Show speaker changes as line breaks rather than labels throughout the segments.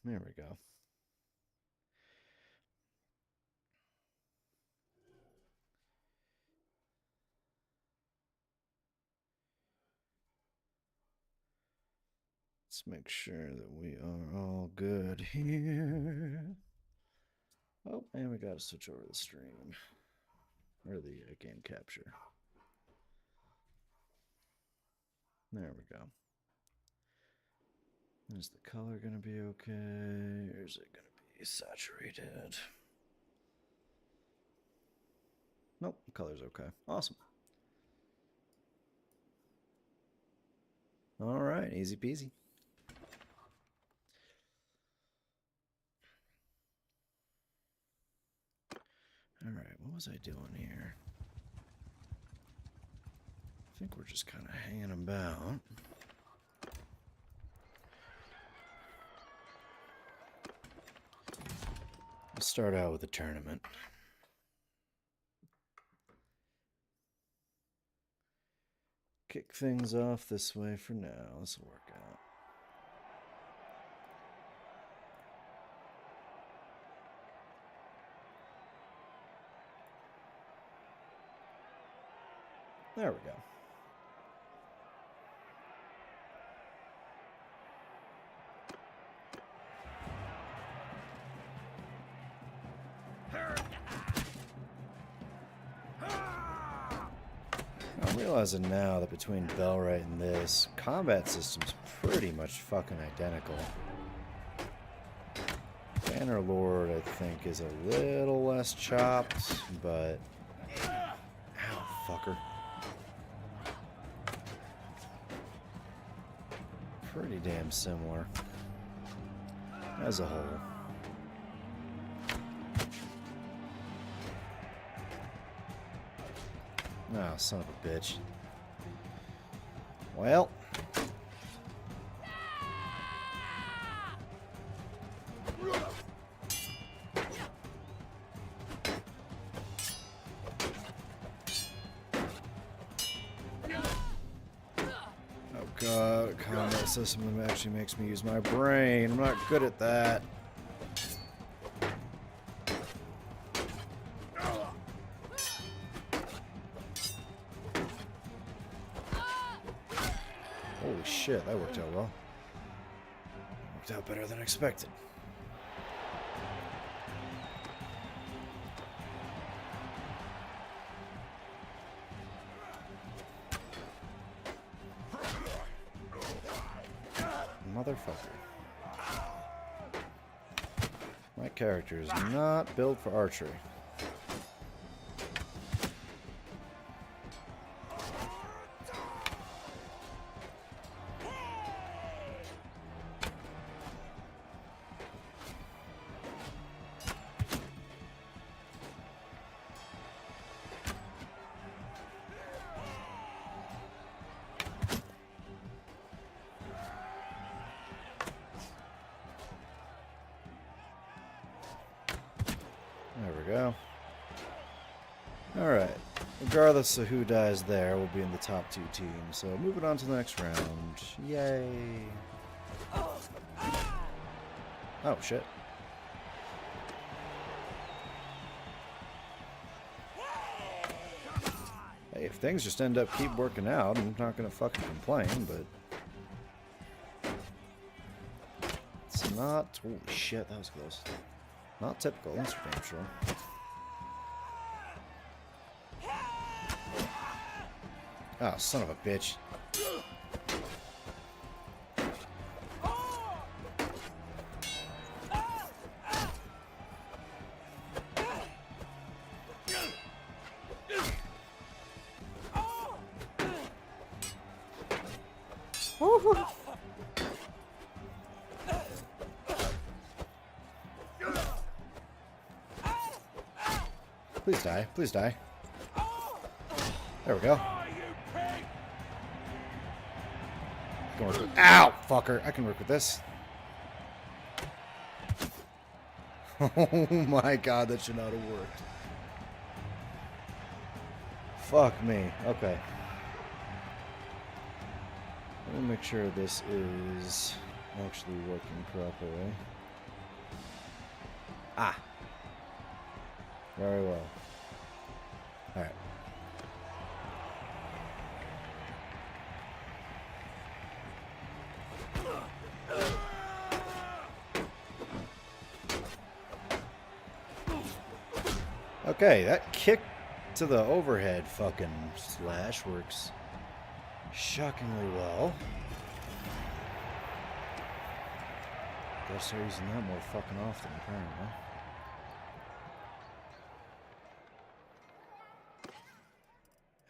There we go. Let's make sure that we are all good here. Oh, and we got to switch over the stream. Or the game capture. There we go. Is the color going to be okay? Or is it going to be saturated? Nope, the color's okay. Awesome. All right, easy peasy. All right, what was I doing here? I think we're just kind of hanging about. Let's start out with a tournament. Kick things off this way for now. This will work out. There we go. I'm realizing now that between Bellwright and this, combat system's pretty much fucking identical. Bannerlord, I think, is a little less chopped, but... Ow, fucker. Pretty damn similar. As a whole. Oh, son of a bitch. Well. Oh god, combat system actually makes me use my brain. I'm not good at that. Holy shit, that worked out well. Worked out better than expected. Motherfucker. My character is not built for archery. There we go. Alright. Regardless of who dies there, we'll be in the top two teams. So moving on to the next round. Yay. Oh, shit. Hey, if things just end up keep working out, I'm not gonna fucking complain, but... It's not... Holy shit, that was close. Not typical, that's for damn sure. Ah, oh, son of a bitch. Please die. Please die. There we go. I can work with... Ow! Fucker. I can work with this. Oh my god, that should not have worked. Fuck me. Okay. Let me make sure this is actually working properly. Ah. Very well. Alright. Okay, that kick to the overhead fucking slash works shockingly well. Gotta start using that more fucking often, apparently.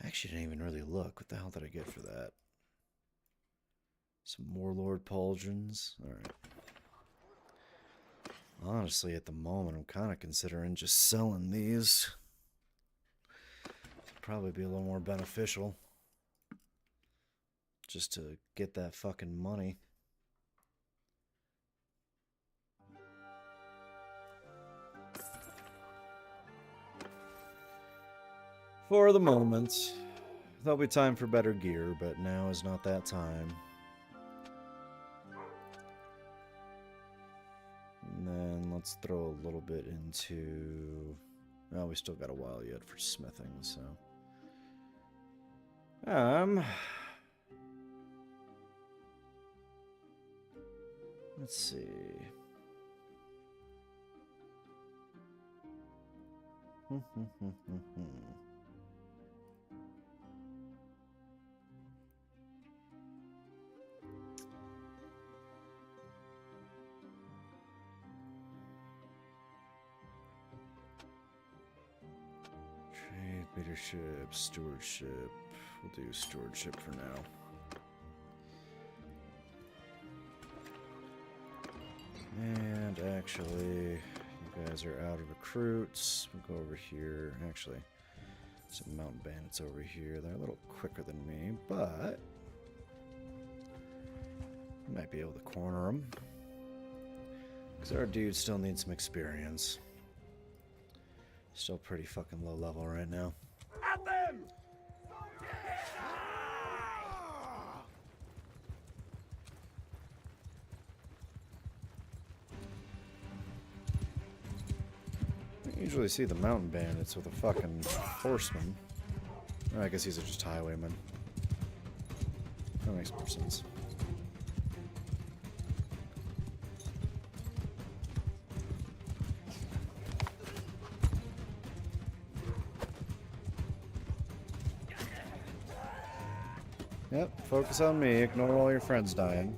I actually didn't even really look. What the hell did I get for that? Some Warlord pauldrons. Alright. Honestly, at the moment, I'm kind of considering just selling these. It'd probably be a little more beneficial. Just to get that fucking money. For the moment. There'll be time for better gear, but now is not that time. And then let's throw a little bit into... Oh, we still got a while yet for smithing, so... Let's see... Trade, leadership, stewardship. We'll do stewardship for now. And actually, you guys are out of recruits. We'll go over here. Actually, some mountain bandits over here. They're a little quicker than me, but I might be able to corner them. Because our dudes still need some experience. Still pretty fucking low level right now.
At them!
I usually see the mountain bandits with a fucking horseman. Oh, I guess these are just highwaymen. That makes more sense. Yep, focus on me. Ignore all your friends dying.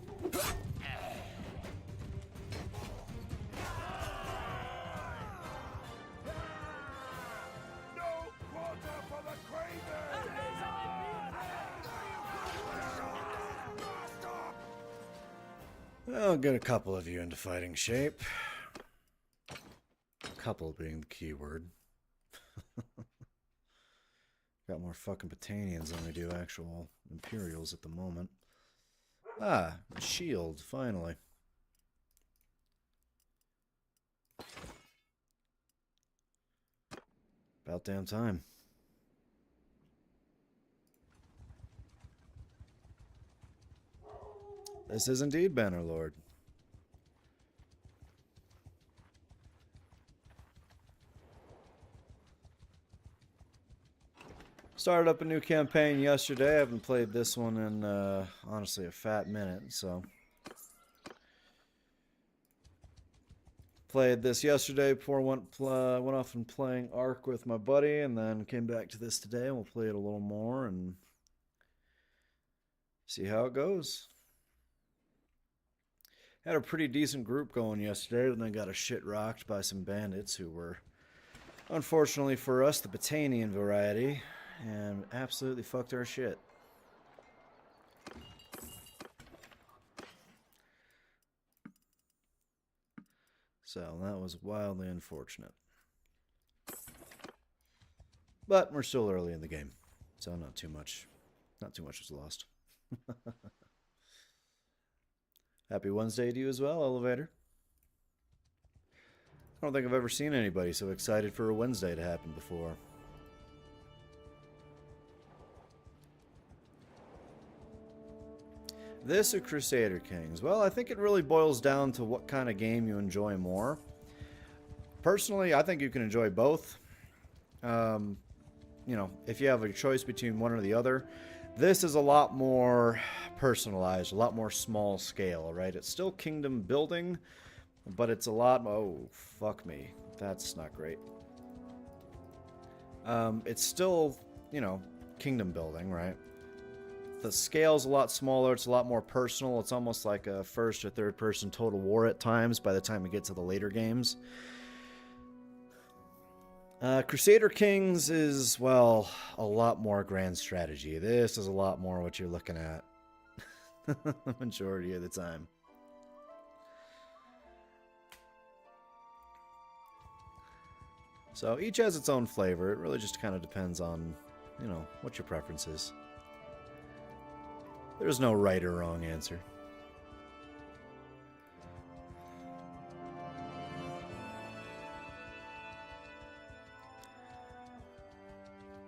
I'll get a couple of you into fighting shape. Couple being the key word. Got more fucking Batanians than we do actual Imperials at the moment. Ah, a shield, finally. About damn time. This is indeed Bannerlord. Started up a new campaign yesterday. I haven't played this one in, honestly, a fat minute, so... Played this yesterday before I went off and playing Ark with my buddy, and then came back to this today, and we'll play it a little more, and... see how it goes. Had a pretty decent group going yesterday, and then got a shit rocked by some bandits who were, unfortunately for us, the Batanian variety, and absolutely fucked our shit. So that was wildly unfortunate. But we're still early in the game, so not too much was lost. Happy Wednesday to you as well, Elevator. I don't think I've ever seen anybody so excited for a Wednesday to happen before. This or Crusader Kings? Well, I think it really boils down to what kind of game you enjoy more. Personally, I think you can enjoy both. You know, if you have a choice between one or the other, this is a lot more personalized, a lot more small scale, right? It's still kingdom building, but it's a lot... Oh, fuck me. That's not great. It's still, you know, kingdom building, right? The scale's a lot smaller. It's a lot more personal. It's almost like a first or third person Total War at times by the time we get to the later games. Crusader Kings is, well, a lot more grand strategy. This is a lot more what you're looking at the majority of the time. So each has its own flavor. It really just kind of depends on, you know, what your preference is. There's no right or wrong answer.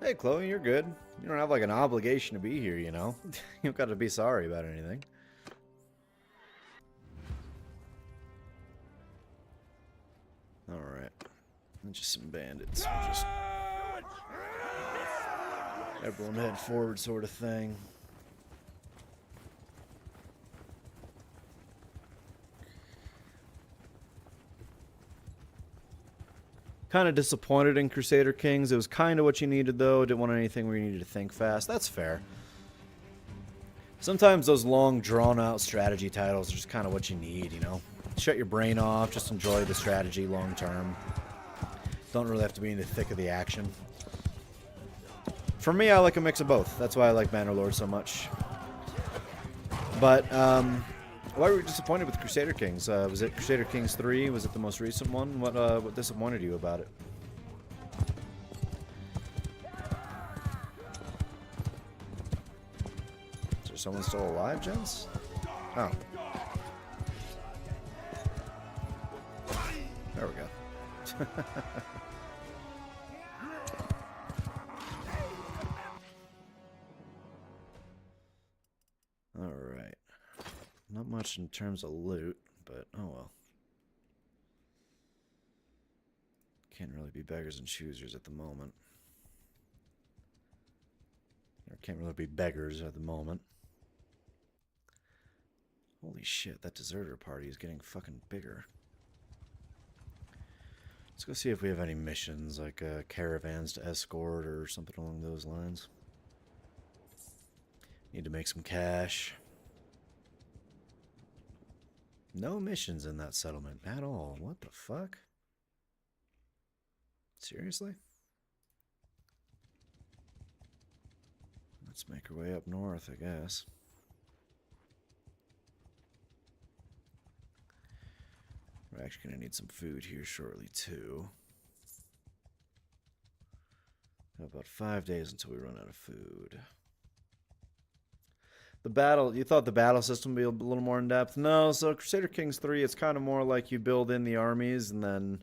Hey, Chloe, you're good. You don't have, like, an obligation to be here, you know? You don't got to be sorry about anything. Alright. Just some bandits. We'll just... Everyone head forward sort of thing. Kind of disappointed in Crusader Kings. It was kind of what you needed, though. Didn't want anything where you needed to think fast. That's fair. Sometimes those long, drawn-out strategy titles are just kind of what you need, you know? Shut your brain off. Just enjoy the strategy long-term. Don't really have to be in the thick of the action. For me, I like a mix of both. That's why I like Bannerlord so much. But, why were you disappointed with Crusader Kings? Was it Crusader Kings 3? Was it the most recent one? What disappointed you about it? Is there someone still alive, gents? Oh. There we go. Alright. Not much in terms of loot, but oh well. Can't really be beggars and choosers at the moment. Or can't really be beggars at the moment. Holy shit, that deserter party is getting fucking bigger. Let's go see if we have any missions, like caravans to escort or something along those lines. Need to make some cash. No missions in that settlement at all. What the fuck? Seriously? Let's make our way up north, I guess. We're actually going to need some food here shortly, too. About 5 days until we run out of food. The battle, you thought the battle system would be a little more in-depth? No, so Crusader Kings 3, it's kind of more like you build in the armies, and then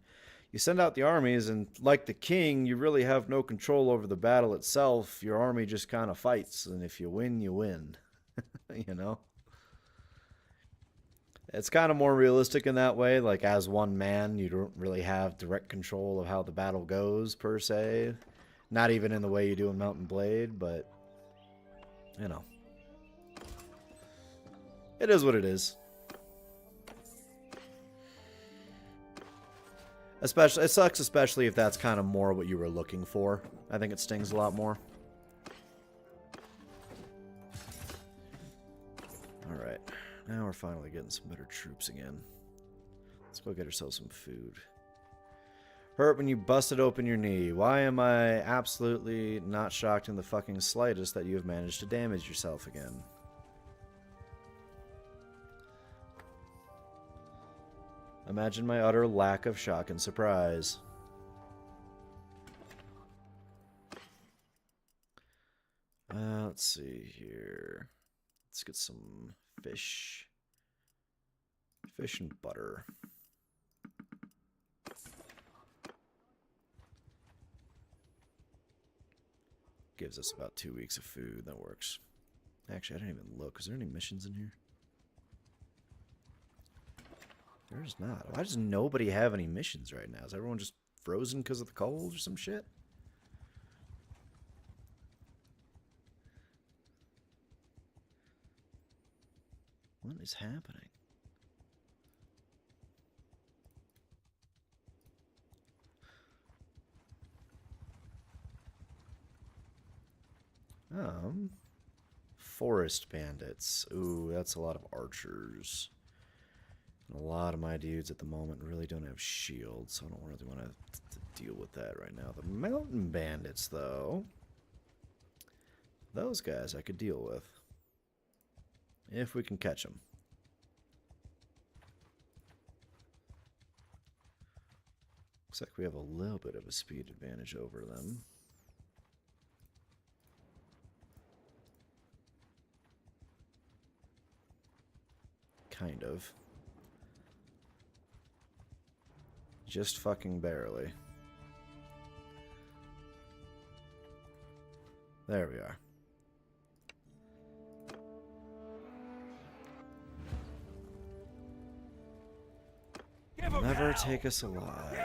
you send out the armies, and like the king, you really have no control over the battle itself. Your army just kind of fights, and if you win, you win. You know? It's kind of more realistic in that way. Like, as one man, you don't really have direct control of how the battle goes, per se. Not even in the way you do in Mount and Blade, but, you know. It is what it is. Especially, it sucks, especially if that's kind of more what you were looking for. I think it stings a lot more. Alright. Now we're finally getting some better troops again. Let's go get ourselves some food. Hurt when you busted open your knee. Why am I absolutely not shocked in the fucking slightest that you have managed to damage yourself again? Imagine my utter lack of shock and surprise. Let's see here. Let's get some fish. Fish and butter. Gives us about 2 weeks of food. That works. Actually, I didn't even look. Is there any missions in here? There's not. Why does nobody have any missions right now? Is everyone just frozen because of the cold or some shit? What is happening? Forest bandits. Ooh, that's a lot of archers. And a lot of my dudes at the moment really don't have shields, so I don't really want to deal with that right now. The mountain bandits, though, those guys I could deal with. If we can catch them. Looks like we have a little bit of a speed advantage over them. Kind of. Just fucking barely. There we are. Never take us alive.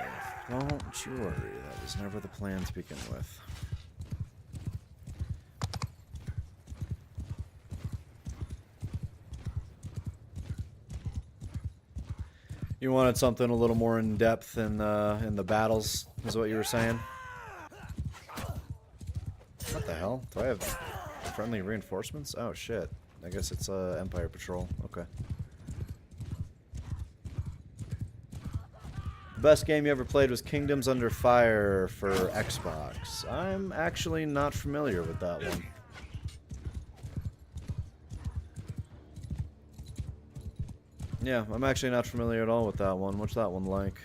Don't you worry, that was never the plan to begin with. You wanted something a little more in depth in the battles, is what you were saying? What the hell? Do I have friendly reinforcements? Oh shit. I guess it's Empire Patrol. Okay. The best game you ever played was Kingdoms Under Fire for Xbox. I'm actually not familiar with that one. Yeah, I'm actually not familiar at all with that one. What's that one like?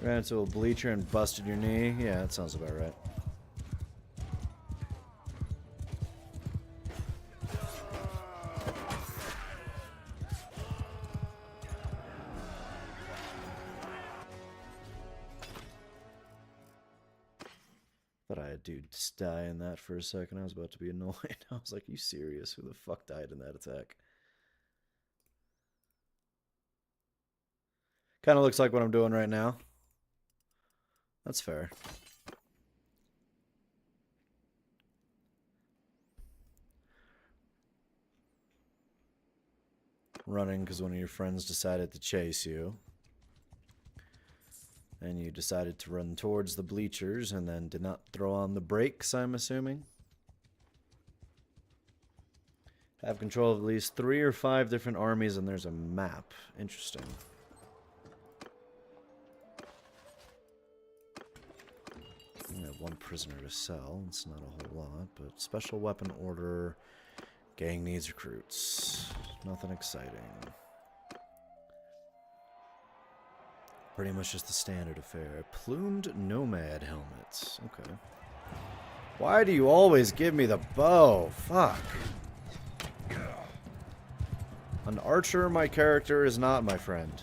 Ran into a bleacher and busted your knee? Yeah, that sounds about right. Thought I had dude just die in that for a second. I was about to be annoyed. I was like, you serious? Who the fuck died in that attack? Kind of looks like what I'm doing right now. That's fair. Running because one of your friends decided to chase you. And you decided to run towards the bleachers and then did not throw on the brakes, I'm assuming. Have control of at least 3 or 5 different armies and there's a map. Interesting. I have 1 prisoner to sell. It's not a whole lot, but special weapon order. Gang needs recruits. Nothing exciting. Pretty much just the standard affair. Plumed nomad helmets. Okay. Why do you always give me the bow? Fuck. An archer, my character, is not my friend.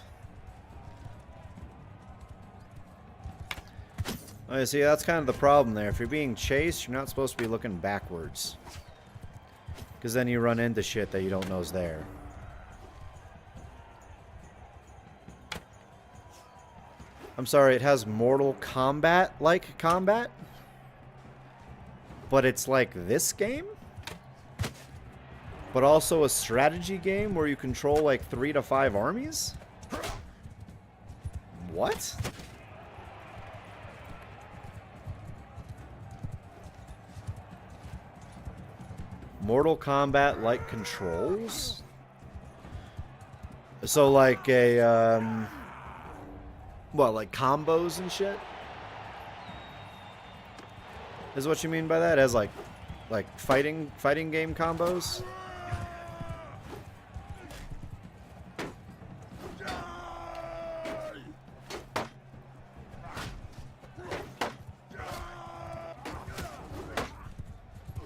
Oh, see, that's kind of the problem there. If you're being chased, you're not supposed to be looking backwards. Because then you run into shit that you don't know is there. I'm sorry, it has Mortal Kombat-like combat? But it's like this game? But also a strategy game where you control like 3 to 5 armies? What? Mortal Kombat-like controls? So like a, what, like combos and shit? Is what you mean by that? As like fighting game combos?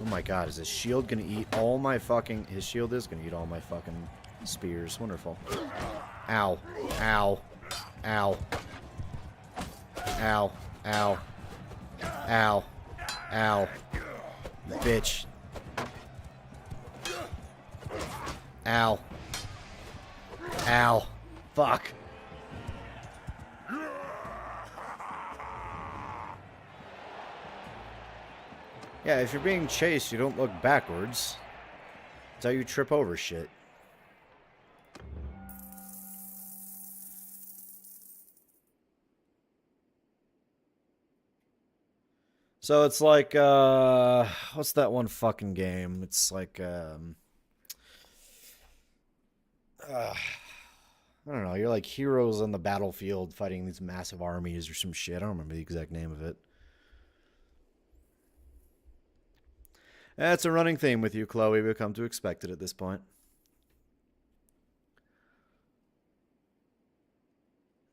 Oh my god, is his shield gonna eat all my fucking... His shield is gonna eat all my fucking spears. Wonderful. Ow. Ow. Ow. Ow. Ow. Ow. Ow. Bitch. Ow. Ow. Fuck. Yeah, if you're being chased, you don't look backwards. That's how you trip over shit. So it's like, what's that one fucking game? It's like, I don't know. You're like heroes on the battlefield fighting these massive armies or some shit. I don't remember the exact name of it. That's a running theme with you, Chloe. We've come to expect it at this point.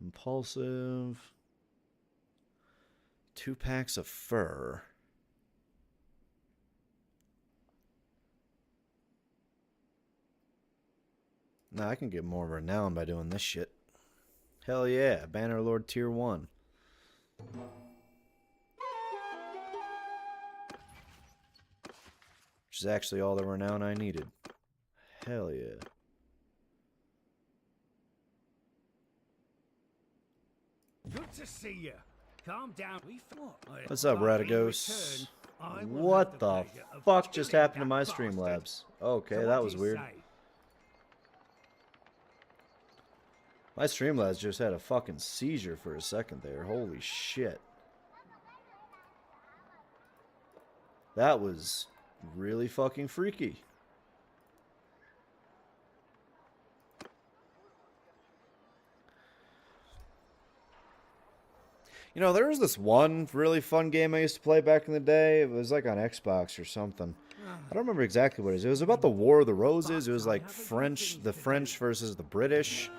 Impulsive. 2 packs of fur. Now I can get more renown by doing this shit. Hell yeah, Bannerlord Tier 1. Which is actually all the renown I needed. Hell yeah.
Good to see you. Calm down.
What's up, Radagos? What the fuck just happened to my Streamlabs? Okay, that was weird. My Streamlabs just had a fucking seizure for a second there. Holy shit. That was really fucking freaky. You know, there was this one really fun game I used to play back in the day. It was like on Xbox or something. I don't remember exactly what it is. It was about the War of the Roses. It was like the French versus the British.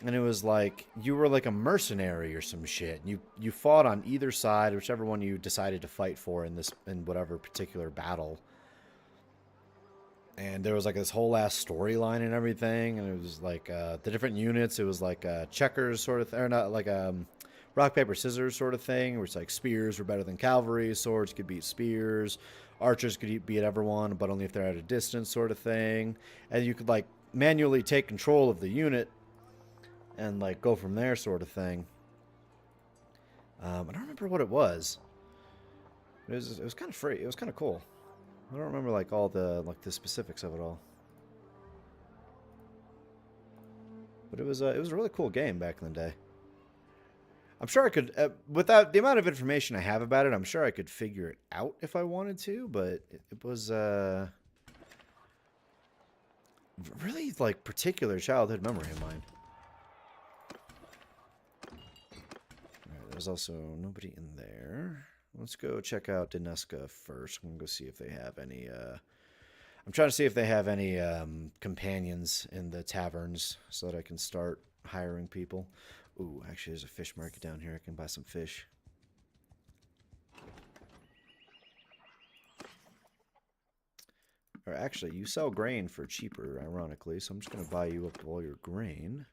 And it was like, you were like a mercenary or some shit. You fought on either side, whichever one you decided to fight for in whatever particular battle. And there was like this whole ass storyline and everything. And it was like the different units. It was like checkers sort of, or not like rock, paper, scissors sort of thing, where it's like spears were better than cavalry, swords could beat spears, archers could beat everyone, but only if they're at a distance sort of thing. And you could like manually take control of the unit and like go from there sort of thing. I don't remember what it was. It was kind of free. It was kind of cool. I don't remember like all the specifics of it all. But it was a really cool game back in the day. I'm sure I could, without the amount of information I have about it, I'm sure I could figure it out if I wanted to, but it was really, like, particular childhood memory of mine. Alright, there's also nobody in there. Let's go check out Dineska first. I'm going to go see if they have any, I'm trying to see if they have any companions in the taverns so that I can start hiring people. Ooh, actually, there's a fish market down here. I can buy some fish. Or actually, you sell grain for cheaper, ironically, so I'm just going to buy you up all your grain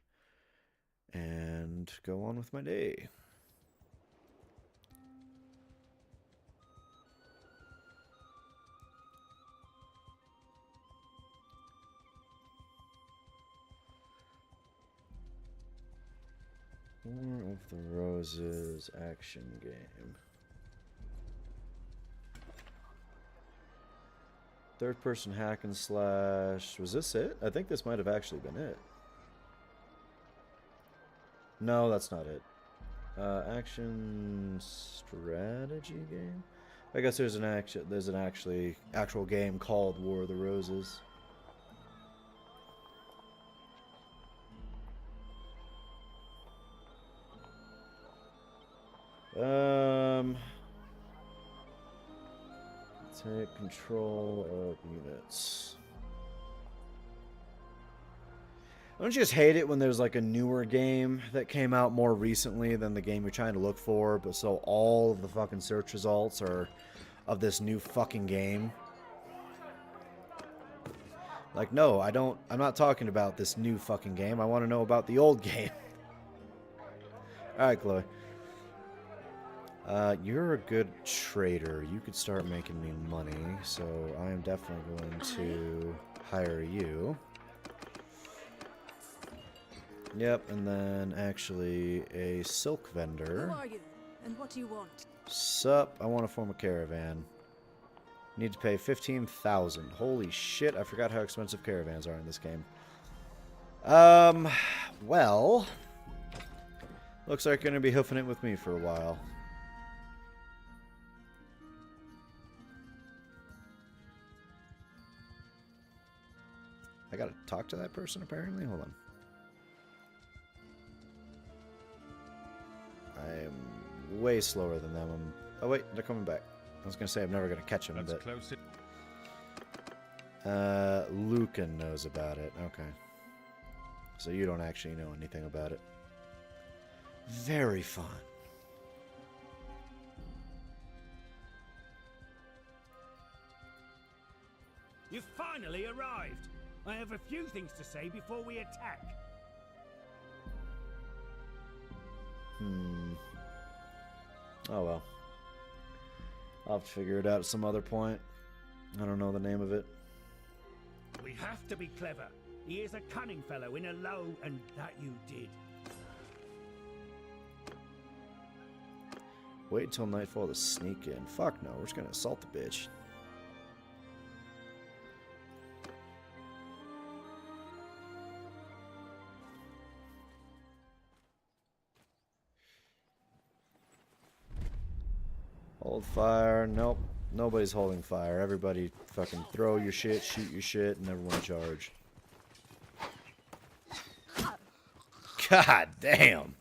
and go on with my day. War of the Roses action game. Third person hack and slash. Was this it? I think this might have actually been it. No, that's not it. Action strategy game? I guess there's an actual game called War of the Roses. Take control of units. Don't you just hate it when there's like a newer game that came out more recently than the game you're trying to look for, but so all of the fucking search results are of this new fucking game? Like, no, I'm not talking about this new fucking game. I want to know about the old game. Alright, Chloe. You're a good trader. You could start making me money, so I am definitely going to hire you. Yep, and then actually a silk vendor.
Who are you, and what do you want?
Sup, I want to form a caravan. Need to pay 15,000. Holy shit, I forgot how expensive caravans are in this game. Well, looks like you're going to be hoofing it with me for a while. I gotta talk to that person, apparently? Hold on. I'm way slower than them. Oh, wait, they're coming back. I was gonna say I'm never gonna catch them, but... Lucan knows about it. Okay. So you don't actually know anything about it. Very fun.
You've finally arrived. I have a few things to say before we attack.
Oh well. I'll have to figure it out at some other point. I don't know the name of it.
We have to be clever. He is a cunning fellow in a low, and that you did.
Wait until nightfall to sneak in. Fuck no, we're just gonna assault the bitch. Hold fire. Nope. Nobody's holding fire. Everybody fucking throw your shit, shoot your shit, and everyone charge. God damn.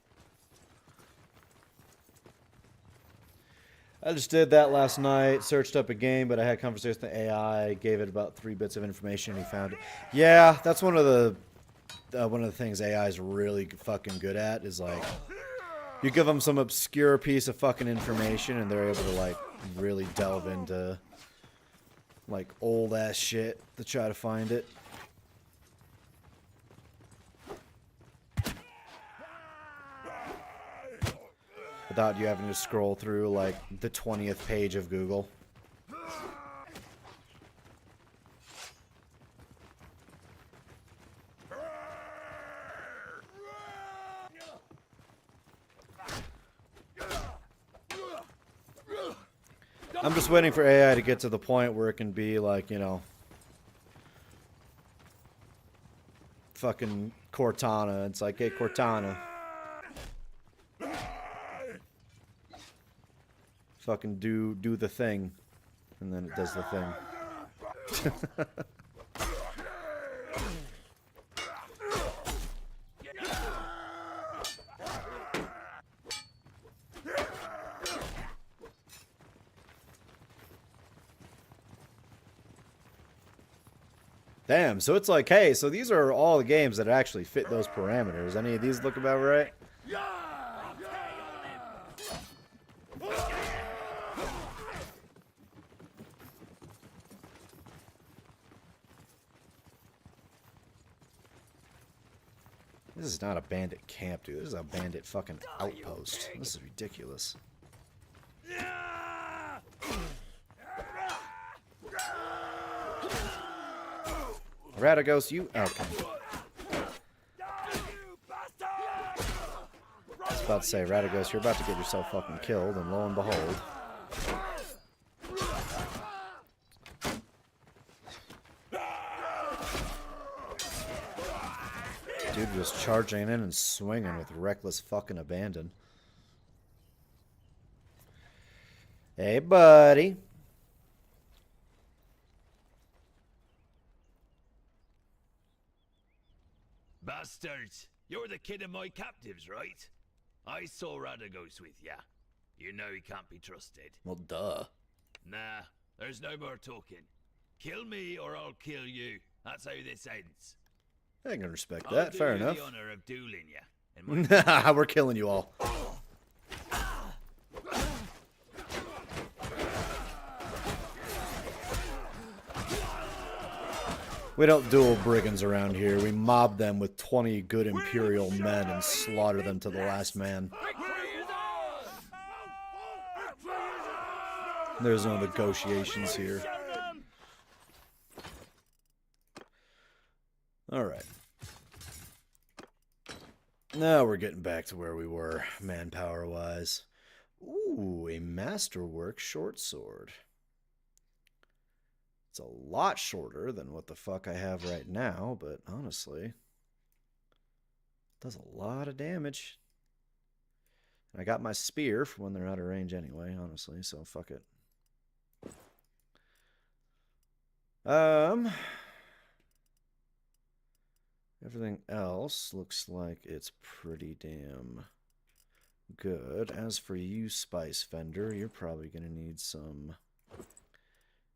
I just did that last night. Searched up a game, but I had conversation with the AI. Gave it about 3 bits of information, and he found it. Yeah, that's one of the things AI is really fucking good at. Is like, you give them some obscure piece of fucking information, and they're able to like really delve into like old ass shit to try to find it. Without you having to scroll through like the 20th page of Google. I'm just waiting for AI to get to the point where it can be like, you know, fucking Cortana. It's like, hey, Cortana. Fucking do the thing. And then it does the thing. Damn, so it's like, hey, so these are all the games that actually fit those parameters. Any of these look about right? This is not a bandit camp, dude. This is a bandit fucking outpost. This is ridiculous. Radagos, you... Okay. I was about to say, Radagos, you're about to get yourself fucking killed, and lo and behold... Dude was charging in and swinging with reckless fucking abandon. Hey, buddy.
Bastards! You're the kid of my captives, right? I saw Radagos with ya. You know he can't be trusted.
Well, duh.
Nah, there's no more talking. Kill me or I'll kill you. That's how this ends.
I can respect that. Fair
I'll do you
enough.
the honor of dueling ya. And
We're killing you all. We don't duel brigands around here. We mob them with 20 good Imperial men and slaughter them to the last man. There's no negotiations here. Alright. Now we're getting back to where we were, manpower-wise. Ooh, a masterwork short sword. It's a lot shorter than what the fuck I have right now, but honestly, it does a lot of damage. I got my spear for when they're out of range anyway, honestly, so fuck it. Everything else looks like it's pretty damn good. As for you, Spice Vendor, you're probably going to need some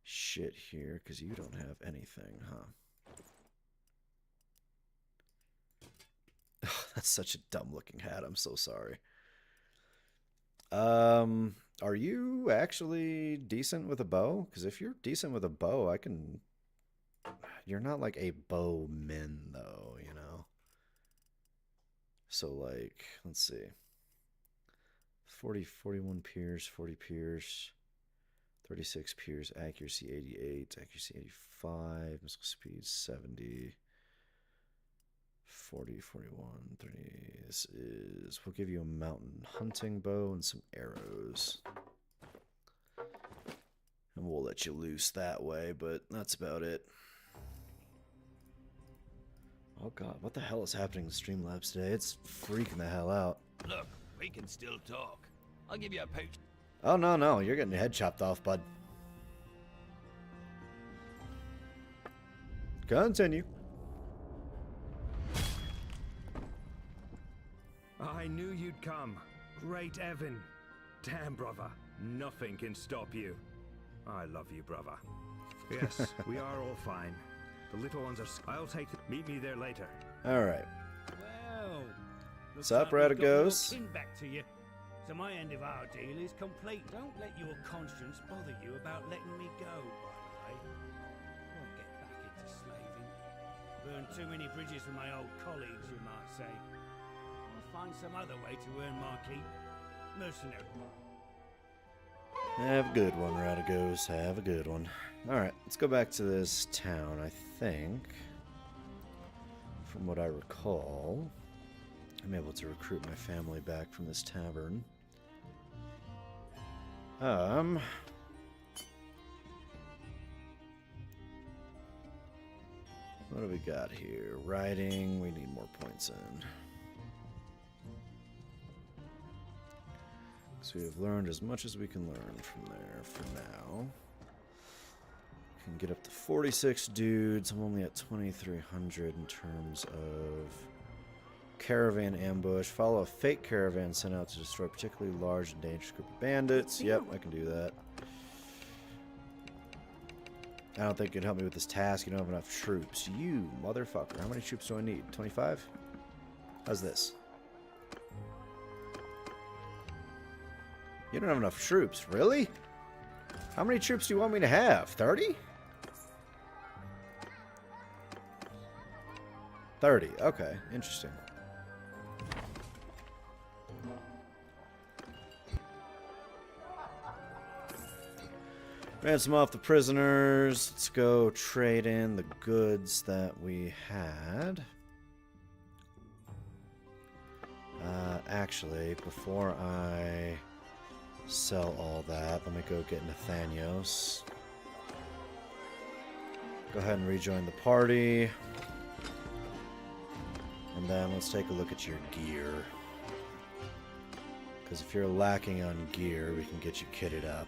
shit here because you don't have anything, huh? That's such a dumb looking hat. I'm so sorry. Are you actually decent with a bow? Because if you're decent with a bow, I can... You're not like a bowman, though, you know? So, like, let's see. 41 pierce, 40 pierce, 36 pierce, accuracy 88, accuracy 85, missile speed 70, 40, 41, 30. This is, we'll give you a mountain hunting bow and some arrows. And we'll let you loose that way, but that's about it. Oh god, what the hell is happening in Streamlabs today? It's freaking the hell out.
Look, we can still talk. I'll give you a pouch.
Oh, no, you're getting your head chopped off, bud. Continue.
I knew you'd come. Great Evan. Damn, brother. Nothing can stop you. I love you, brother. Yes, we are all fine. The little ones are... I'll take... Meet me there later.
Alright.
Well...
What's up, Radagos?
Back to you. So my end of our deal is complete. Don't let your conscience bother you about letting me go, by the way. I'll get back into slaving. Burned too many bridges with my old colleagues, you might say. I'll find some other way to earn my keep. Mercenary.
Have a good one, Radagos. Have a good one. Alright, let's go back to this town. I think, from what I recall, I'm able to recruit my family back from this tavern. What do we got here? Riding, we need more points in. So we have learned as much as we can learn from there for now. Can get up to 46 dudes. I'm only at 2,300 in terms of caravan ambush. Follow a fake caravan sent out to destroy a particularly large and dangerous group of bandits. Yep, I can do that. I don't think you can help me with this task. You don't have enough troops. You motherfucker. How many troops do I need? 25? How's this? You don't have enough troops. Really? How many troops do you want me to have? 30? 30. Okay. Interesting. Ransom off the prisoners. Let's go trade in the goods that we had. Actually, before I sell all that, let me go get Nathanios. Go ahead and rejoin the party. And then let's take a look at your gear. Because if you're lacking on gear, we can get you kitted up.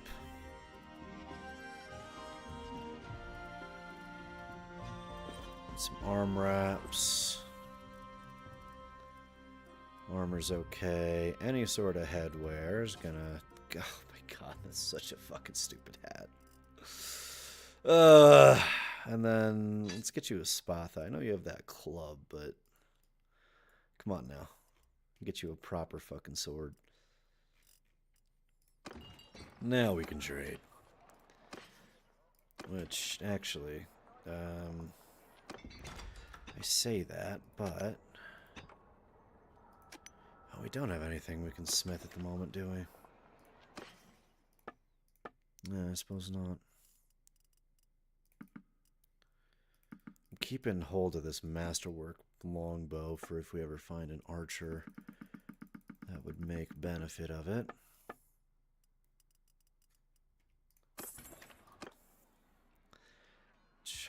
Some arm wraps. Armor's okay. Any sort of headwear is gonna... Oh my god, that's such a fucking stupid hat. And then let's get you a Spatha. I know you have that club, but come on now. Get you a proper fucking sword. Now we can trade. Which, actually, I say that, but... Oh, we don't have anything we can smith at the moment, do we? No, I suppose not. I'm keeping hold of this masterwork longbow for if we ever find an archer that would make benefit of it.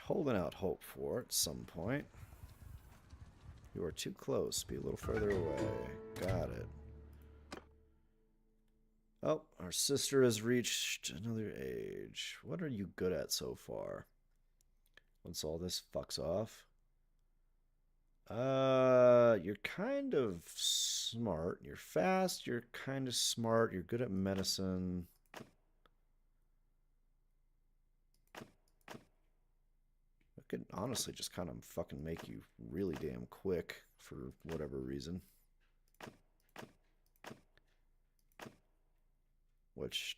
Holding out hope for at some point. You are too close. Be a little further away. Got it. Oh, our sister has reached another age. What are you good at so far? Once all this fucks off. You're kind of smart. You're fast. You're kind of smart. You're good at medicine. I could honestly just kind of fucking make you really damn quick for whatever reason. Which,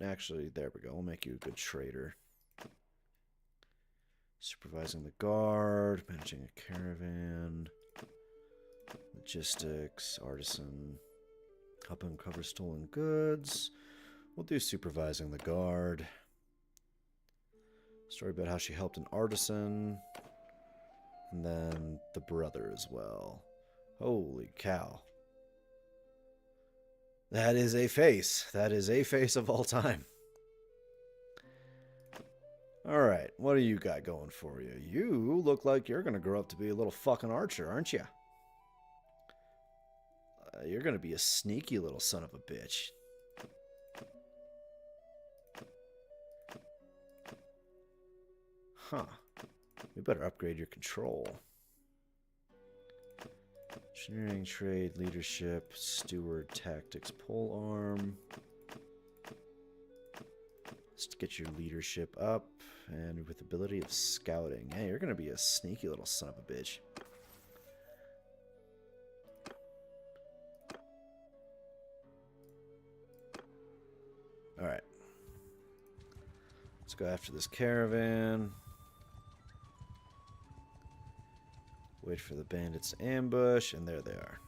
actually, there we go. We'll make you a good trader. Supervising the guard, managing a caravan, logistics, artisan, help uncover stolen goods. We'll do supervising the guard. Story about how she helped an artisan, and then the brother as well. Holy cow. That is a face. That is a face of all time. Alright, what do you got going for you? You look like you're going to grow up to be a little fucking archer, aren't you? You're going to be a sneaky little son of a bitch. Huh. We better upgrade your control. Engineering, trade, leadership, steward, tactics, polearm. Let's get your leadership up. And with ability of scouting. Hey, you're going to be a sneaky little son of a bitch. Alright. Let's go after this caravan. Wait for the bandits to ambush, and there they are.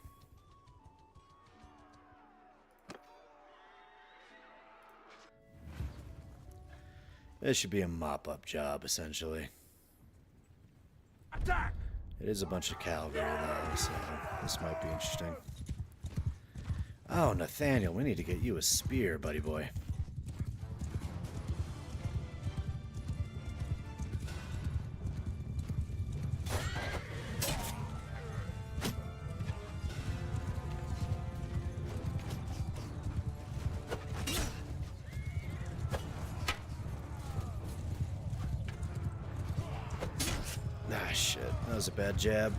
This should be a mop-up job, essentially.
Attack!
It is a bunch of cavalry, though, so this might be interesting. Oh, Nathaniel, we need to get you a spear, buddy boy. Ah, shit. That was a bad jab.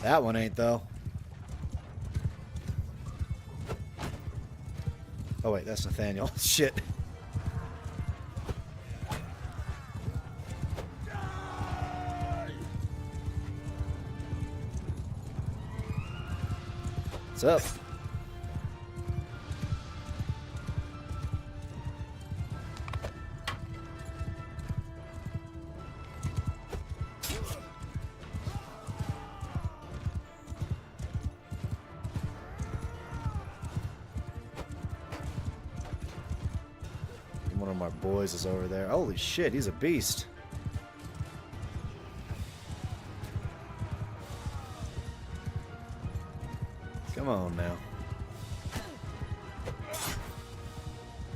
That one ain't, though. Oh, wait, that's Nathaniel. Shit. What's up? One of my boys is over there. Holy shit, he's a beast. Come on now.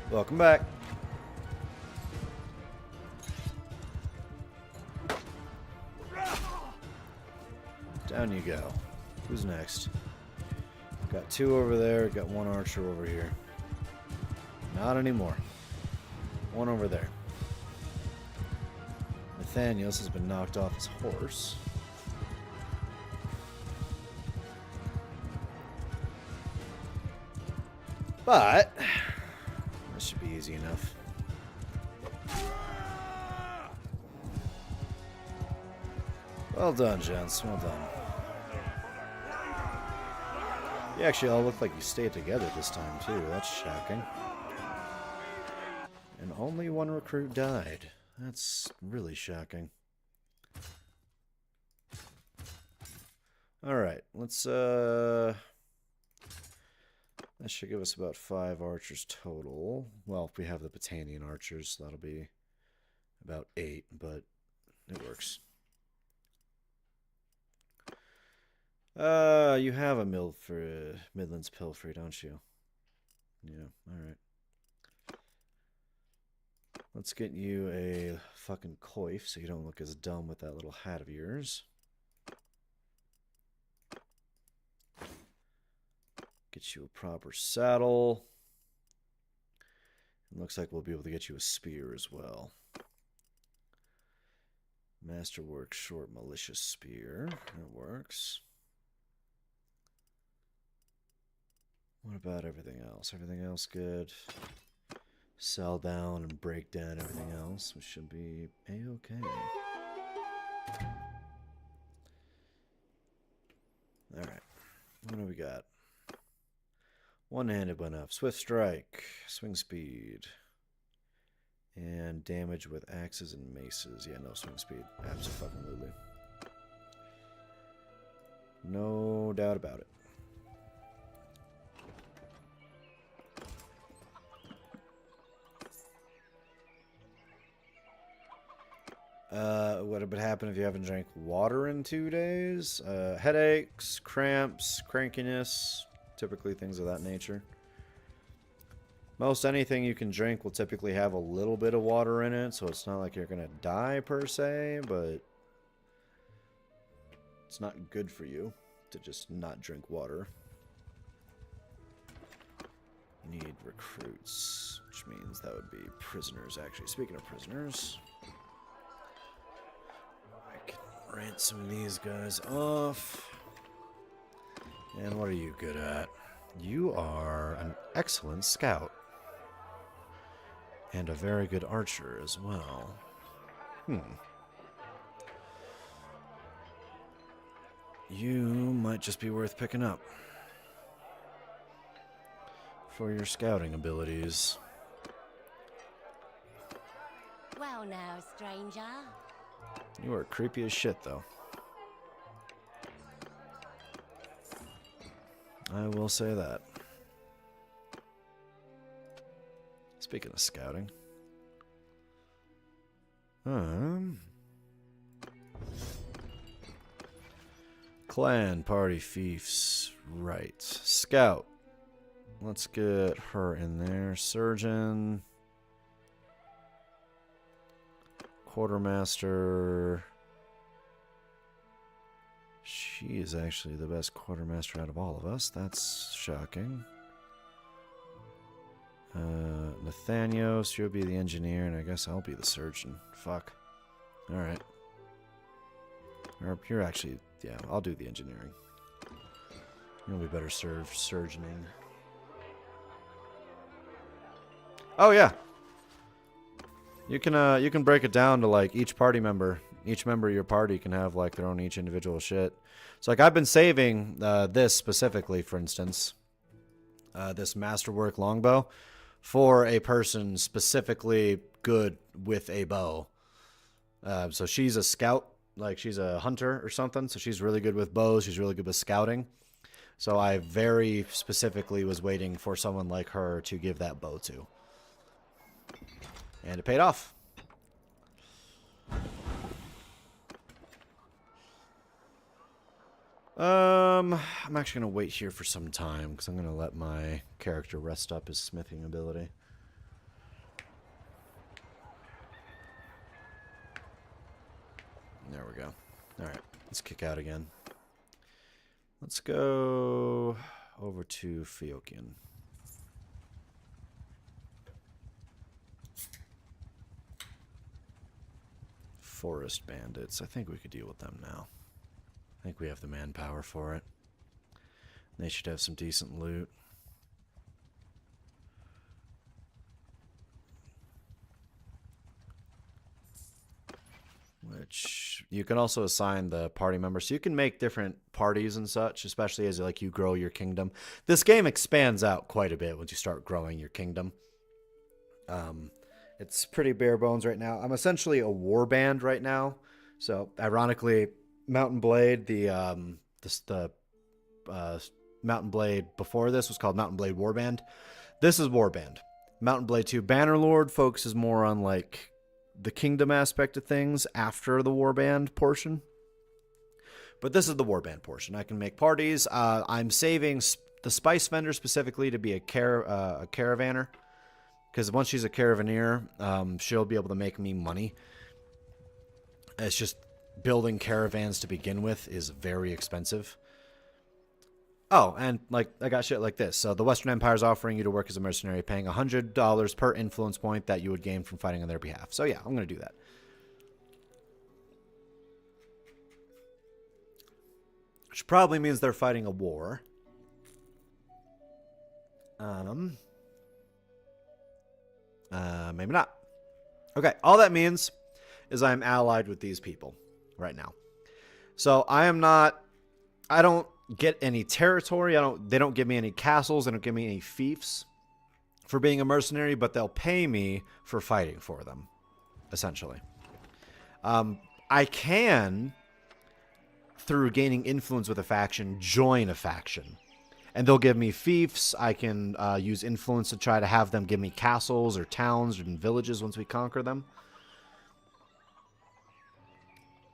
Welcome back. Down you go. Who's next? Got two over there, got one archer over here. Not anymore. One over there. Nathaniel's has been knocked off his horse. But this should be easy enough. Well done, gents. Well done. You actually all look like you stayed together this time, too. That's shocking. And only one recruit died. That's really shocking. Alright, let's, that should give us about 5 archers total. Well, if we have the Battanian archers, that'll be about 8, but It works. You have a Midlands Pilfrey, don't you? Yeah, alright. Let's get you a fucking coif so you don't look as dumb with that little hat of yours. Get you a proper saddle. It looks like we'll be able to get you a spear as well. Masterwork short malicious spear. That works. What about everything else? Everything else good? Sell down and break down everything else. We should be a-okay. Alright. What do we got? One-handed went up. Swift strike. Swing speed. And damage with axes and maces. Yeah, no swing speed. Absolutely. No doubt about it. What would happen if you haven't drank water in 2 days? Headaches, cramps, crankiness, typically things of that nature. Most anything you can drink will typically have a little bit of water in it, so it's not like you're going to die per se, but it's not good for you to just not drink water. Need recruits, which means that would be prisoners, actually. Speaking of prisoners, I can rant some of these guys off. And what are you good at? You are an excellent scout. And a very good archer as well. You might just be worth picking up for your scouting abilities.
Well now, stranger.
You are creepy as shit, though. I will say that. Speaking of scouting. Clan party fiefs. Right. Scout. Let's get her in there. Surgeon. Quartermaster. She is actually the best quartermaster out of all of us. That's shocking. Nathanios, you'll be the engineer, and I guess I'll be the surgeon. Fuck. Alright. Or you're actually... Yeah, I'll do the engineering. You'll be better served surgeoning. Oh, yeah. You can break it down to, like, each party member. Each member of your party can have, like, their own each individual shit. So, like, I've been saving this specifically, for instance. This masterwork longbow. For a person specifically good with a bow. So she's a scout. Like, she's a hunter or something. So she's really good with bows. She's really good with scouting. So I very specifically was waiting for someone like her to give that bow to. And it paid off. I'm actually going to wait here for some time because I'm going to let my character rest up his smithing ability. There we go. Alright, let's kick out again. Let's go over to Feokian. Forest bandits. I think we could deal with them now. I think we have the manpower for it. They should have some decent loot. Which you can also assign the party members. So you can make different parties and such, especially as like you grow your kingdom. This game expands out quite a bit once you start growing your kingdom. It's pretty bare bones right now. I'm essentially a warband right now. So ironically, Mountain Blade, the Mountain Blade before this was called Mountain Blade Warband. This is Warband. Mountain Blade 2 Bannerlord focuses more on like the kingdom aspect of things after the warband portion. But this is the warband portion. I can make parties. I'm saving the spice vendor specifically to be a caravaner. Because once she's a caravaneer, she'll be able to make me money. It's just building caravans to begin with is very expensive. Oh, and like I got shit like this. So the Western Empire is offering you to work as a mercenary, paying $100 per influence point that you would gain from fighting on their behalf. So yeah, I'm going to do that. Which probably means they're fighting a war. Maybe not. Okay, all that means is I'm allied with these people right now. So I don't get any territory. They don't give me any castles. They don't give me any fiefs for being a mercenary, but they'll pay me for fighting for them, essentially. I can, through gaining influence with a faction, join a faction. And they'll give me fiefs. I can use influence to try to have them give me castles or towns and villages once we conquer them.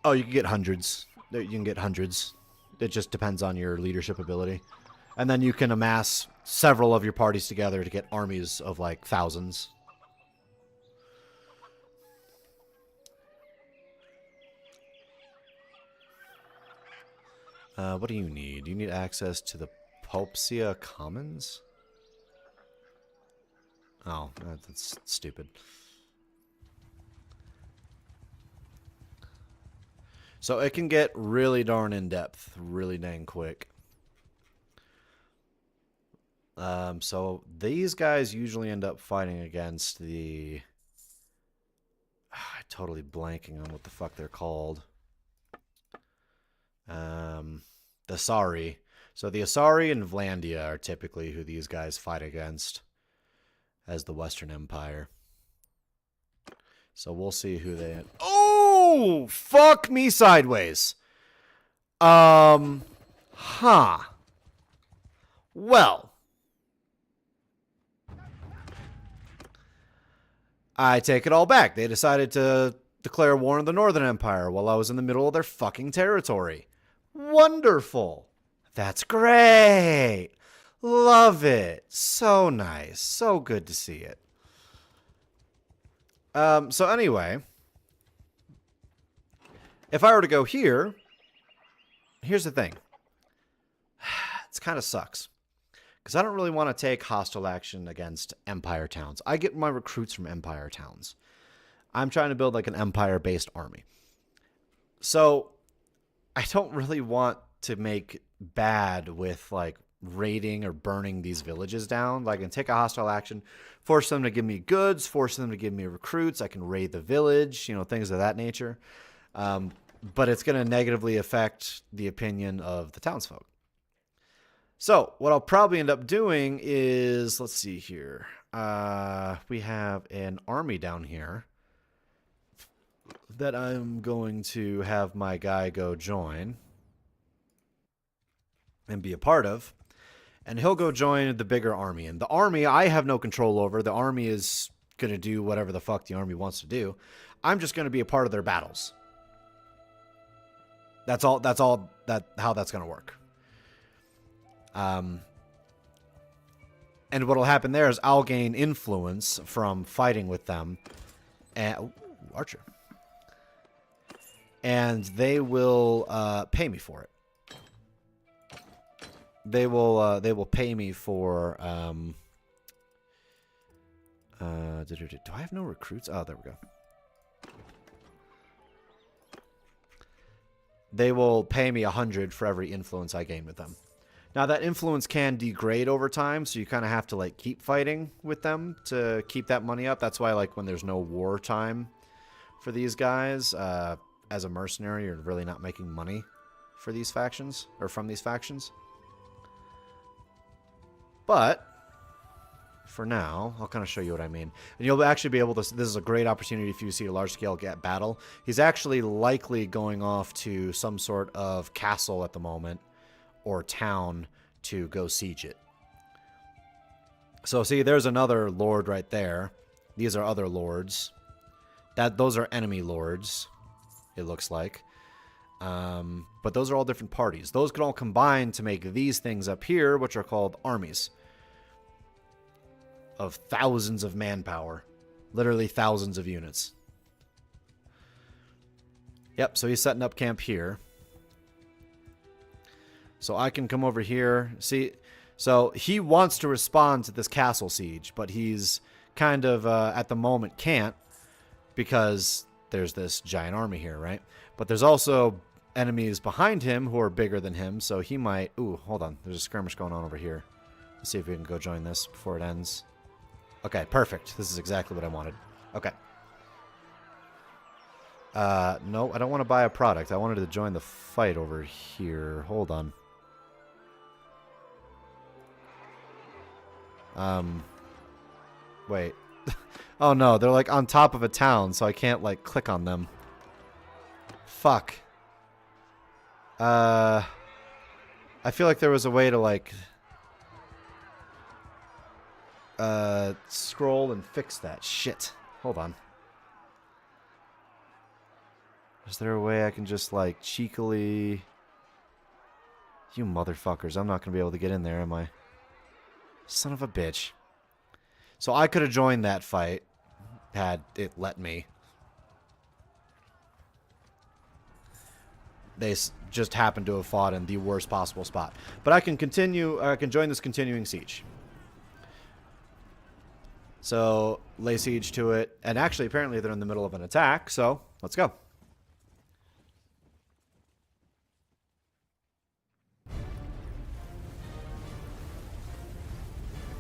Oh, you can get hundreds. You can get hundreds. It just depends on your leadership ability. And then you can amass several of your parties together to get armies of like thousands. What do you need? You need access to the Pulpsia Commons? Oh, that's stupid. So it can get really darn in-depth, really dang quick. So these guys usually end up fighting against the... I'm totally blanking on what the fuck they're called. The Asari. So the Asari and Vlandia are typically who these guys fight against as the Western Empire. So we'll see who they... Oh! Fuck me sideways. Huh. Well. I take it all back. They decided to declare war on the Northern Empire while I was in the middle of their fucking territory. Wonderful. That's great. Love it. So nice. So good to see it. So anyway, if I were to go here, here's the thing. It kind of sucks. Because I don't really want to take hostile action against Empire towns. I get my recruits from Empire towns. I'm trying to build like an Empire-based army. So I don't really want to make bad with like raiding or burning these villages down. Like I can take a hostile action, force them to give me goods, force them to give me recruits. I can raid the village, you know, things of that nature. But it's going to negatively affect the opinion of the townsfolk. So what I'll probably end up doing is, let's see here. We have an army down here that I'm going to have my guy go join and be a part of. And he'll go join the bigger army. And the army I have no control over. The army is going to do whatever the fuck the army wants to do. I'm just going to be a part of their battles. That's all how that's going to work. And what'll happen there is I'll gain influence from fighting with them. And ooh, Archer. And they will pay me for it. They will pay me for do I have no recruits? Oh, there we go. They will pay me 100 for every influence I gain with them. Now that influence can degrade over time, so you kind of have to like keep fighting with them to keep that money up. That's why like when there's no war time for these guys, as a mercenary, you're really not making money for these factions or from these factions. But for now, I'll kind of show you what I mean. And you'll actually be able to, this is a great opportunity if you see a large-scale battle. He's actually likely going off to some sort of castle at the moment or town to go siege it. So see, there's another lord right there. These are other lords Those are enemy lords, it looks like. But those are all different parties. Those can all combine to make these things up here, which are called armies of thousands of manpower. Literally thousands of units. Yep, so he's setting up camp here. So I can come over here. See, so he wants to respond to this castle siege, but he's kind of, at the moment, can't, because there's this giant army here, right? But there's also enemies behind him who are bigger than him, so he might... Ooh, hold on. There's a skirmish going on over here. Let's see if we can go join this before it ends. Okay, perfect. This is exactly what I wanted. Okay. No, I don't want to buy a product. I wanted to join the fight over here. Hold on. Wait. Oh no, they're like on top of a town, so I can't like click on them. Fuck. I feel like there was a way to like scroll and fix that. Shit. Hold on. Is there a way I can just like cheekily... You motherfuckers, I'm not going to be able to get in there, am I? Son of a bitch. So I could have joined that fight had it let me. They just happened to have fought in the worst possible spot. But I can continue, I can join this continuing siege. So, lay siege to it. And actually, apparently they're in the middle of an attack, so let's go.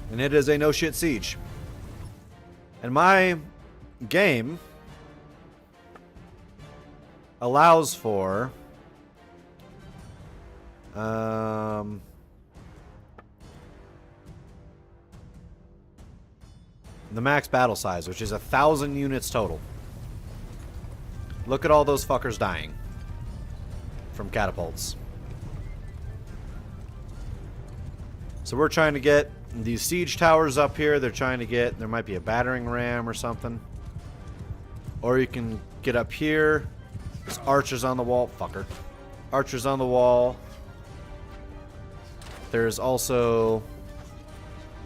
And it is a no-shit siege. And my game allows for... the max battle size, which is 1,000 units total. Look at all those fuckers dying from catapults. So we're trying to get these siege towers up here. They're trying to get... There might be a battering ram or something. Or you can get up here. There's archers on the wall. Fucker. Archers on the wall. There's also...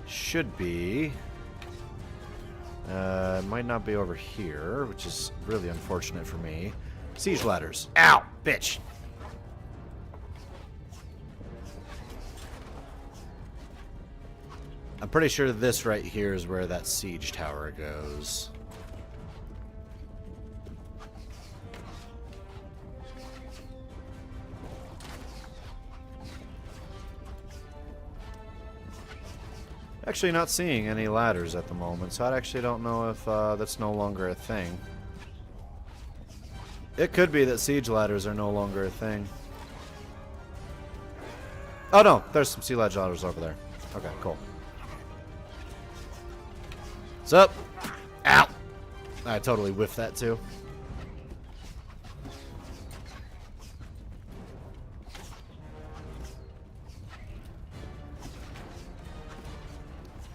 Should be... it might not be over here, which is really unfortunate for me. Siege ladders. Ow! Bitch! I'm pretty sure this right here is where that siege tower goes. Actually not seeing any ladders at the moment, so I actually don't know if that's no longer a thing. It could be that siege ladders are no longer a thing. Oh no, there's some siege ladders over there. Okay, cool. What's up? Ow! I totally whiffed that too.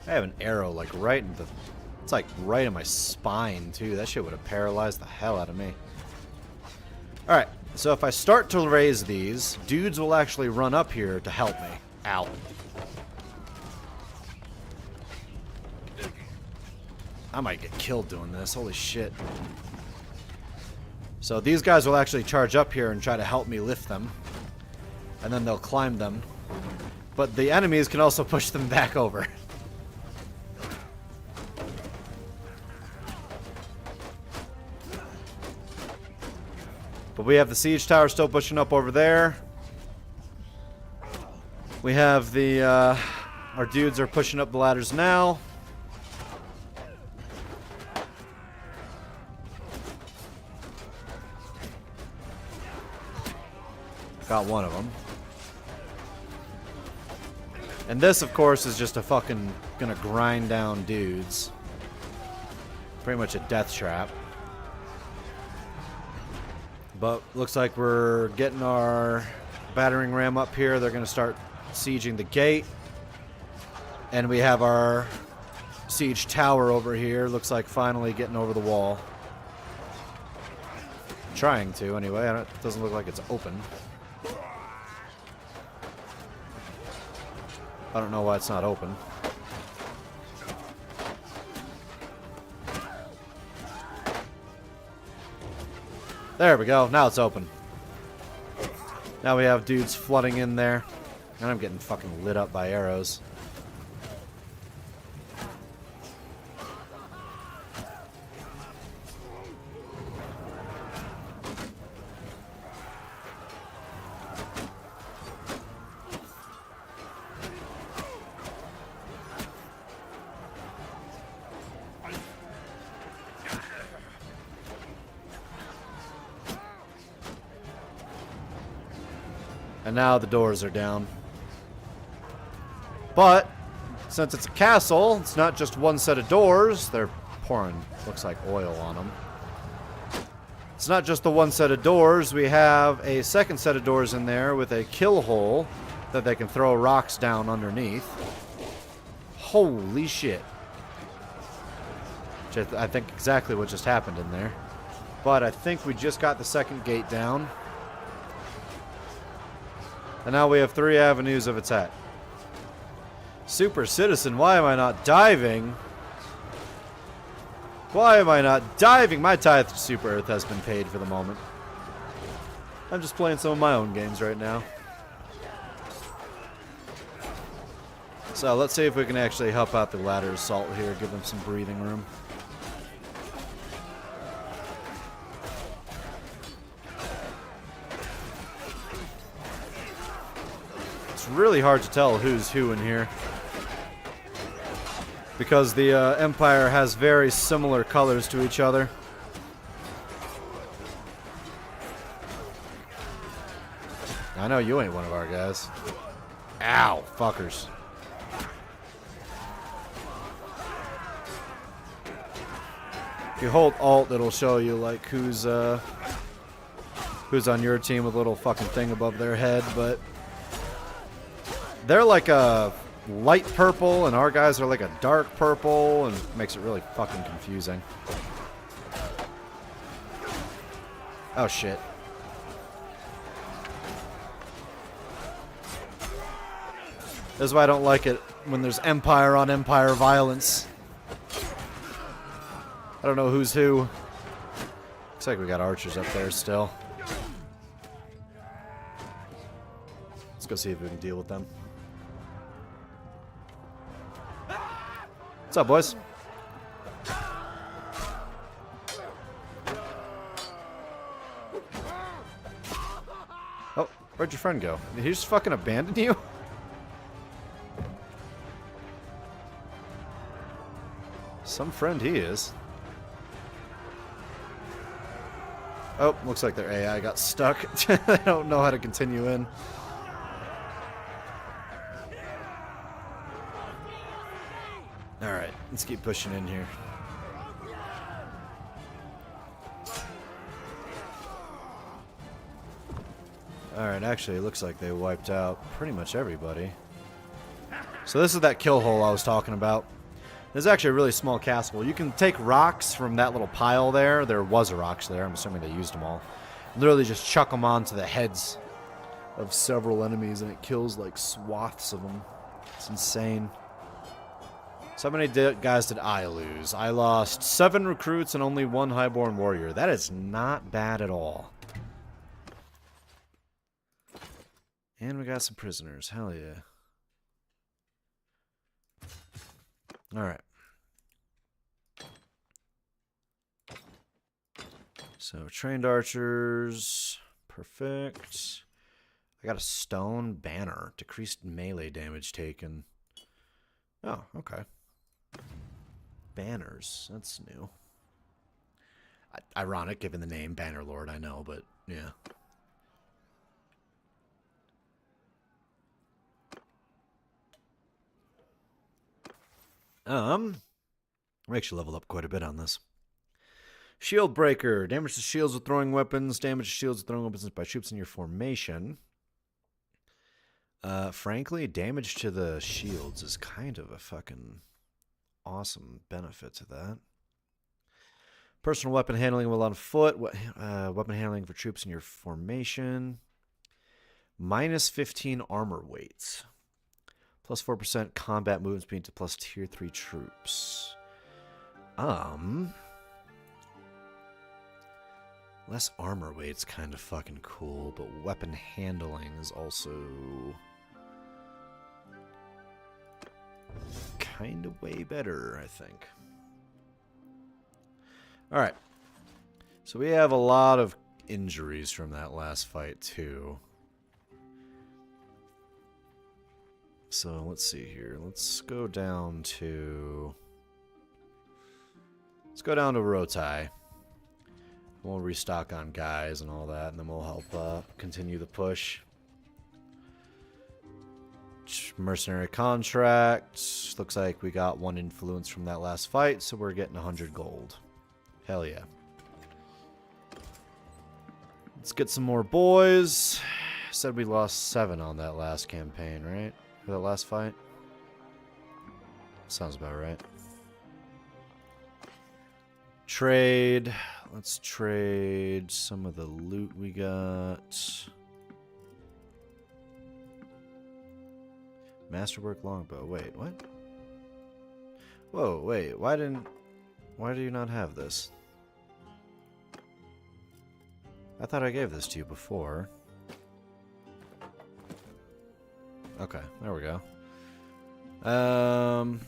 I have an arrow like right in the... It's like right in my spine too. That shit would have paralyzed the hell out of me. Alright, so if I start to raise these, dudes will actually run up here to help me. Ow. I might get killed doing this. Holy shit. So these guys will actually charge up here and try to help me lift them. And then they'll climb them. But the enemies can also push them back over. But we have the siege tower still pushing up over there. We have the, our dudes are pushing up the ladders now. Got one of them. And this, of course, is just a fucking gonna grind down dudes. Pretty much a death trap. But looks like we're getting our battering ram up here. They're gonna start sieging the gate. And we have our siege tower over here. Looks like finally getting over the wall. Trying to, anyway. It doesn't look like it's open. I don't know why it's not open. There we go. Now it's open. Now we have dudes flooding in there. And I'm getting fucking lit up by arrows. And now the doors are down. But, since it's a castle, it's not just one set of doors. They're pouring, looks like, oil on them. It's not just the one set of doors. We have a second set of doors in there with a kill hole that they can throw rocks down underneath. Holy shit. Which I think exactly what just happened in there. But I think we just got the second gate down. And now we have 3 avenues of attack. Super Citizen, why am I not diving? Why am I not diving? My tithe to Super Earth has been paid for the moment. I'm just playing some of my own games right now. So let's see if we can actually help out the ladder assault here, give them some breathing room. It's really hard to tell who's who in here. Because the Empire has very similar colors to each other. I know you ain't one of our guys. Ow, fuckers. If you hold Alt, it'll show you like who's on your team with a little fucking thing above their head, but they're like a light purple, and our guys are like a dark purple, and it makes it really fucking confusing. Oh shit. This is why I don't like it when there's Empire on Empire violence. I don't know who's who. Looks like we got archers up there still. Let's go see if we can deal with them. What's up, boys? Oh, where'd your friend go? Did he just fucking abandon you? Some friend he is. Oh, looks like their AI got stuck. I don't know how to continue in. Alright, let's keep pushing in here. Alright, actually, it looks like they wiped out pretty much everybody. So this is that kill hole I was talking about. There's actually a really small castle. You can take rocks from that little pile there. There was rocks there. I'm assuming they used them all. Literally just chuck them onto the heads of several enemies, and it kills like swaths of them. It's insane. So how many guys did I lose? I lost 7 recruits and only 1 highborn warrior. That is not bad at all. And we got some prisoners. Hell yeah. Alright. So, trained archers. Perfect. I got a stone banner. Decreased melee damage taken. Oh, okay. Banners. That's new. Ironic, given the name Bannerlord, I know, but yeah. We actually leveled up quite a bit on this. Shield Breaker. Damage to shields with throwing weapons. Damage to shields with throwing weapons by troops in your formation. Frankly, damage to the shields is kind of a fucking awesome benefit to that. Personal weapon handling while on foot. Weapon handling for troops in your formation. Minus 15 armor weights. Plus 4% combat movement speed to plus tier 3 troops. Less armor weight's kind of fucking cool, but weapon handling is also kind of way better, I think. Alright. So we have a lot of injuries from that last fight, too. So let's see here. Let's go down to... Let's go down to Rotai. We'll restock on guys and all that, and then we'll help continue the push. Mercenary contract. Looks like we got 1 influence from that last fight, so we're getting 100 gold. Hell yeah. Let's get some more boys. Said we lost 7 on that last campaign, right? For that last fight? Sounds about right. Trade. Let's trade some of the loot we got. Masterwork longbow. Wait, what? Whoa, wait. Why do you not have this? I thought I gave this to you before. Okay, there we go. And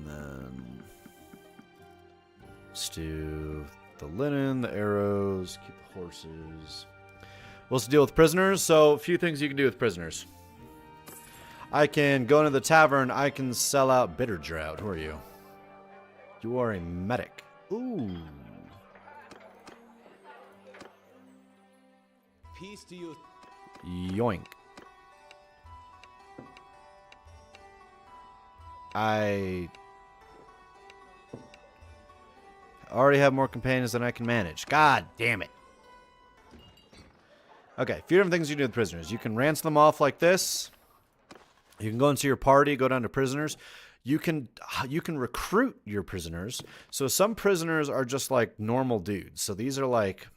then let's do the linen, the arrows, keep the horses. We'll also deal with prisoners. So a few things you can do with prisoners. I can go into the tavern. I can sell out Bitter Drought. Who are you? You are a medic. Ooh.
Peace to you.
Yoink. I already have more companions than I can manage. God damn it. Okay, a few different things you do with prisoners. You can ransom them off like this. You can go into your party, go down to prisoners. You can recruit your prisoners. So some prisoners are just like normal dudes. So these are like,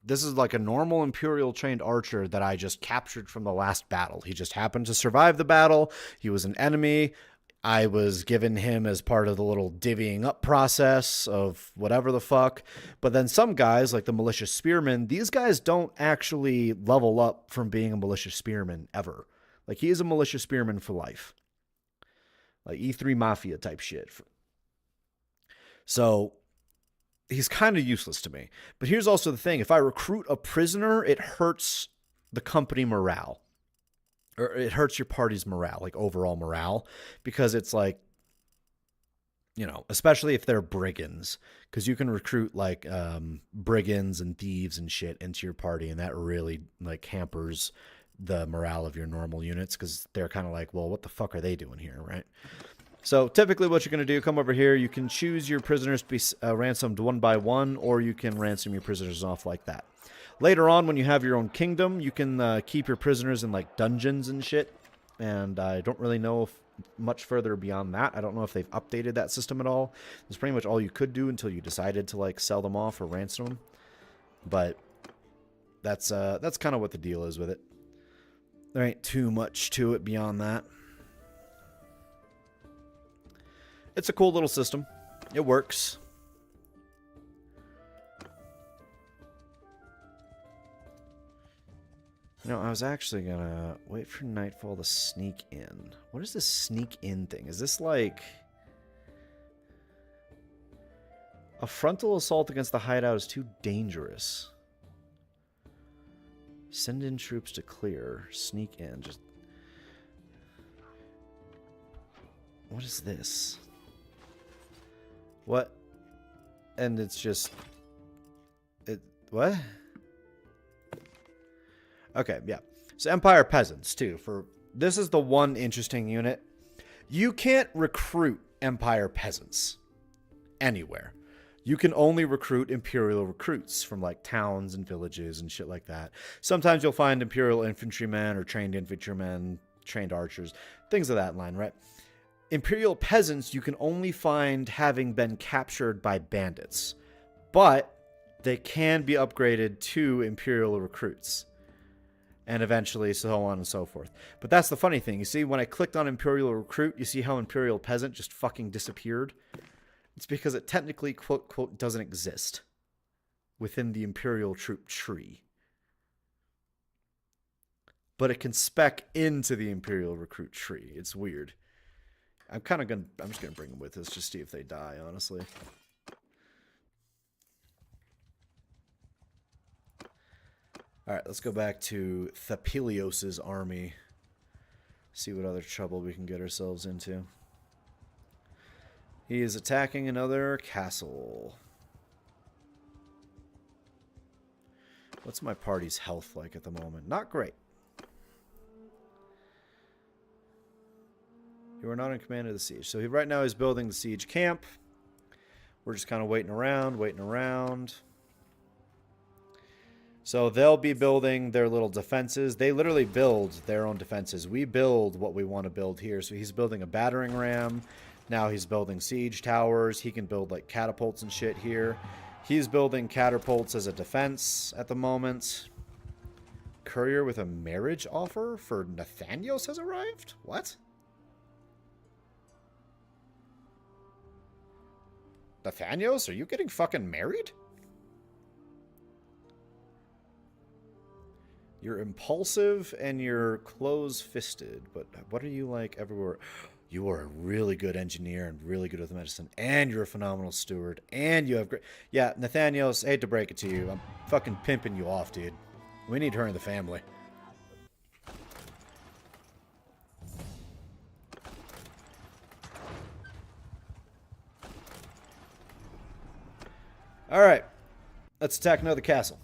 this is like a normal Imperial trained archer that I just captured from the last battle. He just happened to survive the battle. He was an enemy. I was given him as part of the little divvying up process of whatever the fuck. But then some guys, like the Malicious Spearman, these guys don't actually level up from being a Malicious Spearman ever. Like, he is a Malicious Spearman for life. Like E3 Mafia type shit. So he's kind of useless to me. But here's also the thing. If I recruit a prisoner, it hurts the company morale. Or it hurts your party's morale, like overall morale. Because it's like, you know, especially if they're brigands. Because you can recruit like brigands and thieves and shit into your party. And that really like hampers the morale of your normal units. Because they're kind of like, well, what the fuck are they doing here, right? So typically what you're going to do, come over here. You can choose your prisoners to be ransomed 1 by 1. Or you can ransom your prisoners off like that. Later on, when you have your own kingdom, you can keep your prisoners in, like, dungeons and shit. And I don't really know if much further beyond that. I don't know if they've updated that system at all. It's pretty much all you could do until you decided to, like, sell them off or ransom them. But that's kind of what the deal is with it. There ain't too much to it beyond that. It's a cool little system. It works. You know, I was actually gonna wait for nightfall to sneak in. What is this sneak in thing? Is this like a frontal assault against the hideout is too dangerous? Send in troops to clear. Sneak in. Just what is this? What? And it's just what? Okay, yeah. So Empire Peasants, too. This is the one interesting unit. You can't recruit Empire Peasants anywhere. You can only recruit Imperial recruits from, like, towns and villages and shit like that. Sometimes you'll find Imperial infantrymen or trained infantrymen, trained archers, things of that line, right? Imperial peasants you can only find having been captured by bandits, but they can be upgraded to Imperial recruits, and eventually so on and so forth. But that's the funny thing. You see, when I clicked on Imperial recruit, you see how Imperial peasant just fucking disappeared? It's because it technically, quote, quote, doesn't exist within the Imperial troop tree. But it can spec into the Imperial recruit tree. It's weird. I'm just gonna bring them with us, just see if they die, honestly. Alright, let's go back to Thapilios' army. See what other trouble we can get ourselves into. He is attacking another castle. What's my party's health like at the moment? Not great. You are not in command of the siege. So right now he's building the siege camp. We're just kind of waiting around. So they'll be building their little defenses. They literally build their own defenses. We build what we want to build here. So he's building a battering ram. Now he's building siege towers. He can build like catapults and shit here. He's building catapults as a defense at the moment. Courier with a marriage offer for Nathanios has arrived? What? Nathanios, are you getting fucking married? You're impulsive and you're close-fisted, but what are you like everywhere? You are a really good engineer and really good with medicine, and you're a phenomenal steward, and you have great... Yeah, Nathanios, I hate to break it to you. I'm fucking pimping you off, dude. We need her in the family. Alright. Let's attack another castle.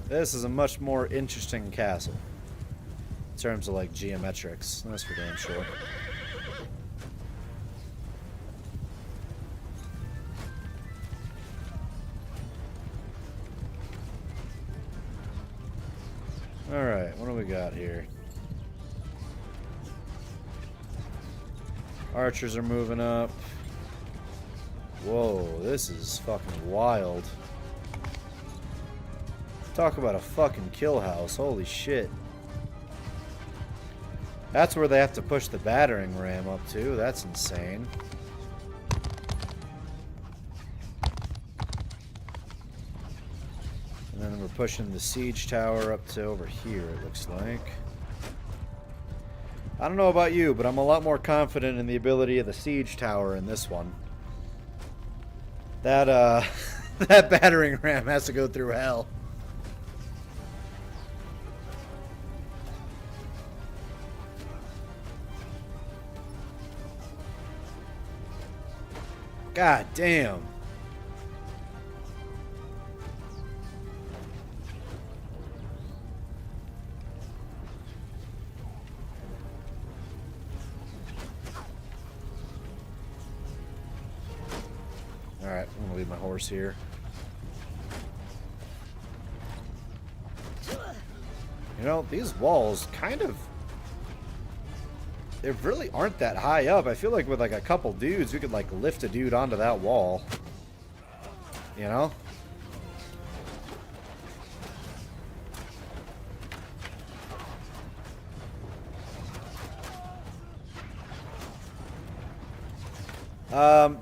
This is a much more interesting castle. In terms of, like, geometrics. That's for damn sure. Alright, what do we got here? Archers are moving up. Whoa, this is fucking wild. Talk about a fucking kill house. Holy shit. That's where they have to push the battering ram up to. That's insane. And then we're pushing the siege tower up to over here, it looks like. I don't know about you, but I'm a lot more confident in the ability of the siege tower in this one. That, that battering ram has to go through hell. God damn. Alright, I'm gonna leave my horse here. You know, these walls kind of... They really aren't that high up. I feel like with like a couple dudes, we could like lift a dude onto that wall. You know?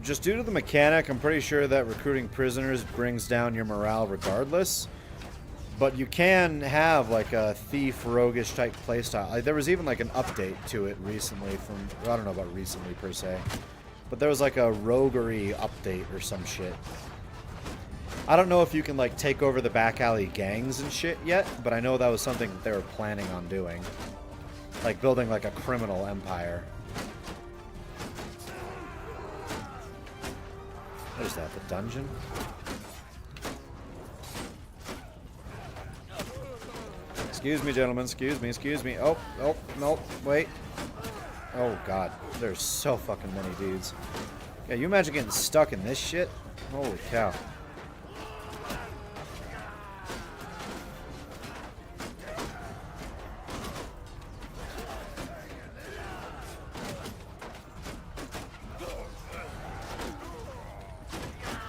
Just due to the mechanic, I'm pretty sure that recruiting prisoners brings down your morale regardless. But you can have like a thief, roguish type playstyle. Like, there was even like an update to it recently from, I don't know about recently per se, but there was like a roguery update or some shit. I don't know if you can like take over the back alley gangs and shit yet, but I know that was something that they were planning on doing. Like building like a criminal empire. What is that, the dungeon? Excuse me, gentlemen. Excuse me. Excuse me. Oh, oh, no. Wait. Oh, God. There's so fucking many dudes. Yeah, you imagine getting stuck in this shit? Holy cow.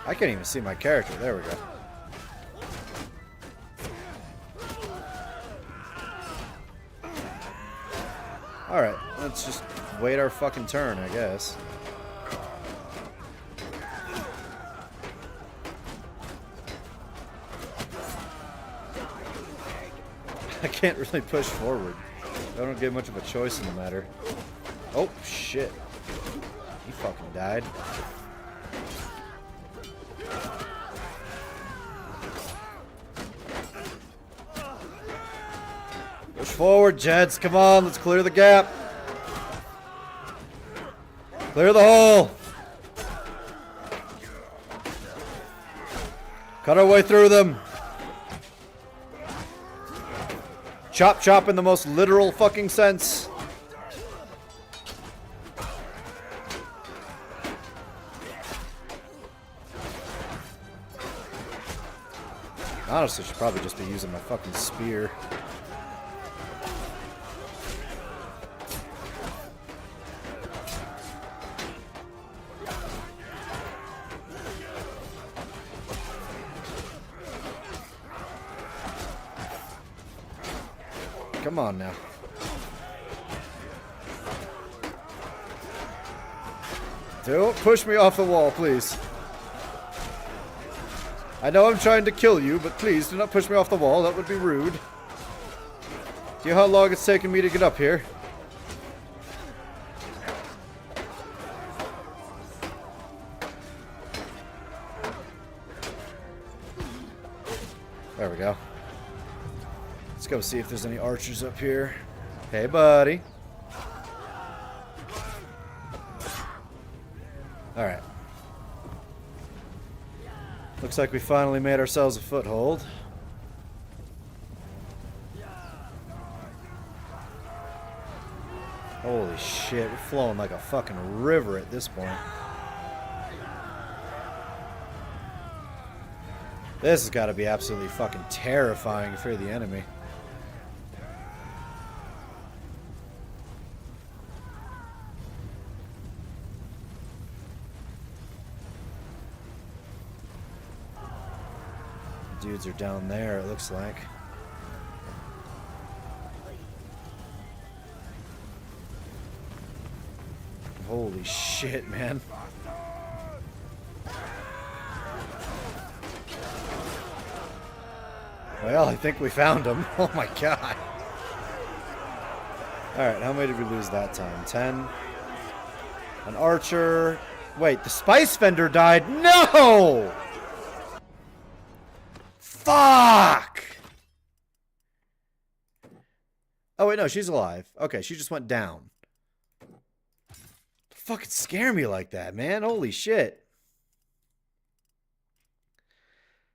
I can't even see my character. There we go. Alright, let's just wait our fucking turn, I guess. I can't really push forward. I don't get much of a choice in the matter. Oh, shit. He fucking died. Push forward, Jeds. Come on, let's clear the gap. Clear the hole. Cut our way through them. Chop chop in the most literal fucking sense. Honestly, I should probably just be using my fucking spear. Come on now. Don't push me off the wall, please. I know I'm trying to kill you, but please do not push me off the wall. That would be rude. Do you know how long it's taken me to get up here? There we go. Let's go see if there's any archers up here. Hey, buddy. Alright. Looks like we finally made ourselves a foothold. Holy shit, we're flowing like a fucking river at this point. This has got to be absolutely fucking terrifying for the enemy. Dudes are down there, it looks like. Holy shit, man. Well, I think we found him. Oh my god. Alright, how many did we lose that time? 10. An archer. Wait, the spice vendor died? No! Fuck! Oh, wait, no, she's alive. Okay, she just went down. Fucking scare me like that, man. Holy shit.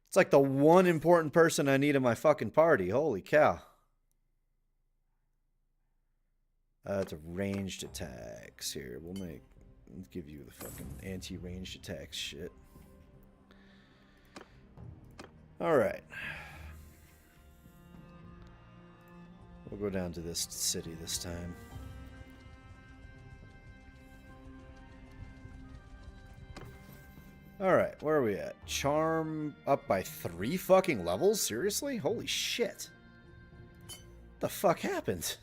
It's like the one important person I need in my fucking party. Holy cow. It's a ranged attacks here. Let's give you the fucking anti-ranged attacks shit. Alright. We'll go down to this city this time. Alright, where are we at? Charm up by 3 fucking levels? Seriously? Holy shit. What the fuck happened?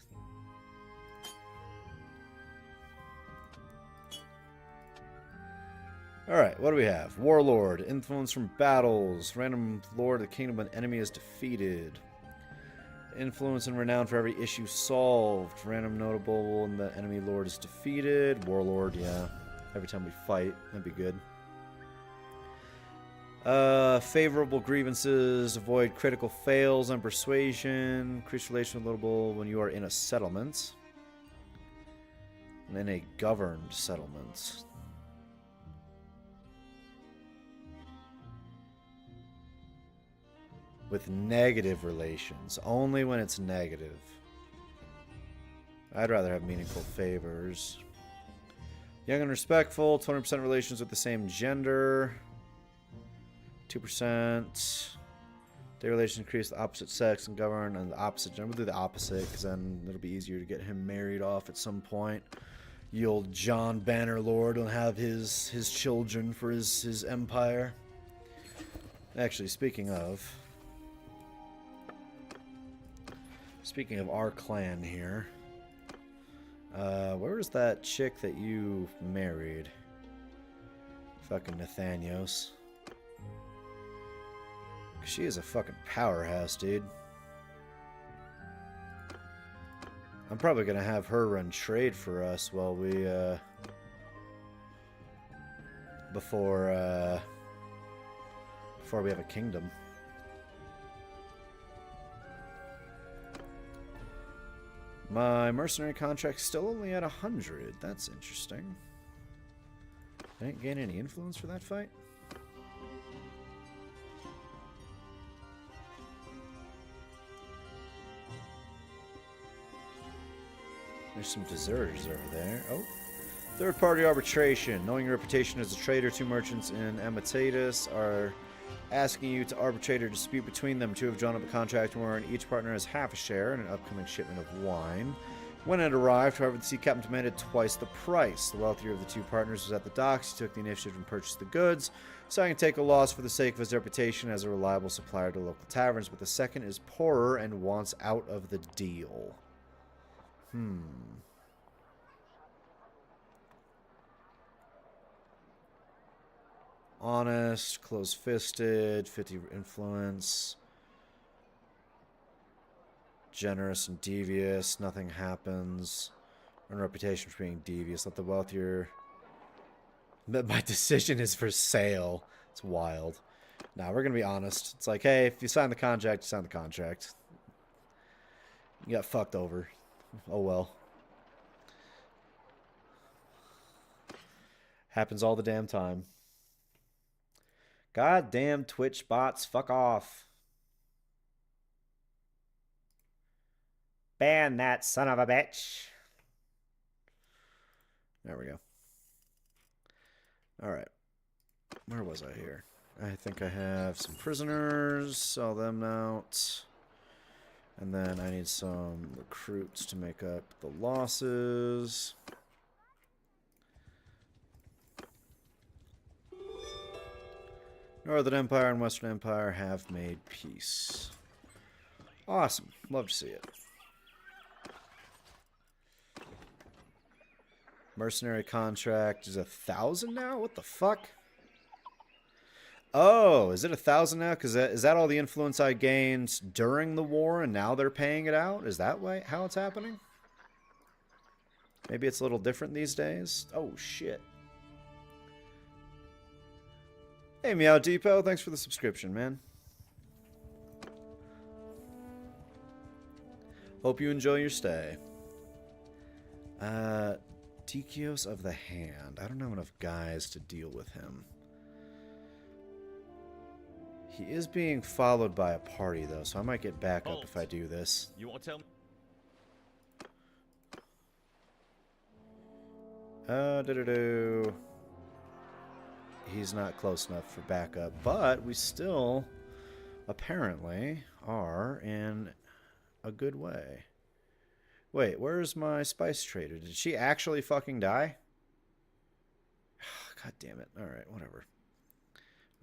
Alright, what do we have? Warlord. Influence from battles. Random lord of the kingdom when enemy is defeated. Influence and renown for every issue solved. Random notable when the enemy lord is defeated. Warlord, yeah. Every time we fight. That'd be good. Favorable grievances. Avoid critical fails on persuasion. Increase relation notable when you are in a settlement. And in a governed settlement. with negative relations. Only when it's negative. I'd rather have meaningful favors. Young and respectful. 20% relations with the same gender. 2%. Day relations increase the opposite sex and govern and the opposite gender. We'll do the opposite because then it'll be easier to get him married off at some point. You old John Bannerlord will have his children for his empire. Actually, speaking of our clan here, where was that chick that you married? Fucking Nathanios. She is a fucking powerhouse, dude. I'm probably gonna have her run trade for us while we, before we have a kingdom. My mercenary contract's still only at 100. That's interesting. I didn't gain any influence for that fight. There's some deserters over there. Oh. Third-party arbitration. Knowing your reputation as a trader, two merchants in Amatatus are asking you to arbitrate a dispute between them. Two have drawn up a contract wherein each partner has half a share in an upcoming shipment of wine. When it arrived, however, the sea captain demanded twice the price. The wealthier of the two partners was at the docks. He took the initiative and purchased the goods, so I can take a loss for the sake of his reputation as a reliable supplier to local taverns. But the second is poorer and wants out of the deal. Honest, close-fisted, 50 influence. Generous and devious, nothing happens. Earn reputation for being devious. Let the wealthier... My decision is for sale. It's wild. Nah, we're gonna be honest. It's like, hey, if you sign the contract, you sign the contract. You got fucked over. Oh well. Happens all the damn time. Goddamn Twitch bots, fuck off. Ban that son of a bitch. There we go. Alright. Where was I here? I think I have some prisoners. Sell them out. And then I need some recruits to make up the losses. Northern Empire and Western Empire have made peace. Awesome. Love to see it. Mercenary contract is 1,000 now? What the fuck? Oh, is it 1,000 now? Because is that all the influence I gained during the war and now they're paying it out? Is that way how it's happening? Maybe it's a little different these days? Oh, shit. Hey, Meow Depot. Thanks for the subscription, man. Hope you enjoy your stay. Tikios of the Hand. I don't have enough guys to deal with him. He is being followed by a party, though, so I might get back up if I do this.
You want to tell me?
He's not close enough for backup, but we still apparently are in a good way. Wait, where's my spice trader? Did she actually fucking die? God damn it. Alright, whatever.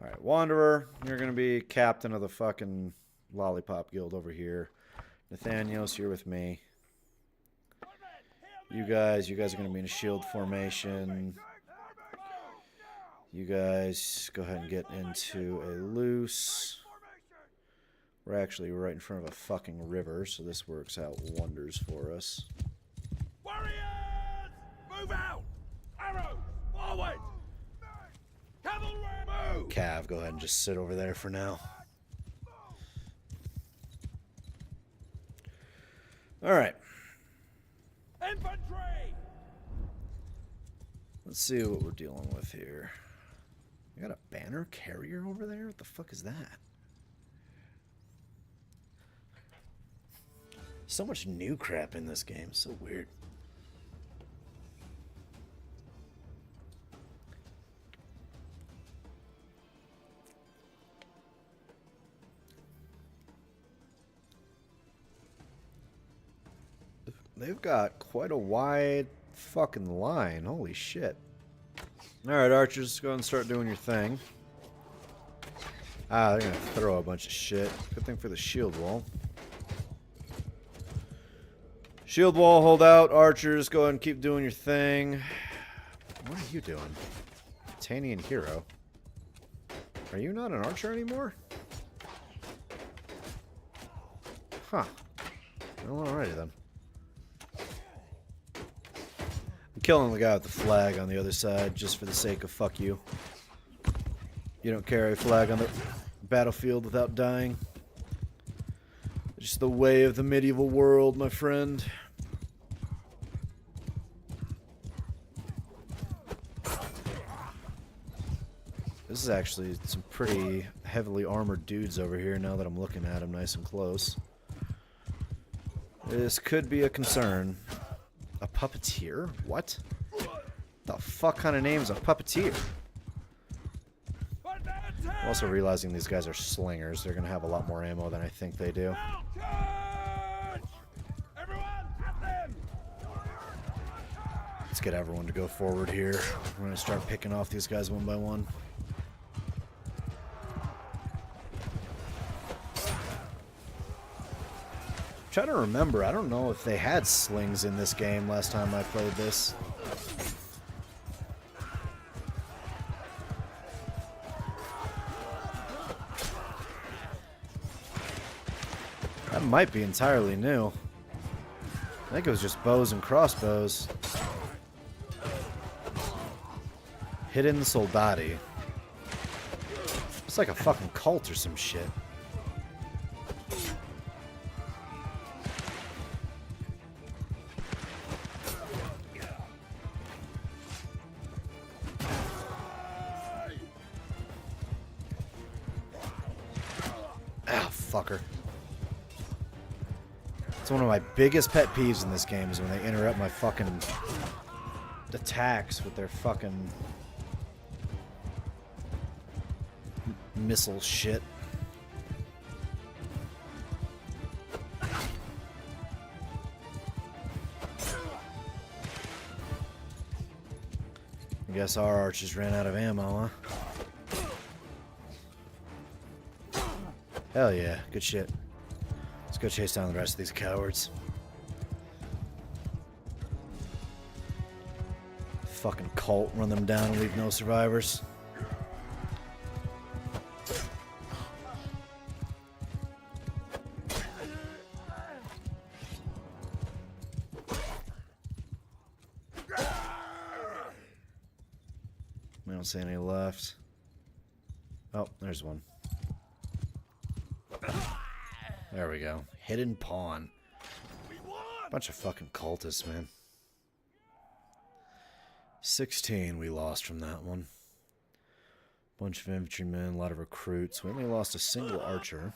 Alright, Wanderer, you're gonna be captain of the fucking Lollipop Guild over here. Nathanios, you're with me. You guys are gonna be in a shield formation. You guys go ahead and get into a loose. We're actually right in front of a fucking river, so this works out wonders for us.
Warriors! Move out! Arrows! Forward! Cavalry! Move!
Cav, go ahead and just sit over there for now. Alright.
Infantry!
Let's see what we're dealing with here. We got a banner carrier over there? What the fuck is that? So much new crap in this game. So weird. They've got quite a wide fucking line. Holy shit. Alright, archers, go ahead and start doing your thing. Ah, they're gonna throw a bunch of shit. Good thing for the shield wall. Shield wall, hold out. Archers, go ahead and keep doing your thing. What are you doing? Tanian hero. Are you not an archer anymore? Huh. Well, alrighty then. I'm killing the guy with the flag on the other side just for the sake of fuck you. You don't carry a flag on the battlefield without dying. Just the way of the medieval world, my friend. This is actually some pretty heavily armored dudes over here now that I'm looking at them nice and close. This could be a concern. A puppeteer? What? The fuck kind of name is a puppeteer? I'm also realizing these guys are slingers. They're going to have a lot more ammo than I think they do. Let's get everyone to go forward here. We're going to start picking off these guys one by one. I'm trying to remember. I don't know if they had slings in this game last time I played this. That might be entirely new. I think it was just bows and crossbows. Hidden Soldati. It's like a fucking cult or some shit. Ah, fucker. It's one of my biggest pet peeves in this game is when they interrupt my fucking attacks with their fucking missile shit. I guess our archers ran out of ammo, huh? Hell yeah, good shit. Let's go chase down the rest of these cowards. Fucking cult, run them down and leave no survivors. I don't see any left. Oh, there's one. There we go. Hidden pawn. Bunch of fucking cultists, man. 16 we lost from that one. Bunch of infantrymen, a lot of recruits. We only lost a single archer.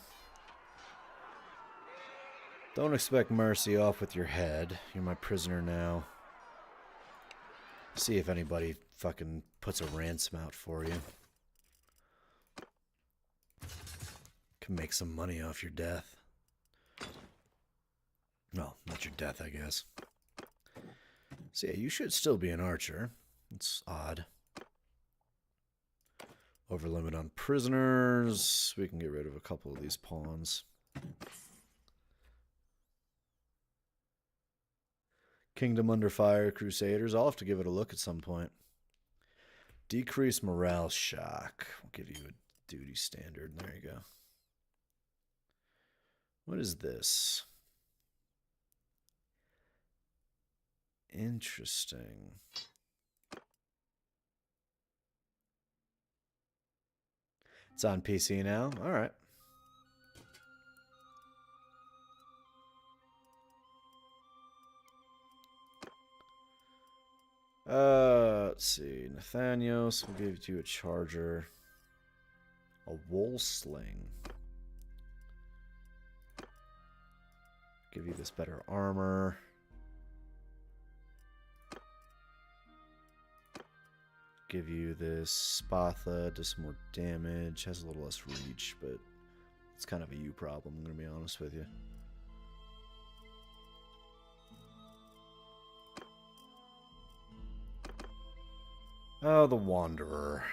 Don't expect mercy off with your head. You're my prisoner now. See if anybody fucking puts a ransom out for you. Can make some money off your death. Well, not your death, I guess. So yeah, you should still be an archer. It's odd. Over limit on prisoners. We can get rid of a couple of these pawns. Kingdom under fire, Crusaders. I'll have to give it a look at some point. Decrease morale shock. We'll give you a duty standard. There you go. What is this? Interesting. It's on PC now? Alright. Let's see. Nathanios will give you a charger. A wool sling. Give you this better armor. Give you this Spatha, does some more damage. Has a little less reach, but it's kind of a you problem, I'm going to be honest with you. Oh, the Wanderer.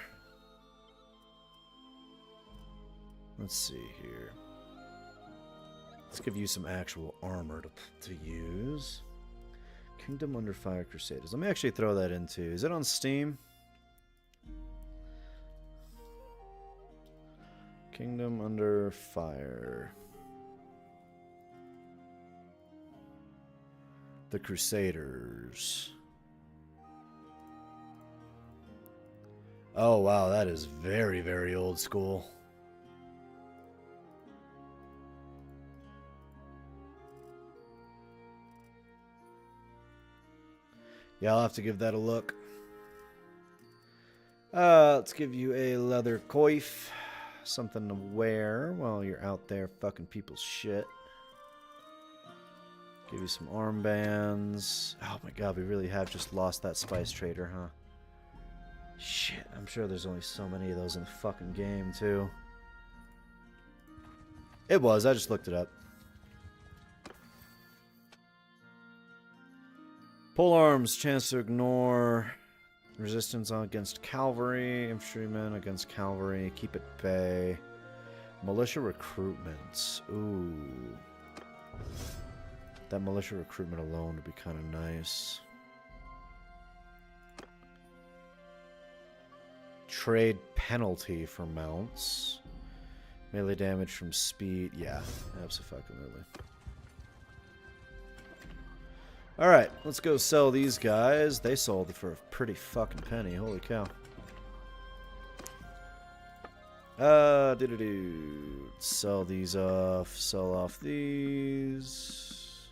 Let's see here. Let's give you some actual armor to use. Kingdom Under Fire Crusaders. Let me actually throw that into. Is it on Steam? Kingdom Under Fire. The Crusaders. Oh, wow, that is very, very old school. Yeah, I'll have to give that a look. Let's give you a leather coif. Something to wear while you're out there fucking people's shit. Give you some armbands. Oh my god, we really have just lost that spice trader, huh? Shit, I'm sure there's only so many of those in the fucking game, too. It was, I just looked it up. Pole arms, chance to ignore resistance against cavalry, infantrymen against cavalry, keep at bay. Militia recruitment. Ooh. That militia recruitment alone would be kind of nice. Trade penalty for mounts. Melee damage from speed. Yeah, absolutely. Alright, let's go sell these guys. They sold it for a pretty fucking penny. Holy cow. Sell these off. Sell off these.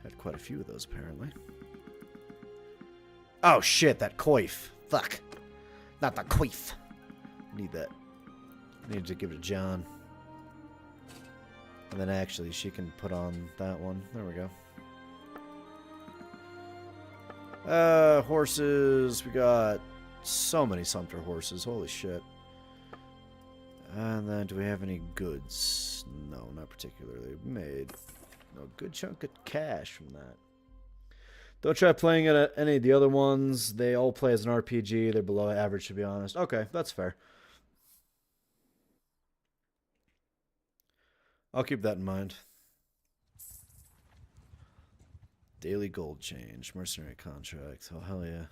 Had quite a few of those, apparently. Oh, shit, that coif. Fuck. Not the coif. Need that. Need to give it to John. And then actually, she can put on that one. There we go. Horses. We got so many sumpter horses. Holy shit. And then, do we have any goods? No, not particularly. We made a good chunk of cash from that. Don't try playing it at any of the other ones. They all play as an RPG. They're below average, to be honest. Okay, that's fair. I'll keep that in mind. Daily gold change. Mercenary contract. Oh, hell yeah.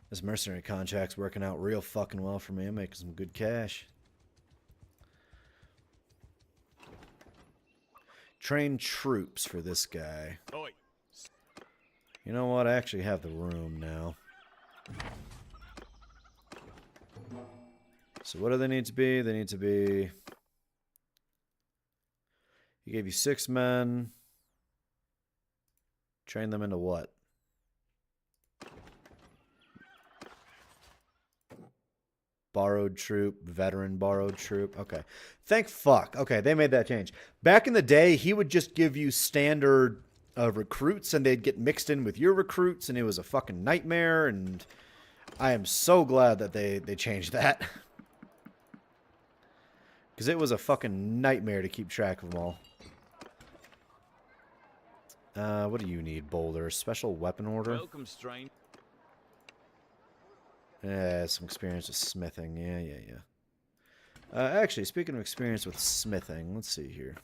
This mercenary contract's working out real fucking well for me. I'm making some good cash. Train troops for this guy.
Oi.
You know what? I actually have the room now. So what do they need to be? They need to be... He gave you 6 men. Train them into what? Borrowed troop, veteran borrowed troop. Okay. Thank fuck. Okay, they made that change. Back in the day, he would just give you standard recruits, and they'd get mixed in with your recruits, and it was a fucking nightmare, and I am so glad that they changed that. Because it was a fucking nightmare to keep track of them all. What do you need, Boulder? Special weapon order?
Welcome, stranger.
Yeah, some experience with smithing. Yeah. Actually, speaking of experience with smithing, let's see here.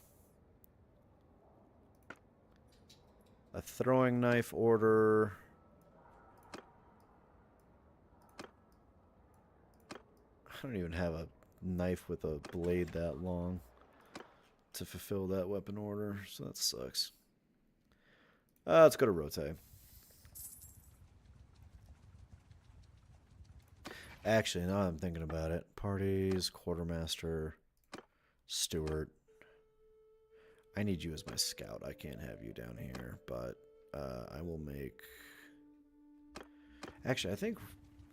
A throwing knife order. I don't even have a knife with a blade that long to fulfill that weapon order, so that sucks. Let's go to Rote. Actually, now I'm thinking about it. Parties, quartermaster, steward. I need you as my scout. I can't have you down here, but I will make... Actually, I think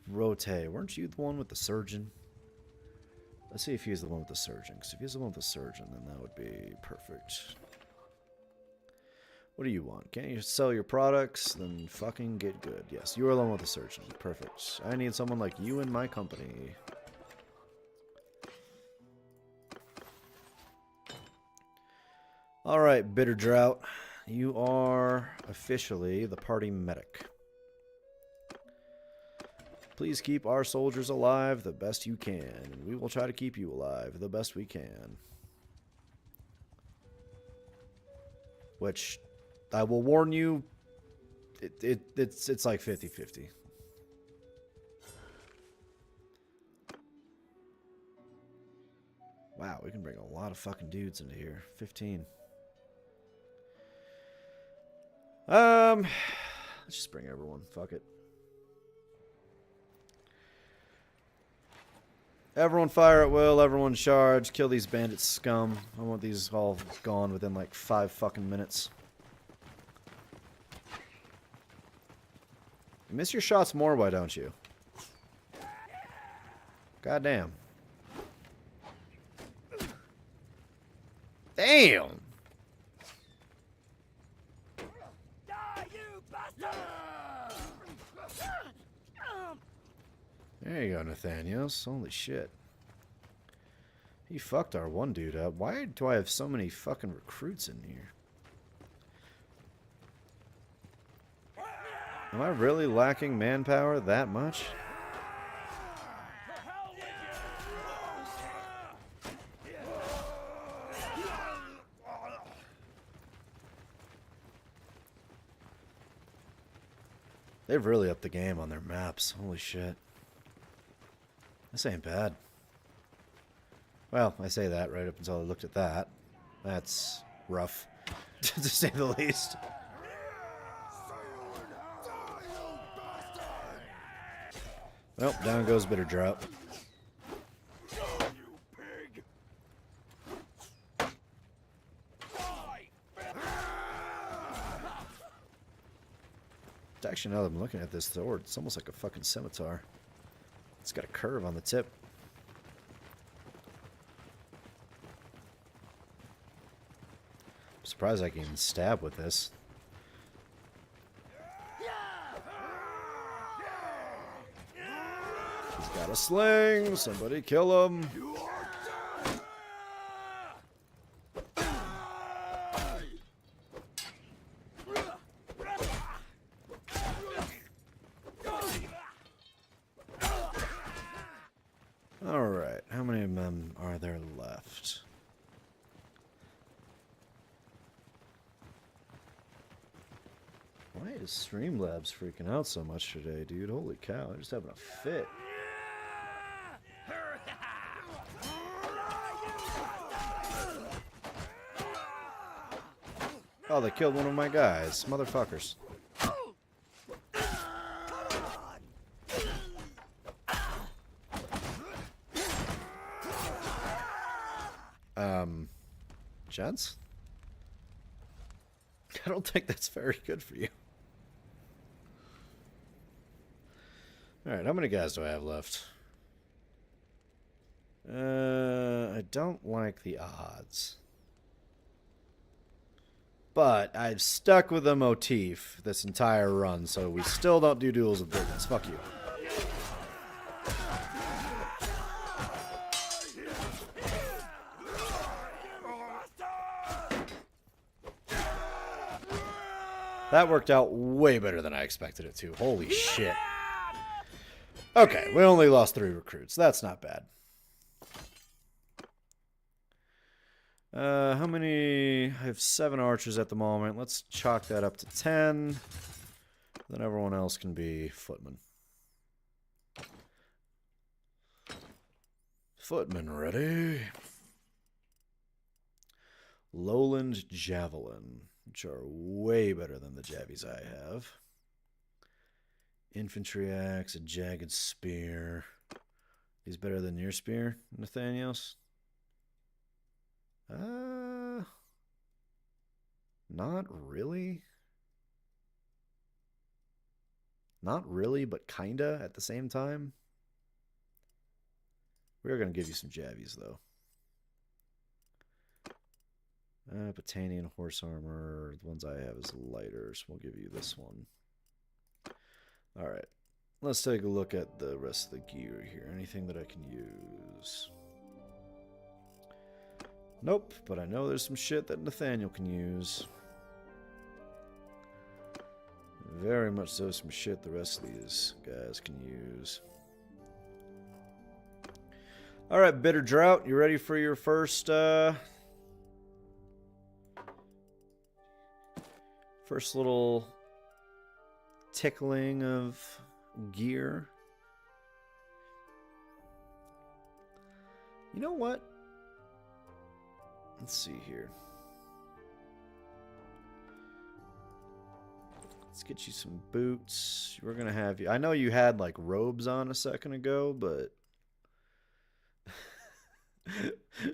Rote, weren't you the one with the surgeon? Let's see if he's the one with the surgeon, because if he's the one with the surgeon, then that would be perfect. What do you want? Can't you sell your products? Then fucking get good. Yes, you are alone with the surgeon. Perfect. I need someone like you in my company. Alright, Bitter Drought. You are officially the party medic. Please keep our soldiers alive the best you can, and we will try to keep you alive the best we can. Which, I will warn you, it's like 50-50. Wow, we can bring a lot of fucking dudes into here. 15. Let's just bring everyone. Fuck it. Everyone fire at will, everyone charge, kill these bandit scum. I want these all gone within like 5 fucking minutes. You miss your shots more, why don't you? Goddamn. Damn!
Die, you bastard!
There you go, Nathanios. Holy shit. He fucked our one dude up. Why do I have so many fucking recruits in here? Am I really lacking manpower that much? They've really upped the game on their maps. Holy shit. This ain't bad. Well, I say that right up until I looked at that. That's rough, to say the least. Well, down goes Bitter Drought. Actually, now that I'm looking at this sword, it's almost like a fucking scimitar. It's got a curve on the tip. I'm surprised I can even stab with this. He's got a sling. Somebody kill him. Alright, how many of them are there left? Why is Streamlabs freaking out so much today, dude? Holy cow, I'm just having a fit. Oh, they killed one of my guys. Motherfuckers. Gents? I don't think that's very good for you. Alright, how many guys do I have left? I don't like the odds. But I've stuck with the motif this entire run, so we still don't do duels with brigands. Fuck you. That worked out way better than I expected it to. Holy shit. Okay, we only lost 3 recruits. That's not bad. How many? I have 7 archers at the moment. Let's chalk that up to 10. Then everyone else can be footmen. Footmen ready. Lowland Javelin, which are way better than the javies I have. Infantry axe, a jagged spear. These better than your spear, Nathanios? Not really. Not really, but kinda at the same time. We're gonna give you some javies, though. Botanian horse armor. The ones I have is lighter, so we'll give you this one. Alright. Let's take a look at the rest of the gear here. Anything that I can use? Nope, but I know there's some shit that Nathaniel can use. Very much so some shit the rest of these guys can use. Alright, Bitter Drought, you ready for your first little tickling of gear? You know what? Let's see here. Let's get you some boots. We're gonna have you. I know you had like robes on a second ago, but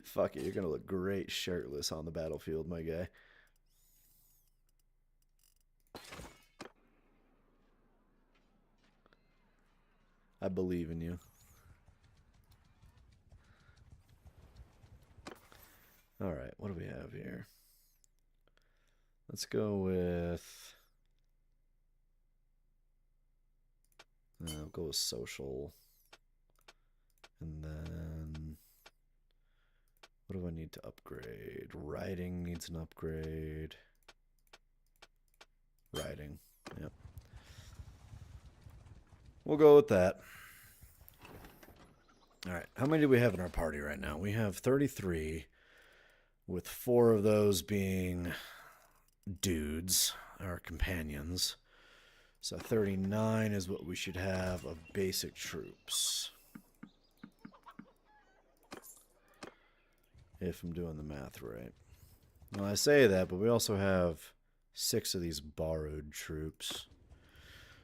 fuck it, you're gonna look great shirtless on the battlefield, my guy. I believe in you. Alright, what do we have here? Let's go with... I'll go with social. And then... What do I need to upgrade? Writing needs an upgrade. Writing, yep. We'll go with that. Alright, how many do we have in our party right now? We have 33, with 4 of those being dudes, our companions. So 39 is what we should have of basic troops. If I'm doing the math right. Well, I say that, but we also have 6 of these borrowed troops.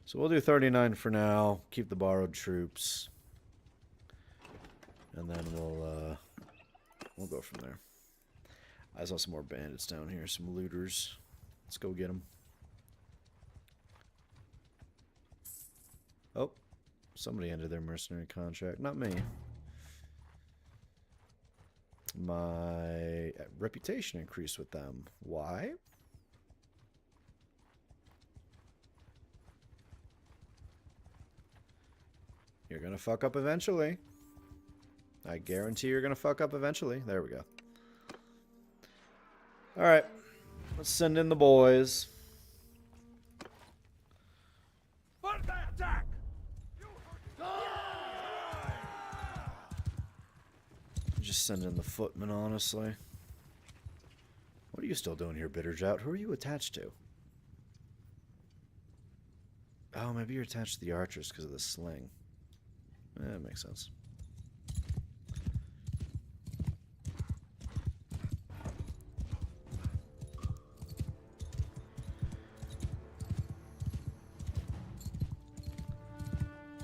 So we'll do 39 for now. Keep the borrowed troops. And then we'll go from there. I saw some more bandits down here, some looters. Let's go get them. Oh, somebody ended their mercenary contract. Not me. My reputation increased with them. Why? You're gonna fuck up eventually. I guarantee you're gonna fuck up eventually. There we go. Alright. Let's send in the boys.
Attack!
Just send in the footmen, honestly. What are you still doing here, Bitterjout? Who are you attached to? Oh, maybe you're attached to the archers because of the sling. That makes sense.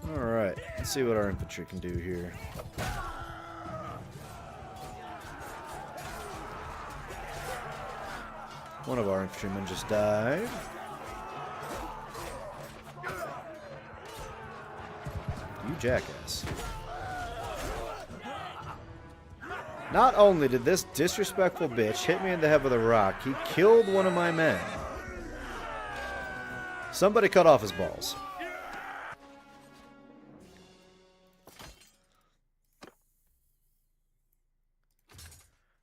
Alright, let's see what our infantry can do here. One of our infantrymen just died. You jackass. Not only did this disrespectful bitch hit me in the head with a rock, he killed one of my men. Somebody cut off his balls.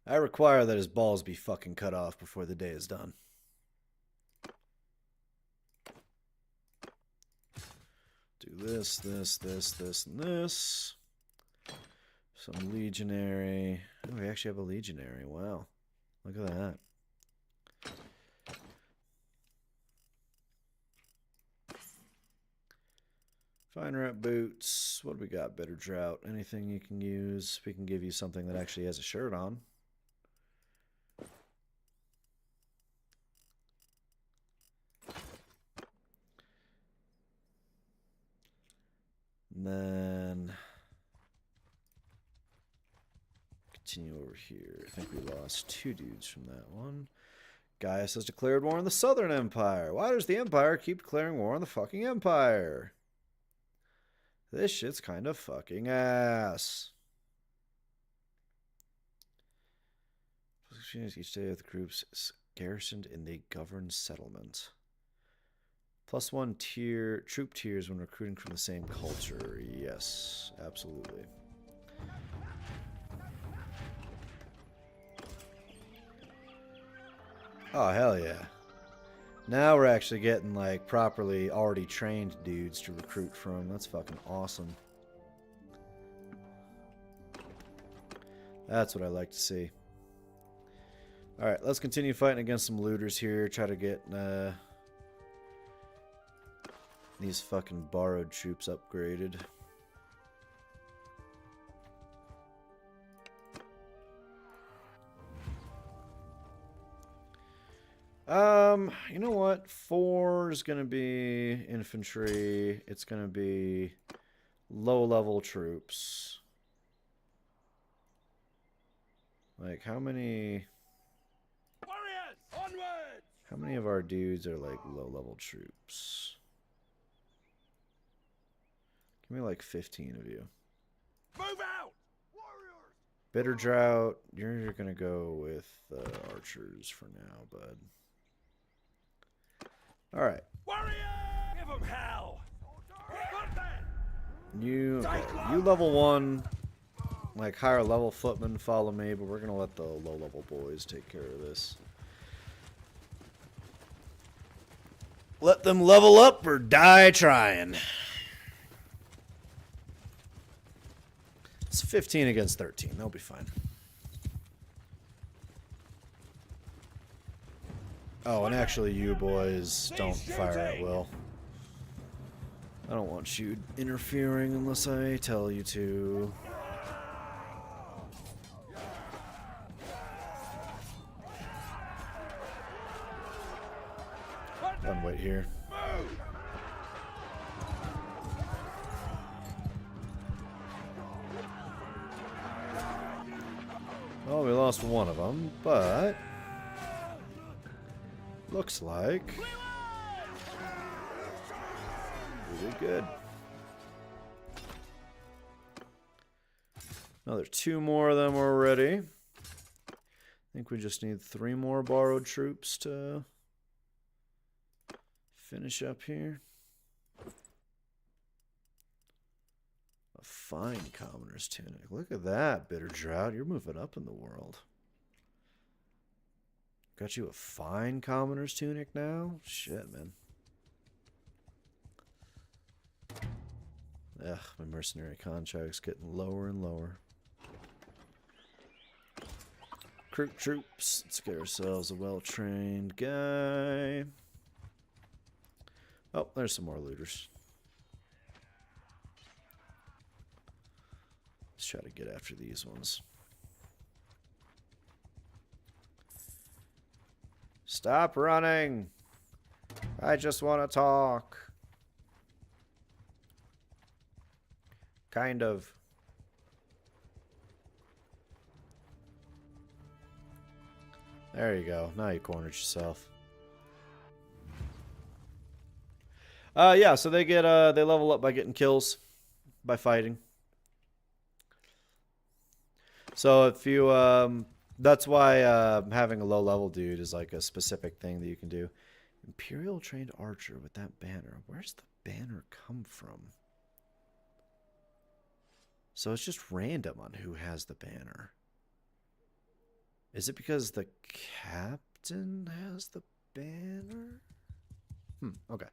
I require that his balls be fucking cut off before the day is done. Do this, this, this, this, and this. Some legionary. Oh, we actually have a legionary. Wow. Look at that. Fine rat boots. What do we got? Bitter drought. Anything you can use? We can give you something that actually has a shirt on. And then continue over here. I think we lost 2 dudes from that one. Gaius has declared war on the Southern Empire. Why does the Empire keep declaring war on the fucking Empire? This shit's kind of fucking ass. each day of the groups garrisoned in the governed settlement. +1 tier troop tiers when recruiting from the same culture. Yes, absolutely. Oh, hell yeah. Now we're actually getting, like, properly already trained dudes to recruit from. That's fucking awesome. That's what I like to see. Alright, let's continue fighting against some looters here. Try to get these fucking borrowed troops upgraded. You know what? 4 is gonna be infantry. It's gonna be low-level troops. Like, how many...
Warriors, onwards!
How many of our dudes are, like, low-level troops? Give me, like, 15 of you.
Move out! Warriors!
Bitter Drought, you're gonna go with archers for now, bud. Alright.
Warriors! Give them hell!
You level 1, like, higher level footmen follow me, but we're gonna let the low-level boys take care of this. Let them level up or die trying. It's 15 against 13. They'll be fine. Oh, and actually, you boys don't fire at will. I don't want you interfering unless I tell you to. One wait here. Well, we lost one of them, but looks like we did good. Another 2 more of them already. I think we just need 3 more borrowed troops to finish up here. A fine commoner's tunic. Look at that, Bitter Drought. You're moving up in the world. Got you a fine commoner's tunic now? Shit, man. Ugh, my mercenary contract's getting lower and lower. Recruit troops. Let's get ourselves a well-trained guy. Oh, there's some more looters. Let's try to get after these ones. Stop running! I just want to talk. Kind of. There you go. Now you cornered yourself. Yeah, so they get they level up by getting kills, by fighting. So if you that's why having a low level dude is like a specific thing that you can do. Imperial trained archer with that banner. Where's the banner come from? So it's just random on who has the banner. Is it because the captain has the banner? Okay.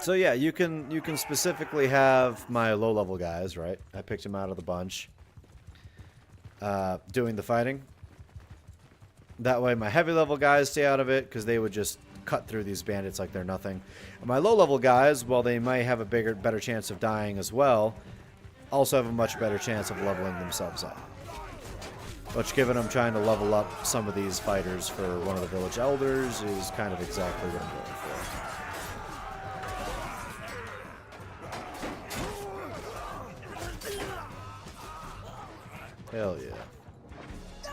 So yeah, you can specifically have my low level guys, right? I picked him out of the bunch. Doing the fighting. That way my heavy level guys stay out of it because they would just cut through these bandits like they're nothing. And my low level guys, while they might have a better chance of dying as well, also have a much better chance of leveling themselves up. Which, given I'm trying to level up some of these fighters for one of the village elders, is kind of exactly what I'm going for. Hell yeah.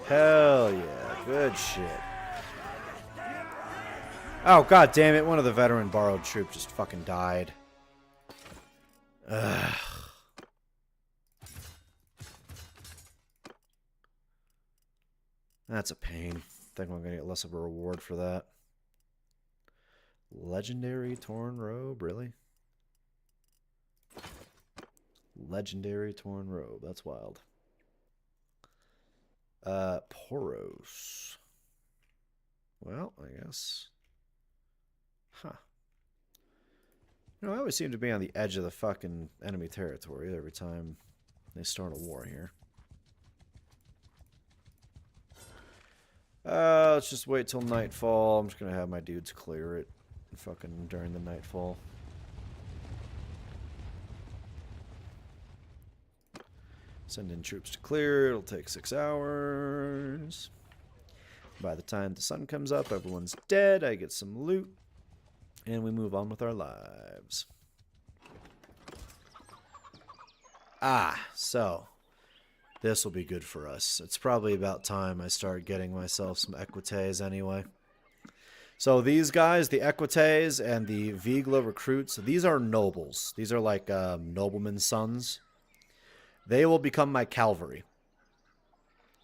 Hell yeah. Good shit. Oh, god damn it. One of the veteran borrowed troops just fucking died. Ugh. That's a pain. I think I'm going to get less of a reward for that. Legendary torn robe, really? Legendary torn robe, that's wild. Poros. Well, I guess. Huh. You know, I always seem to be on the edge of the fucking enemy territory every time they start a war here. Let's just wait till nightfall. I'm just gonna have my dudes clear it fucking during the nightfall. Send in troops to clear. It'll take 6 hours. By the time the sun comes up, everyone's dead. I get some loot. And we move on with our lives. So this will be good for us. It's probably about time I start getting myself some equites anyway. So these guys, the equites and the Vigla recruits, these are nobles. These are like noblemen's sons. They will become my cavalry.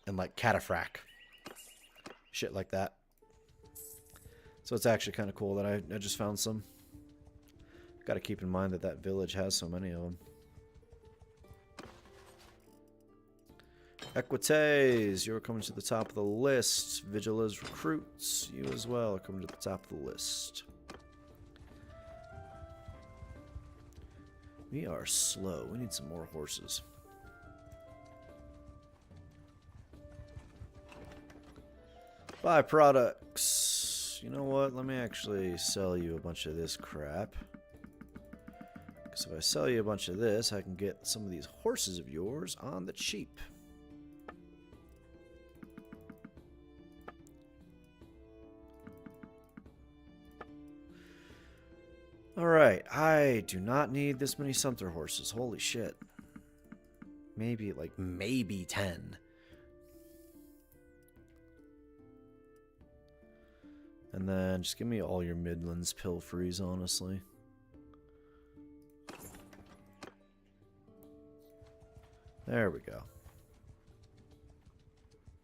And like cataphract. Shit like that. So it's actually kind of cool that I just found some. Got to keep in mind that that village has so many of them. Equites, you're coming to the top of the list. Vigila's recruits, you as well are coming to the top of the list. We are slow. We need some more horses. Buy products. You know what? Let me actually sell you a bunch of this crap. Because if I sell you a bunch of this, I can get some of these horses of yours on the cheap. Alright, I do not need this many Sumter horses. Holy shit. Maybe 10. And then just give me all your Midlands pilferys, honestly. There we go.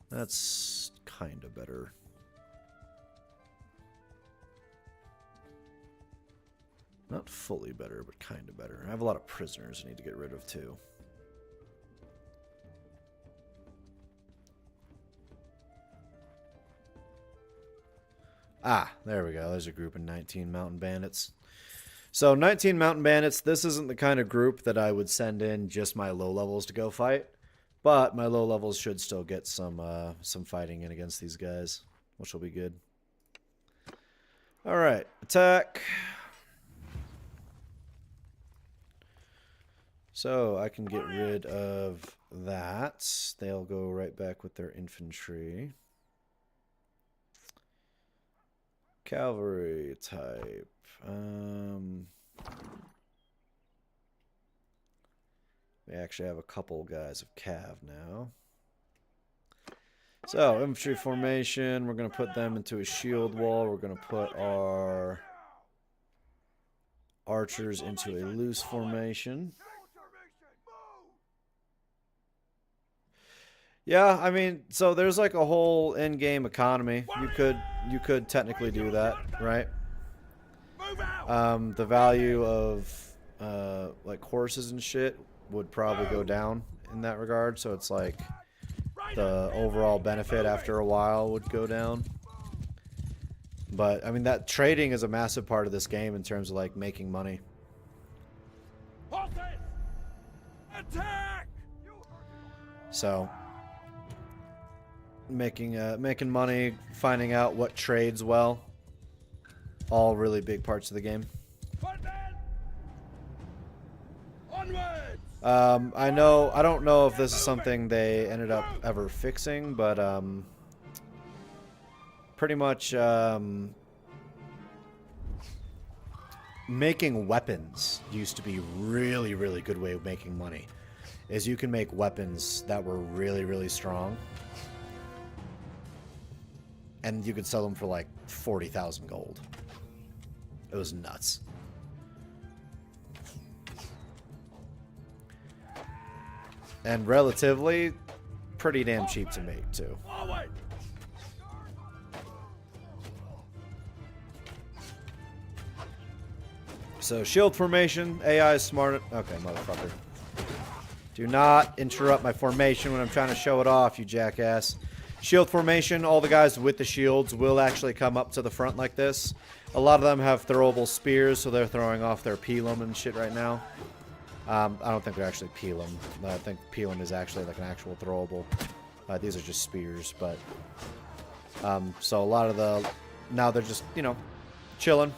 That's kind of better. Not fully better, but kind of better. I have a lot of prisoners I need to get rid of, too. There we go. There's a group of 19 mountain bandits. So 19 mountain bandits, this isn't the kind of group that I would send in just my low levels to go fight. But my low levels should still get some fighting in against these guys, which will be good. Alright, attack. So I can get rid of that. They'll go right back with their infantry. Cavalry type. We actually have a couple guys of cav now. So, infantry formation. We're going to put them into a shield wall. We're going to put our archers into a loose formation. Yeah, I mean, so there's like a whole in-game economy. You could technically do that, right? The value of like horses and shit would probably go down in that regard. So it's like the overall benefit after a while would go down. But I mean, that trading is a massive part of this game in terms of like making money.
Attack!
So making money, finding out what trades well, all really big parts of the game. I don't know if this is something they ended up ever fixing, but pretty much making weapons used to be really, really good way of making money. Is you can make weapons that were really, really strong. And you could sell them for like 40,000 gold. It was nuts. And relatively pretty damn cheap to make too. So shield formation, AI is smart. Okay, motherfucker. Do not interrupt my formation when I'm trying to show it off, you jackass. Shield formation, all the guys with the shields will actually come up to the front like this. A lot of them have throwable spears, so they're throwing off their Pelum and shit right now. I don't think they're actually Pelum. I think Pelum is actually like an actual throwable. These are just spears, but... so a lot of the... Now they're just, you know, chilling.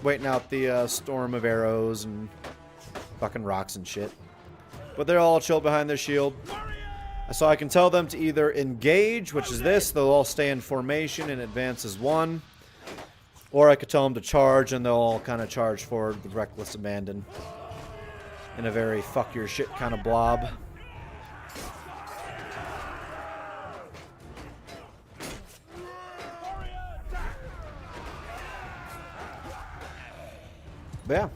Waiting out the storm of arrows and fucking rocks and shit. But they're all chilled behind their shield. So I can tell them to either engage, which is this. They'll all stay in formation and advance as one. Or I could tell them to charge, and they'll all kind of charge forward with reckless abandon. In a very fuck your shit kind of blob. But yeah.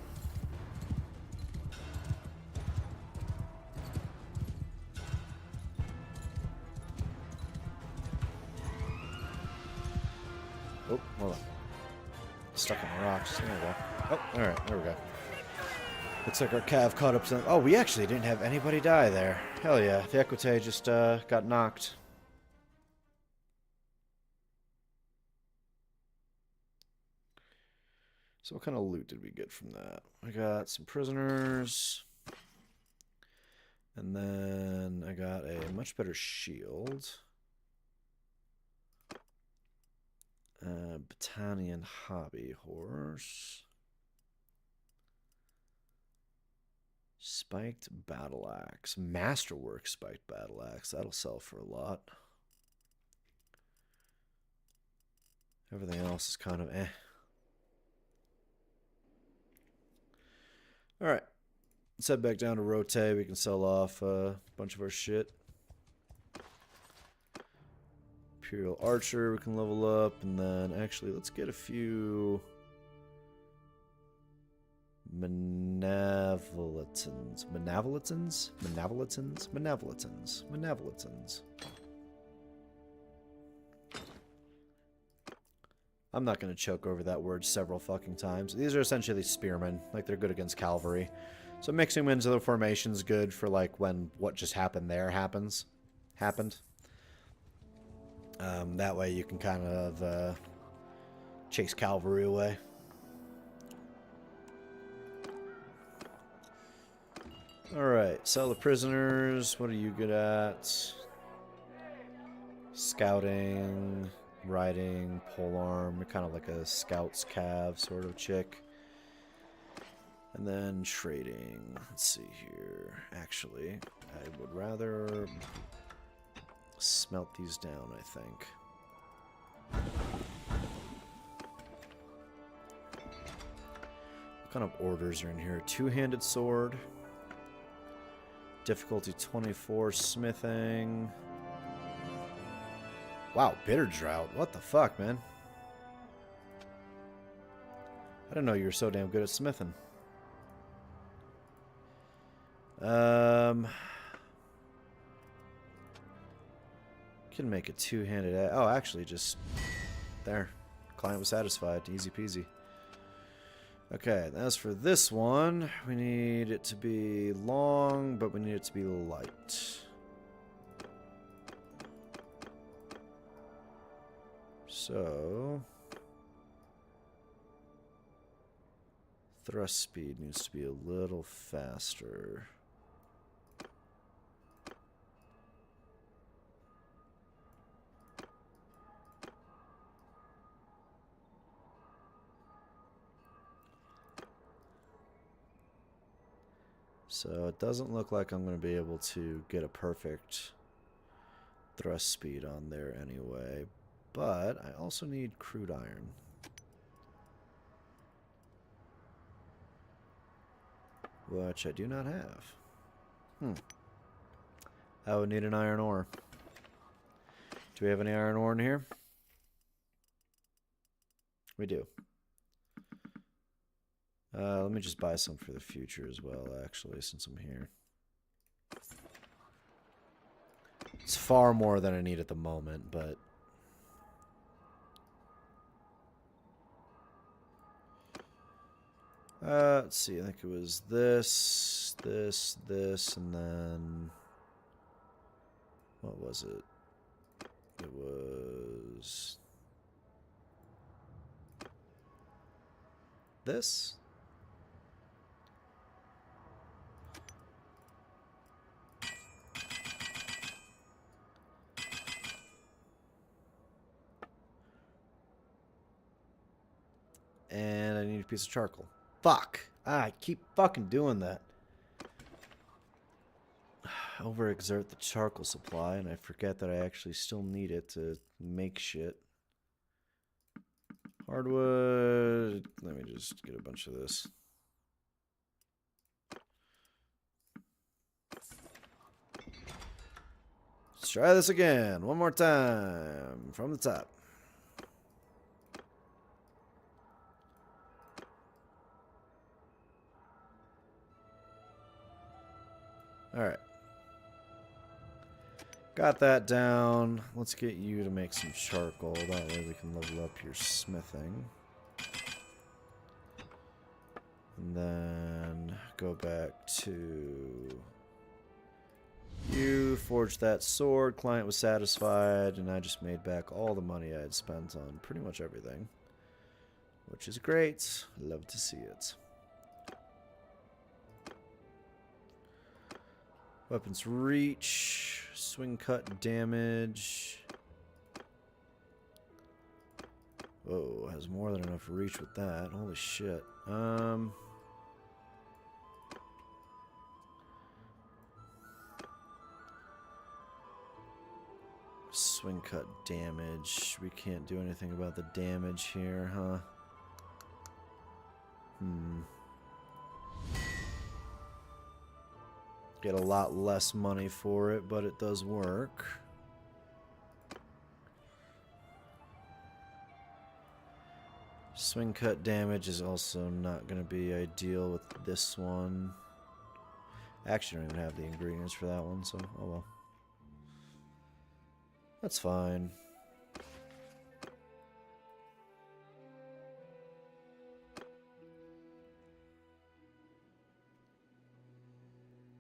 Oh, hold on. Stuck on the rocks. There we go. Oh, alright, there we go. Looks like our cav caught up some... Oh, we actually didn't have anybody die there. Hell yeah. The Equite just got knocked. So what kind of loot did we get from that? I got some prisoners. And then I got a much better shield. Battanian hobby horse. Spiked battle axe. Masterwork spiked battle axe. That'll sell for a lot. Everything else is kind of eh. Alright. Let's head back down to Rote. We can sell off a bunch of our shit. Imperial Archer we can level up. And then actually let's get a few... Manavolitans. Manavolitans? Manavolitans? Manavolitans. Manavolitans. I'm not going to choke over that word several fucking times. These are essentially spearmen. Like, they're good against cavalry. So mixing them into the formation's good for, like, when what just happened there happened. That way you can kind of chase cavalry away. Alright, sell the prisoners. What are you good at? Scouting, riding, polearm. You're kind of like a scout's cav sort of chick. And then trading. Let's see here. Actually, I would rather smelt these down, I think. What kind of orders are in here? Two-handed sword. Difficulty 24, smithing. Wow, bitter drought. What the fuck, man? I didn't know you were so damn good at smithing. Can make a two-handed... Oh, actually, just... There. Client was satisfied. Easy peasy. Okay, as for this one, we need it to be long, but we need it to be light. So... Thrust speed needs to be a little faster. So it doesn't look like I'm going to be able to get a perfect thrust speed on there anyway. But I also need crude iron. Which I do not have. I would need an iron ore. Do we have any iron ore in here? We do. Let me just buy some for the future as well, actually, since I'm here. It's far more than I need at the moment, but... Let's see, I think it was this, and then... What was it? It was... this? And I need a piece of charcoal. Fuck! I keep fucking doing that. Overexert the charcoal supply, and I forget that I actually still need it to make shit. Hardwood. Let me just get a bunch of this. Let's try this again. One more time. From the top. Alright. Got that down. Let's get you to make some charcoal. That way we can level up your smithing. And then go back to you. Forge that sword. Client was satisfied. And I just made back all the money I had spent on pretty much everything. Which is great. Love to see it. Weapons reach, swing cut damage. Whoa, has more than enough reach with that. Holy shit. Swing cut damage. We can't do anything about the damage here, huh? Get a lot less money for it, but it does work. Swing cut damage is also not going to be ideal with this one. Actually, I don't even have the ingredients for that one, so oh well. That's fine.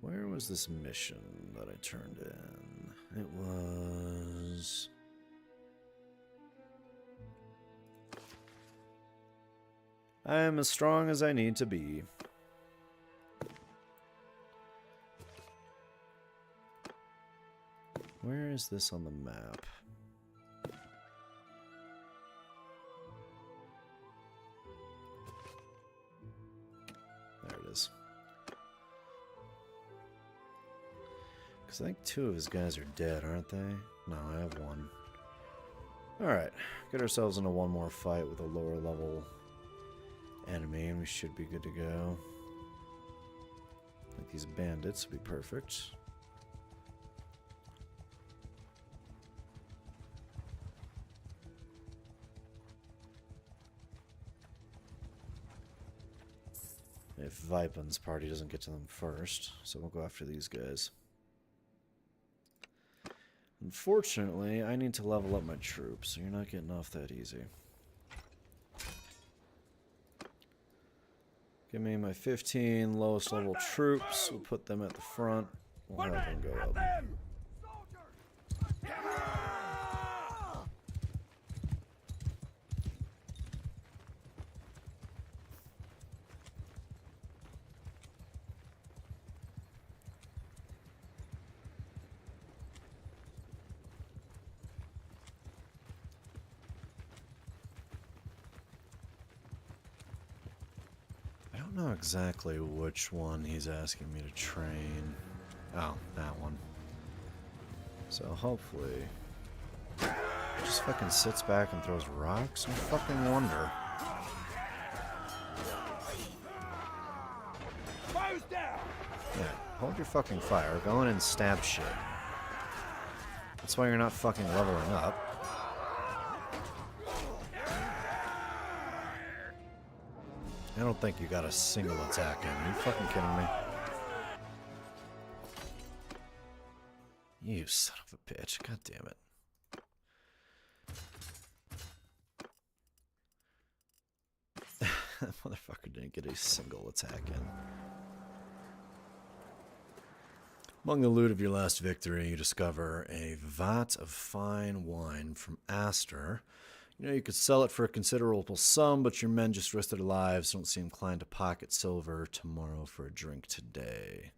Where was this mission that I turned in? It was... I am as strong as I need to be. Where is this on the map? There it is. Because I think 2 of his guys are dead, aren't they? No, I have 1. Alright, get ourselves into one more fight with a lower level enemy, and we should be good to go. I think these bandits will be perfect. If Vipen's party doesn't get to them first, so we'll go after these guys. Unfortunately, I need to level up my troops, so you're not getting off that easy. Give me my 15 lowest level troops. We'll put them at the front. We'll have them go up. I don't know exactly which one he's asking me to train. Oh, that one. So hopefully... he just fucking sits back and throws rocks? No fucking wonder. Yeah, hold your fucking fire. Go in and stab shit. That's why you're not fucking leveling up. I don't think you got a single attack in. Are you fucking kidding me? You son of a bitch. God damn it. That motherfucker didn't get a single attack in. Among the loot of your last victory, you discover a vat of fine wine from Aster. You know, you could sell it for a considerable sum, but your men just risked their lives. Don't seem inclined to pocket silver tomorrow for a drink today.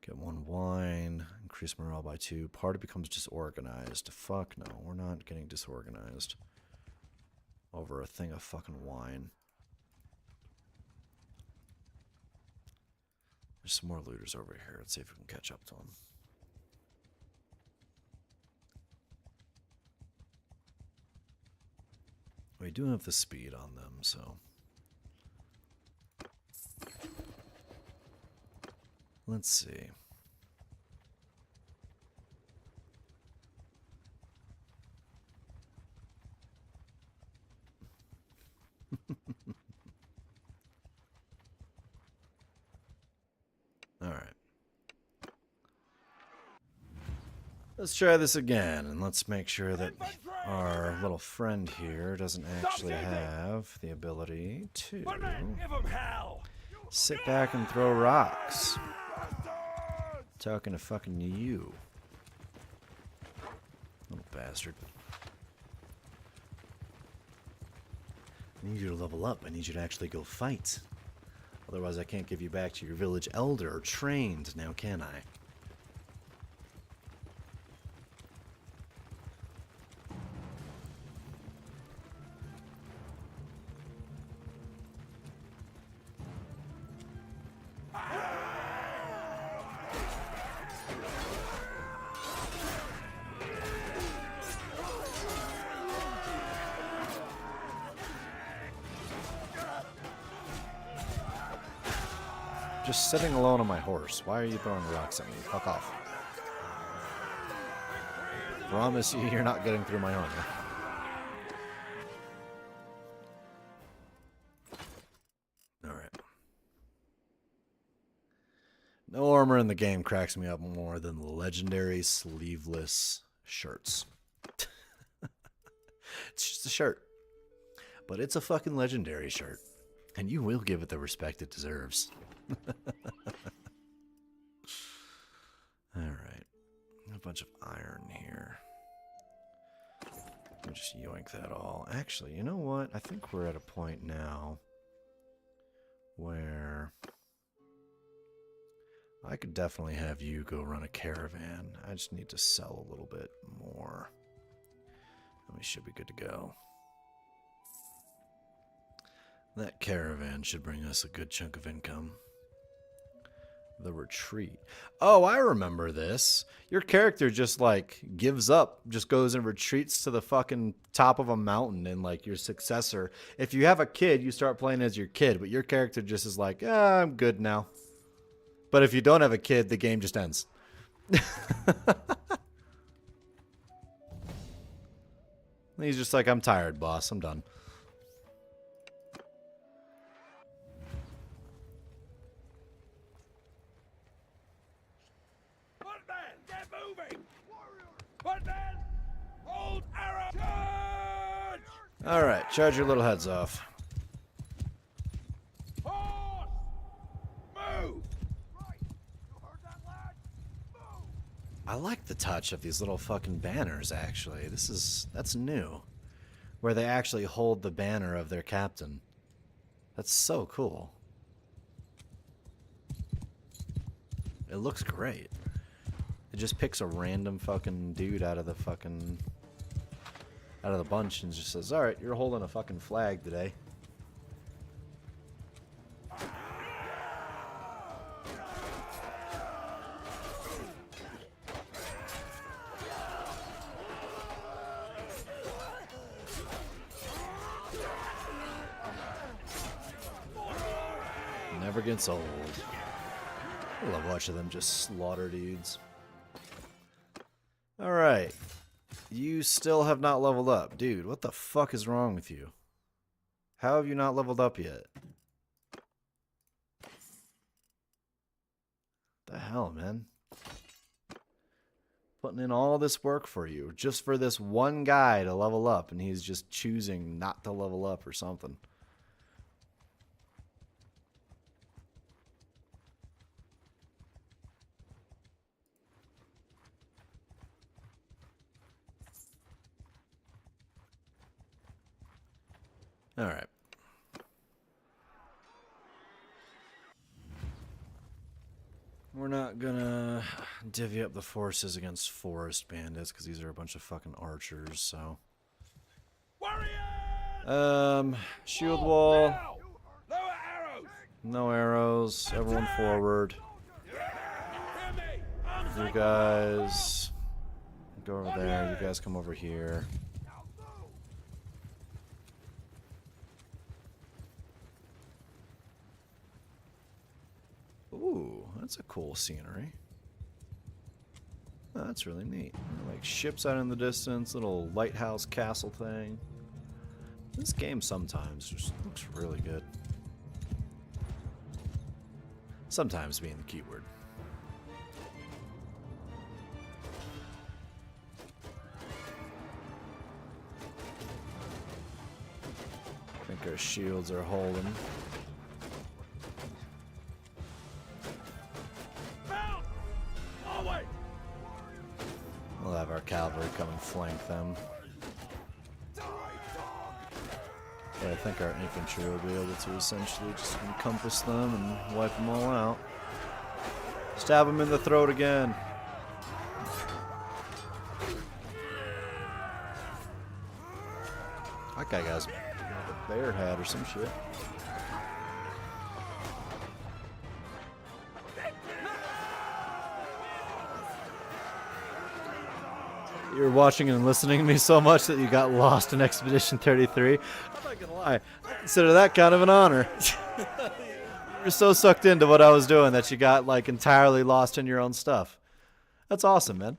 Get 1 wine, increase morale by 2. Party becomes disorganized. Fuck no, we're not getting disorganized over a thing of fucking wine. There's some more looters over here. Let's see if we can catch up to them. We do have the speed on them, so... Let's see. All right. Let's try this again, and let's make sure that our little friend here doesn't actually have the ability to sit back and throw rocks. Talking to fucking you. Little bastard. I need you to level up. I need you to actually go fight. Otherwise I can't give you back to your village elder trained, now can I? Just sitting alone on my horse. Why are you throwing rocks at me? Fuck off. Promise you, you're not getting through my armor. Alright. No armor in the game cracks me up more than the legendary sleeveless shirts. It's just a shirt. But it's a fucking legendary shirt. And you will give it the respect it deserves. Alright. A bunch of iron here. I'll just yoink that all. Actually, you know what? I think we're at a point now where I could definitely have you go run a caravan. I just need to sell a little bit more. And we should be good to go. That caravan should bring us a good chunk of income. The retreat. Oh, I remember this. Your character just, like, gives up, just goes and retreats to the fucking top of a mountain, and, like, your successor. If you have a kid, you start playing as your kid, but your character just is like, I'm good now. But if you don't have a kid, the game just ends. He's just like, I'm tired, boss. I'm done. All right, charge your little heads off. I like the touch of these little fucking banners, actually. That's new. Where they actually hold the banner of their captain. That's so cool. It looks great. It just picks a random fucking dude out of the bunch and just says, alright, you're holding a fucking flag today. Never gets old. I love watching them just slaughter dudes. Alright. You still have not leveled up. Dude, what the fuck is wrong with you? How have you not leveled up yet? The hell, man? Putting in all this work for you, just for this one guy to level up, and he's just choosing not to level up or something. Alright. We're not gonna divvy up the forces against forest bandits because these are a bunch of fucking archers, so. Shield wall. No arrows. Everyone forward. You guys go over there. You guys come over here. Ooh, that's a cool scenery. Oh, that's really neat. Like ships out in the distance, little lighthouse castle thing. This game sometimes just looks really good. Sometimes being the key word. I think our shields are holding. We'll have our cavalry come and flank them. But I think our infantry will be able to essentially just encompass them and wipe them all out. Stab them in the throat again. That guy has a bear hat or some shit. You were watching and listening to me so much that you got lost in Expedition 33. I'm not gonna lie, I consider that kind of an honor. You were so sucked into what I was doing that you got like entirely lost in your own stuff. That's awesome, man.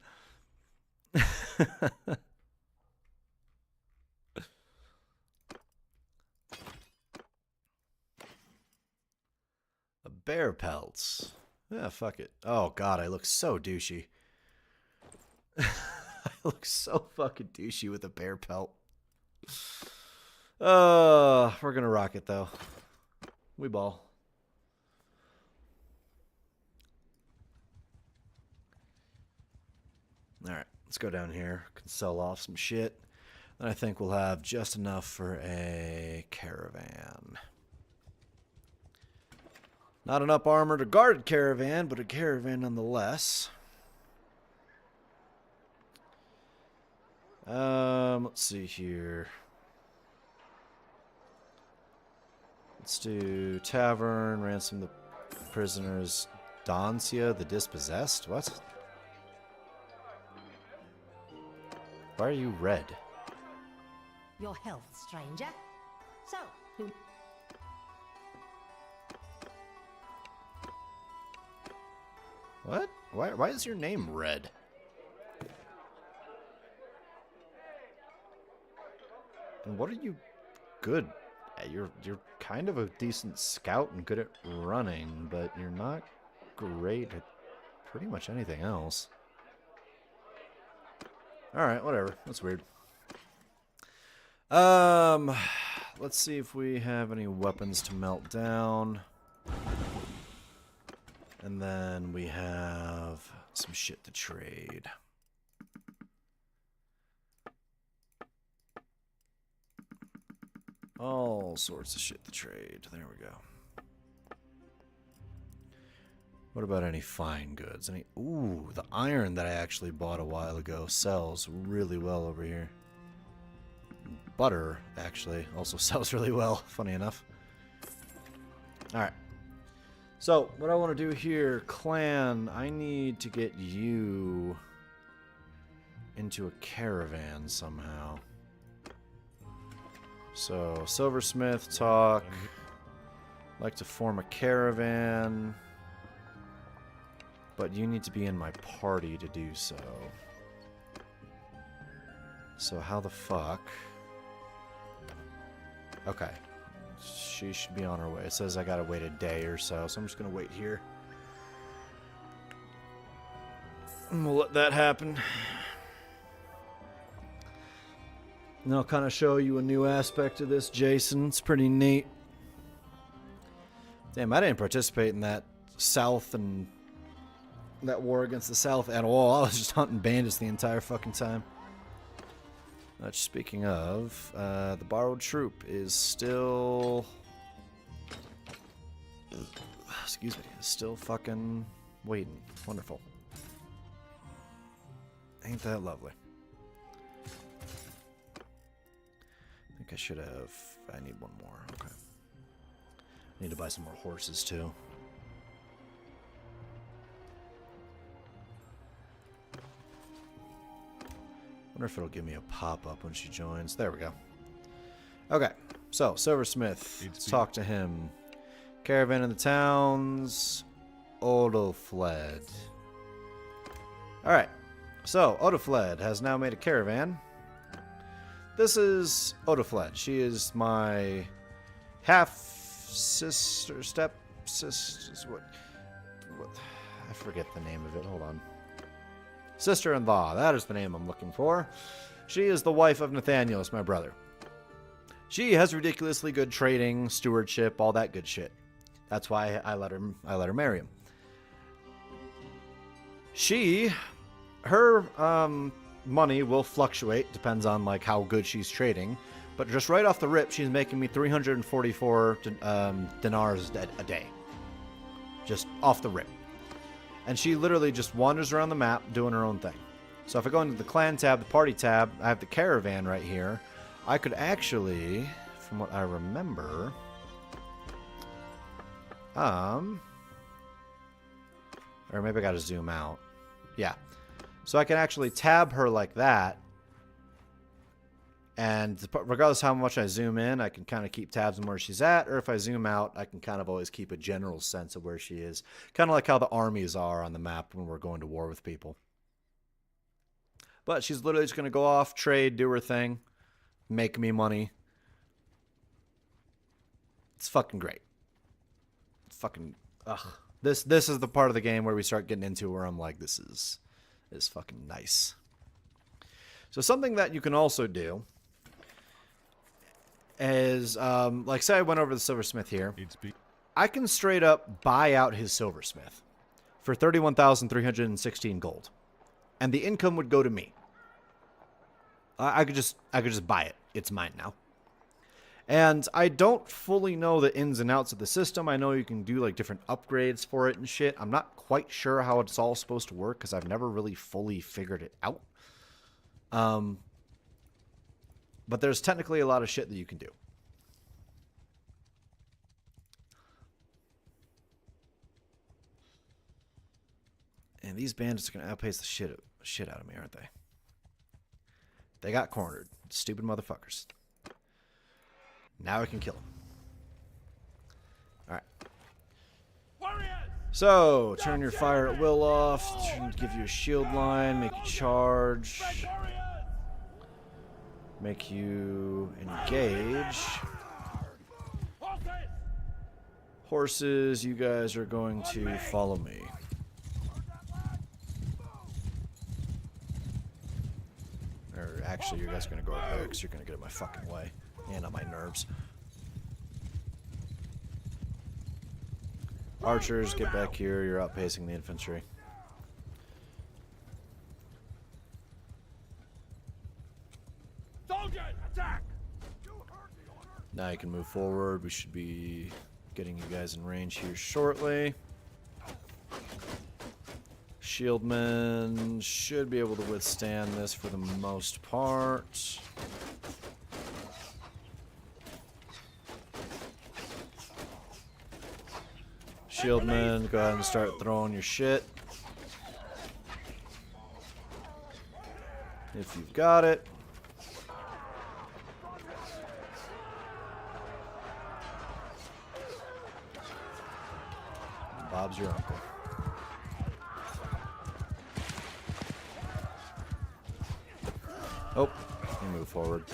A bear pelts. Yeah, fuck it. Oh god, I look so douchey. I look so fucking douchey with a bear pelt. We're gonna rock it though. We ball. Alright, let's go down here. Can sell off some shit. Then I think we'll have just enough for a caravan. Not enough armor to guard a caravan, but a caravan nonetheless. Let's see here. Let's do tavern, ransom the prisoners. Dancia, the dispossessed? What? Why are you red?
Your health, stranger. So, who...
What? Why is your name red? And what are you good at? You're kind of a decent scout and good at running, but you're not great at pretty much anything else. Alright, whatever. That's weird. Let's see if we have any weapons to melt down. And then we have some shit to trade. All sorts of shit to trade. There we go. What about any fine goods? Any? Ooh, the iron that I actually bought a while ago sells really well over here. Butter, actually, also sells really well, funny enough. Alright. So, what I want to do here, clan, I need to get you into a caravan somehow. So, silversmith, talk. Like to form a caravan. But you need to be in my party to do so. So, how the fuck? Okay. She should be on her way. It says I gotta wait a day or so, so I'm just gonna wait here. And we'll let that happen. And I'll kind of show you a new aspect of this, Jason. It's pretty neat. Damn, I didn't participate in that South and that war against the South at all. I was just hunting bandits the entire fucking time. Speaking of, the borrowed troop is still... Excuse me, is still fucking waiting. Wonderful. Ain't that lovely? I think I should have... I need one more. Okay. I need to buy some more horses, too. Wonder if it'll give me a pop-up when she joins. There we go. Okay, so Silversmith. Let's talk to him. Caravan in the towns. Odo fled. Alright, so Odafled has now made a caravan. This is Odafled. She is my half-sister, step-sister, what? I forget the name of it. Hold on. Sister-in-law, that is the name I'm looking for. She is the wife of Nathanielus, my brother. She has ridiculously good trading, stewardship, all that good shit. That's why I let her marry him. Her money will fluctuate, depends on like how good she's trading. But just right off the rip, she's making me 344 dinars a day. Just off the rip. And she literally just wanders around the map doing her own thing. So if I go into the clan tab, the party tab, I have the caravan right here. I could actually, from what I remember, or maybe I gotta zoom out. Yeah. So I can actually tab her like that. And regardless of how much I zoom in, I can kind of keep tabs on where she's at. Or if I zoom out, I can kind of always keep a general sense of where she is. Kind of like how the armies are on the map when we're going to war with people. But she's literally just going to go off, trade, do her thing, make me money. It's fucking great. It's fucking... Ugh. This is the part of the game where we start getting into where I'm like, this is fucking nice. So something that you can also do is, like say I went over to the silversmith here. I can straight up buy out his silversmith for 31,316 gold. And the income would go to me. I could just buy it. It's mine now. And I don't fully know the ins and outs of the system. I know you can do like different upgrades for it and shit. I'm not quite sure how it's all supposed to work because I've never really fully figured it out. But there's technically a lot of shit that you can do. And these bandits are going to outpace the shit out of me, aren't they? They got cornered. Stupid motherfuckers. Now I can kill them. Alright. So, turn your fire at will off. Give you a shield line. Make you charge. Make you engage. Horses, you guys are going to follow me. Or actually, you guys are going to go over there because you're going to get in my fucking way. And on my nerves. Archers, get back here. You're outpacing the infantry.
Soldiers, attack!
Now you can move forward. We should be getting you guys in range here shortly. Shieldmen should be able to withstand this for the most part. Shieldmen, go ahead and start throwing your shit. If you've got it. Bob's your uncle. Oh, you move forward.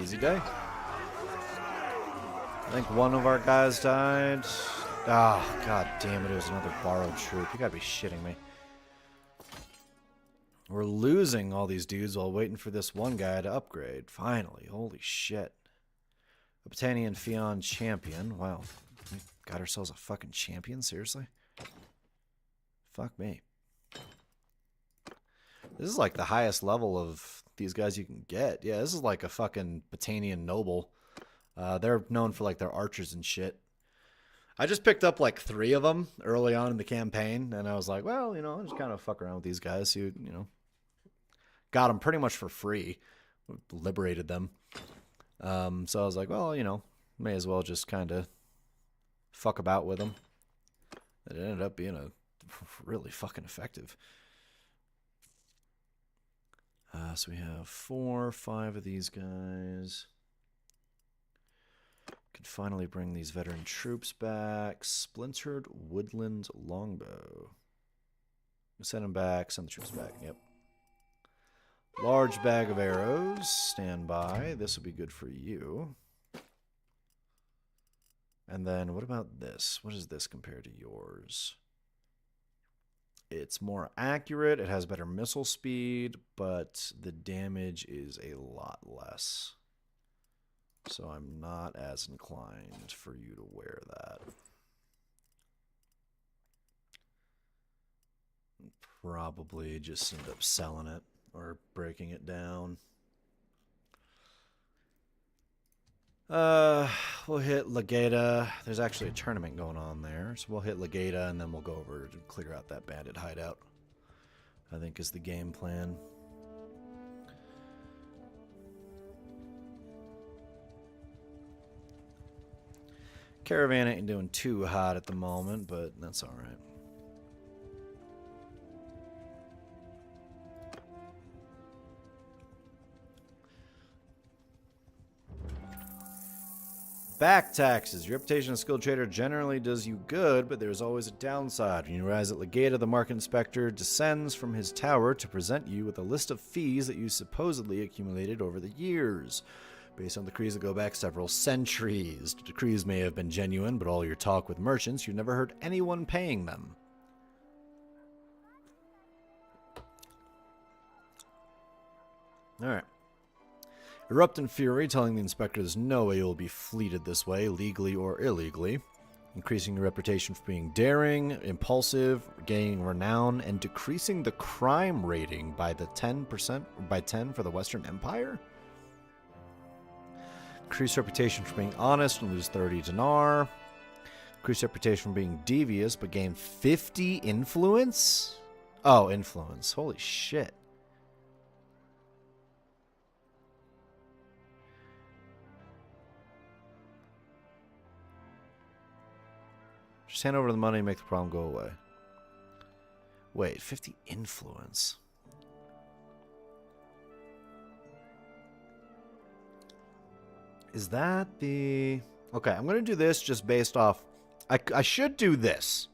Easy day. I think one of our guys died. Ah, oh, god damn it, it was another borrowed troop. You gotta be shitting me. We're losing all these dudes while waiting for this one guy to upgrade. Finally, holy shit. Obtanian Fion champion. Wow. We got ourselves a fucking champion? Seriously? Fuck me. This is like the highest level of these guys you can get. Yeah, this is like a fucking Battanian noble. They're known for like their archers and shit. I just picked up like 3 of them early on in the campaign, and I was like, well, you know, I'll just kind of fuck around with these guys. You know, got them pretty much for free, liberated them. So I was like, well, you know, may as well just kind of fuck about with them. It ended up being a really fucking effective. So we have 4 or 5 of these guys. Could finally bring these veteran troops back. Splintered Woodland Longbow. Send them back. Send the troops back. Yep. Large bag of arrows. Stand by. This will be good for you. And then what about this? What is this compared to yours? It's more accurate. It has better missile speed, but the damage is a lot less. So I'm not as inclined for you to wear that. Probably just end up selling it or breaking it down. We'll hit Legata. There's actually a tournament going on there, so we'll hit Legata and then we'll go over to clear out that bandit hideout. I think is the game plan. Caravan ain't doing too hot at the moment, but that's all right. Back taxes. Your reputation as a skilled trader generally does you good, but there's always a downside. When you rise at Legata, the market inspector descends from his tower to present you with a list of fees that you supposedly accumulated over the years. Based on decrees that go back several centuries. The decrees may have been genuine, but all your talk with merchants, you never heard anyone paying them. Alright. Erupt in fury, telling the inspector there's no way you'll be fleeted this way, legally or illegally. Increasing your reputation for being daring, impulsive, gaining renown, and decreasing the crime rating by the 10%, by 10 for the Western Empire? Increase reputation for being honest and lose 30 dinar. Increase reputation for being devious, but gain 50 influence? Oh, influence. Holy shit. Just hand over the money and make the problem go away. Wait, 50 influence. Is that the... Okay, I'm going to do this just based off... I should do this.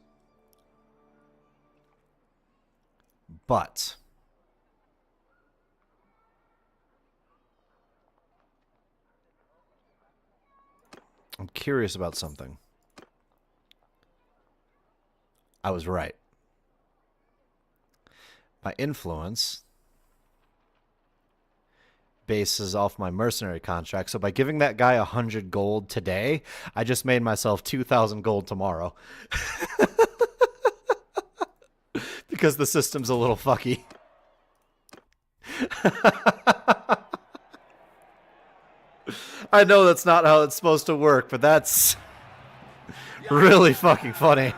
But... I'm curious about something. I was right. My influence bases off my mercenary contract. So by giving that guy 100 gold today, I just made myself 2,000 gold tomorrow. Because the system's a little fucky. I know that's not how it's supposed to work, but that's really fucking funny.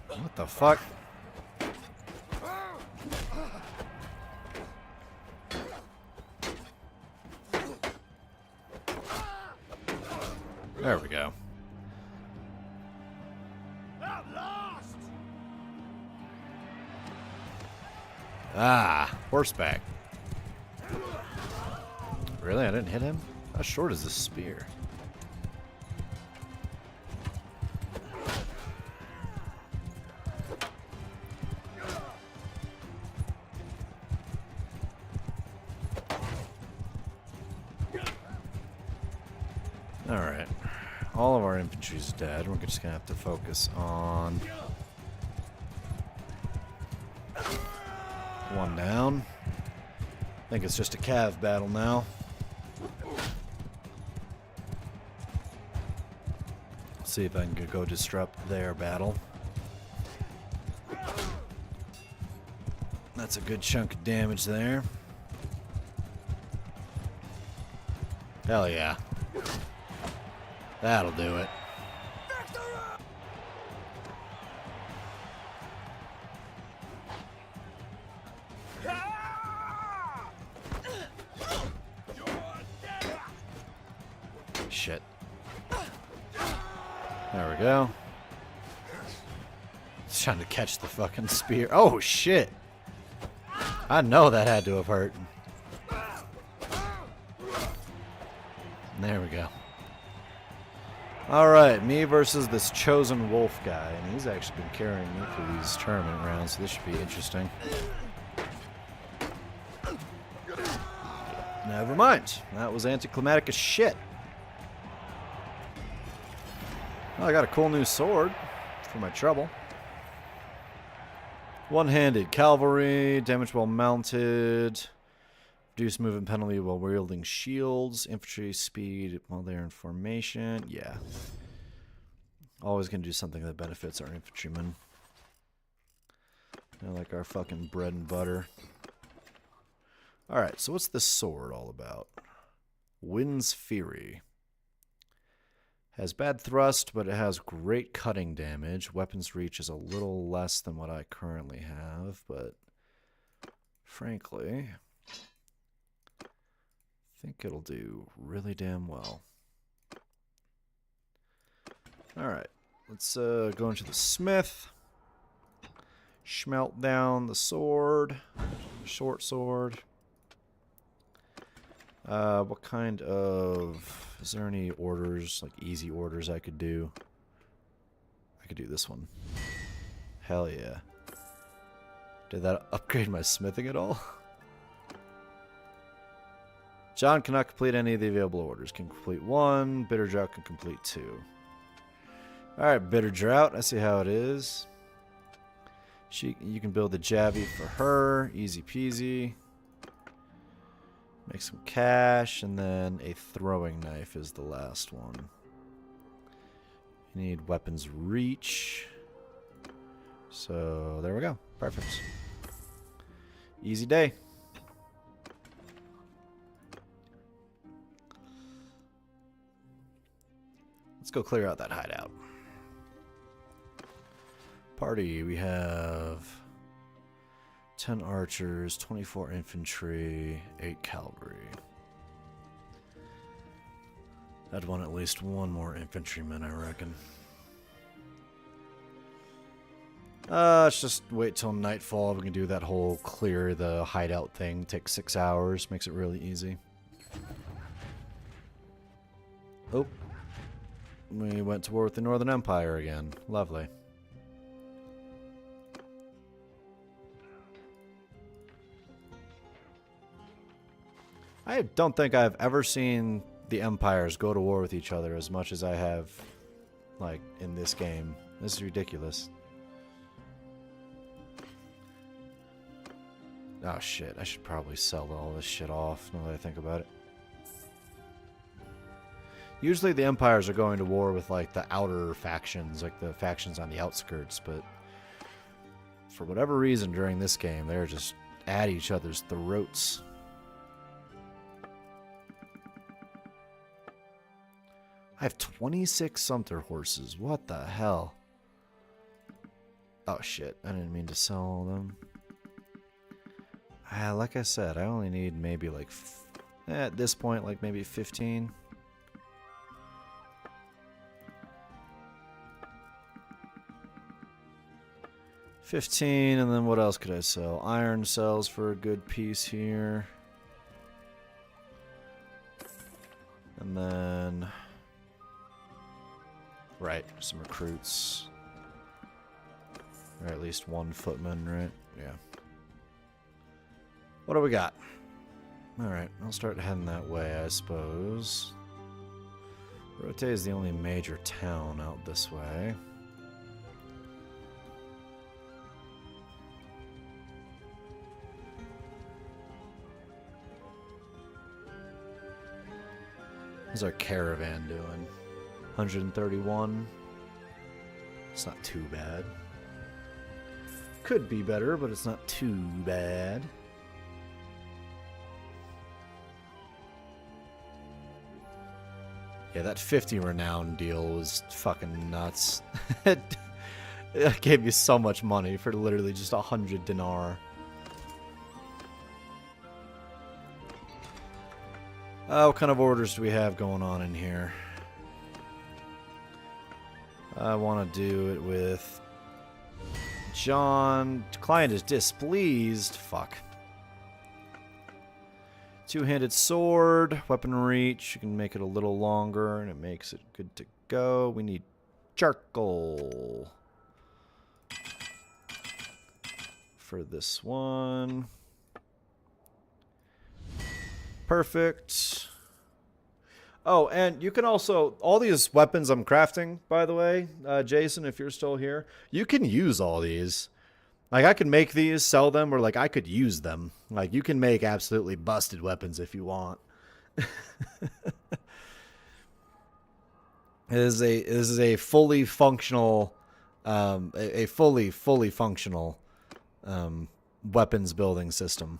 What the fuck? There we go. Ah, horseback. Really? I didn't hit him? How short is this spear? Alright. All of our infantry's dead. We're just gonna have to focus on one down. think it's just a cav battle now. See if I can go disrupt their battle. That's a good chunk of damage there. Hell yeah. That'll do it. Shit. There we go. Just trying to catch the fucking spear. Oh shit. I know that had to have hurt. There we go. Alright, me versus this chosen wolf guy. And he's actually been carrying me through these tournament rounds, so this should be interesting. Never mind. That was anticlimactic as shit. Well, I got a cool new sword for my trouble. One-handed cavalry, damage while mounted, reduce movement penalty while wielding shields, infantry speed while they're in formation. Yeah. Always gonna do something that benefits our infantrymen. They're like our fucking bread and butter. Alright, so what's this sword all about? Wind's Fury. Has bad thrust, but it has great cutting damage. Weapons reach is a little less than what I currently have, but frankly, I think it'll do really damn well. Alright, let's go into the smith. Schmelt down the sword. Short sword. What kind of... Is there any orders, like easy orders I could do? I could do this one. Hell yeah. Did that upgrade my smithing at all? John cannot complete any of the available orders. Can complete one. Bitter Drought can complete two. Alright, Bitter Drought. I see how it is. You can build the Javi for her. Easy peasy. Make some cash, and then a throwing knife is the last one. You need weapons reach. So, there we go. Perfect. Easy day. Let's go clear out that hideout. Party, we have 10 archers, 24 infantry, 8 cavalry. I'd want at least one more infantryman, I reckon. Let's just wait till nightfall. We can do that whole clear the hideout thing. Takes 6 hours, makes it really easy. Oh. We went to war with the Northern Empire again. Lovely. I don't think I've ever seen the empires go to war with each other as much as I have, like, in this game. This is ridiculous. Oh shit, I should probably sell all this shit off now that I think about it. Usually the empires are going to war with, like, the outer factions, like the factions on the outskirts, but for whatever reason during this game, they're just at each other's throats. I have 26 Sumter horses. What the hell? Oh shit, I didn't mean to sell all of them. Like I said, I only need maybe like, at this point, like maybe 15. And then what else could I sell? Iron sells for a good piece here. And then... Right, some recruits. Or at least one footman, right? Yeah. What do we got? Alright, I'll start heading that way, I suppose. Rote is the only major town out this way. How's our caravan doing? 131. It's not too bad. Could be better, but it's not too bad. Yeah, that 50 renown deal was fucking nuts. It gave you so much money for literally just 100 dinar. What kind of orders do we have going on in here? I want to do it with John. Client is displeased. Fuck. Two-handed sword, weapon reach. You can make it a little longer, and it makes it good to go. We need charcoal for this one. Perfect. Oh, and you can also, all these weapons I'm crafting, by the way, Jason, if you're still here, you can use all these. Like, I can make these, sell them, or, like, I could use them. Like, you can make absolutely busted weapons if you want. This is a fully functional, a fully functional weapons building system.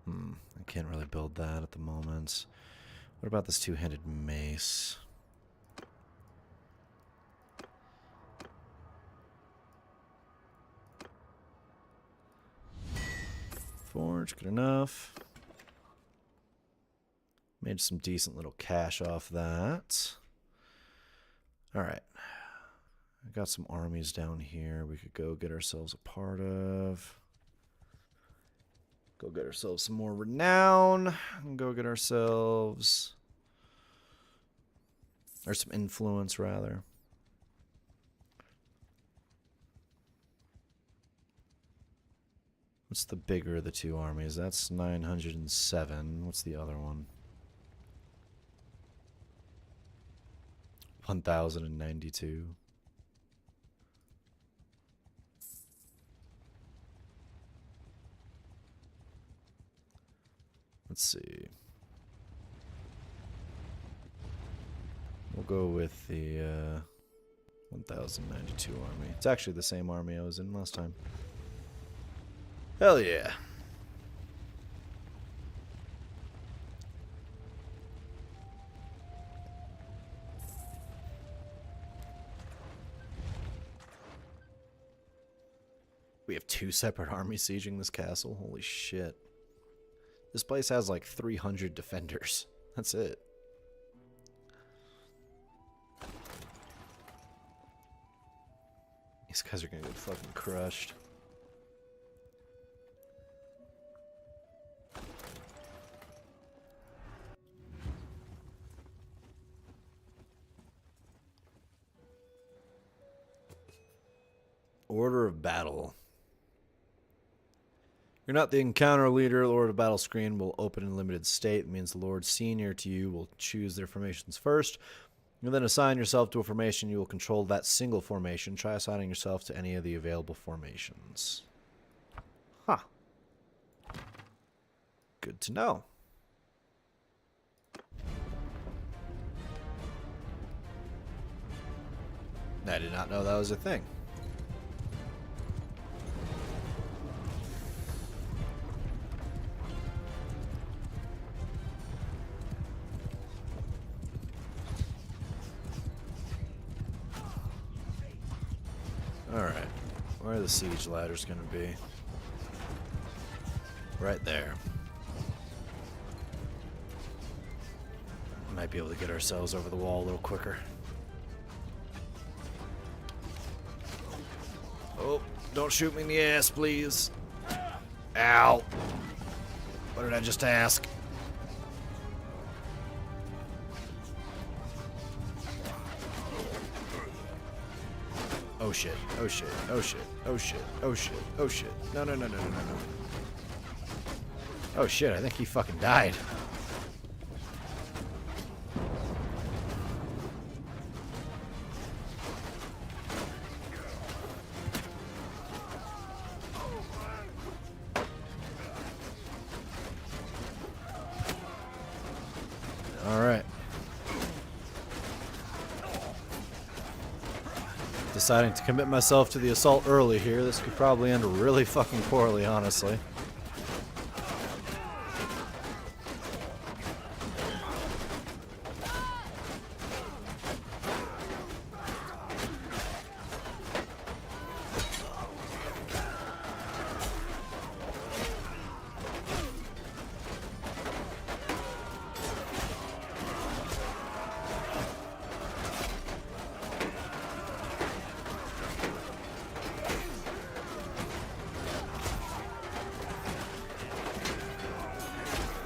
I can't really build that at the moment. What about this two-handed mace? Forge, good enough. Made some decent little cash off that. Alright. I got some armies down here we could go get ourselves a part of. Go get ourselves some more renown. And go get ourselves... or some influence, rather. What's the bigger of the two armies? That's 907. What's the other one? 1092. Let's see. We'll go with the 1092 army. It's actually the same army I was in last time. Hell yeah. We have two separate armies sieging this castle. Holy shit. This place has like 300 defenders. That's it. These guys are gonna get fucking crushed. Order of battle. You're not the encounter leader. The Lord of Battle screen will open in limited state. It means the Lord senior to you will choose their formations first. You'll then assign yourself to a formation. You will control that single formation. Try assigning yourself to any of the available formations. Huh. Good to know. I did not know that was a thing. Alright, where are the siege ladders going to be? Right there. Might be able to get ourselves over the wall a little quicker. Oh, don't shoot me in the ass, please. Ow. What did I just ask? Oh shit, oh shit, oh shit, oh shit, oh shit, oh shit. No, no, no, no, no, no, no. Oh shit, I think he fucking died. Alright. Deciding to commit myself to the assault early here. This could probably end really fucking poorly, honestly.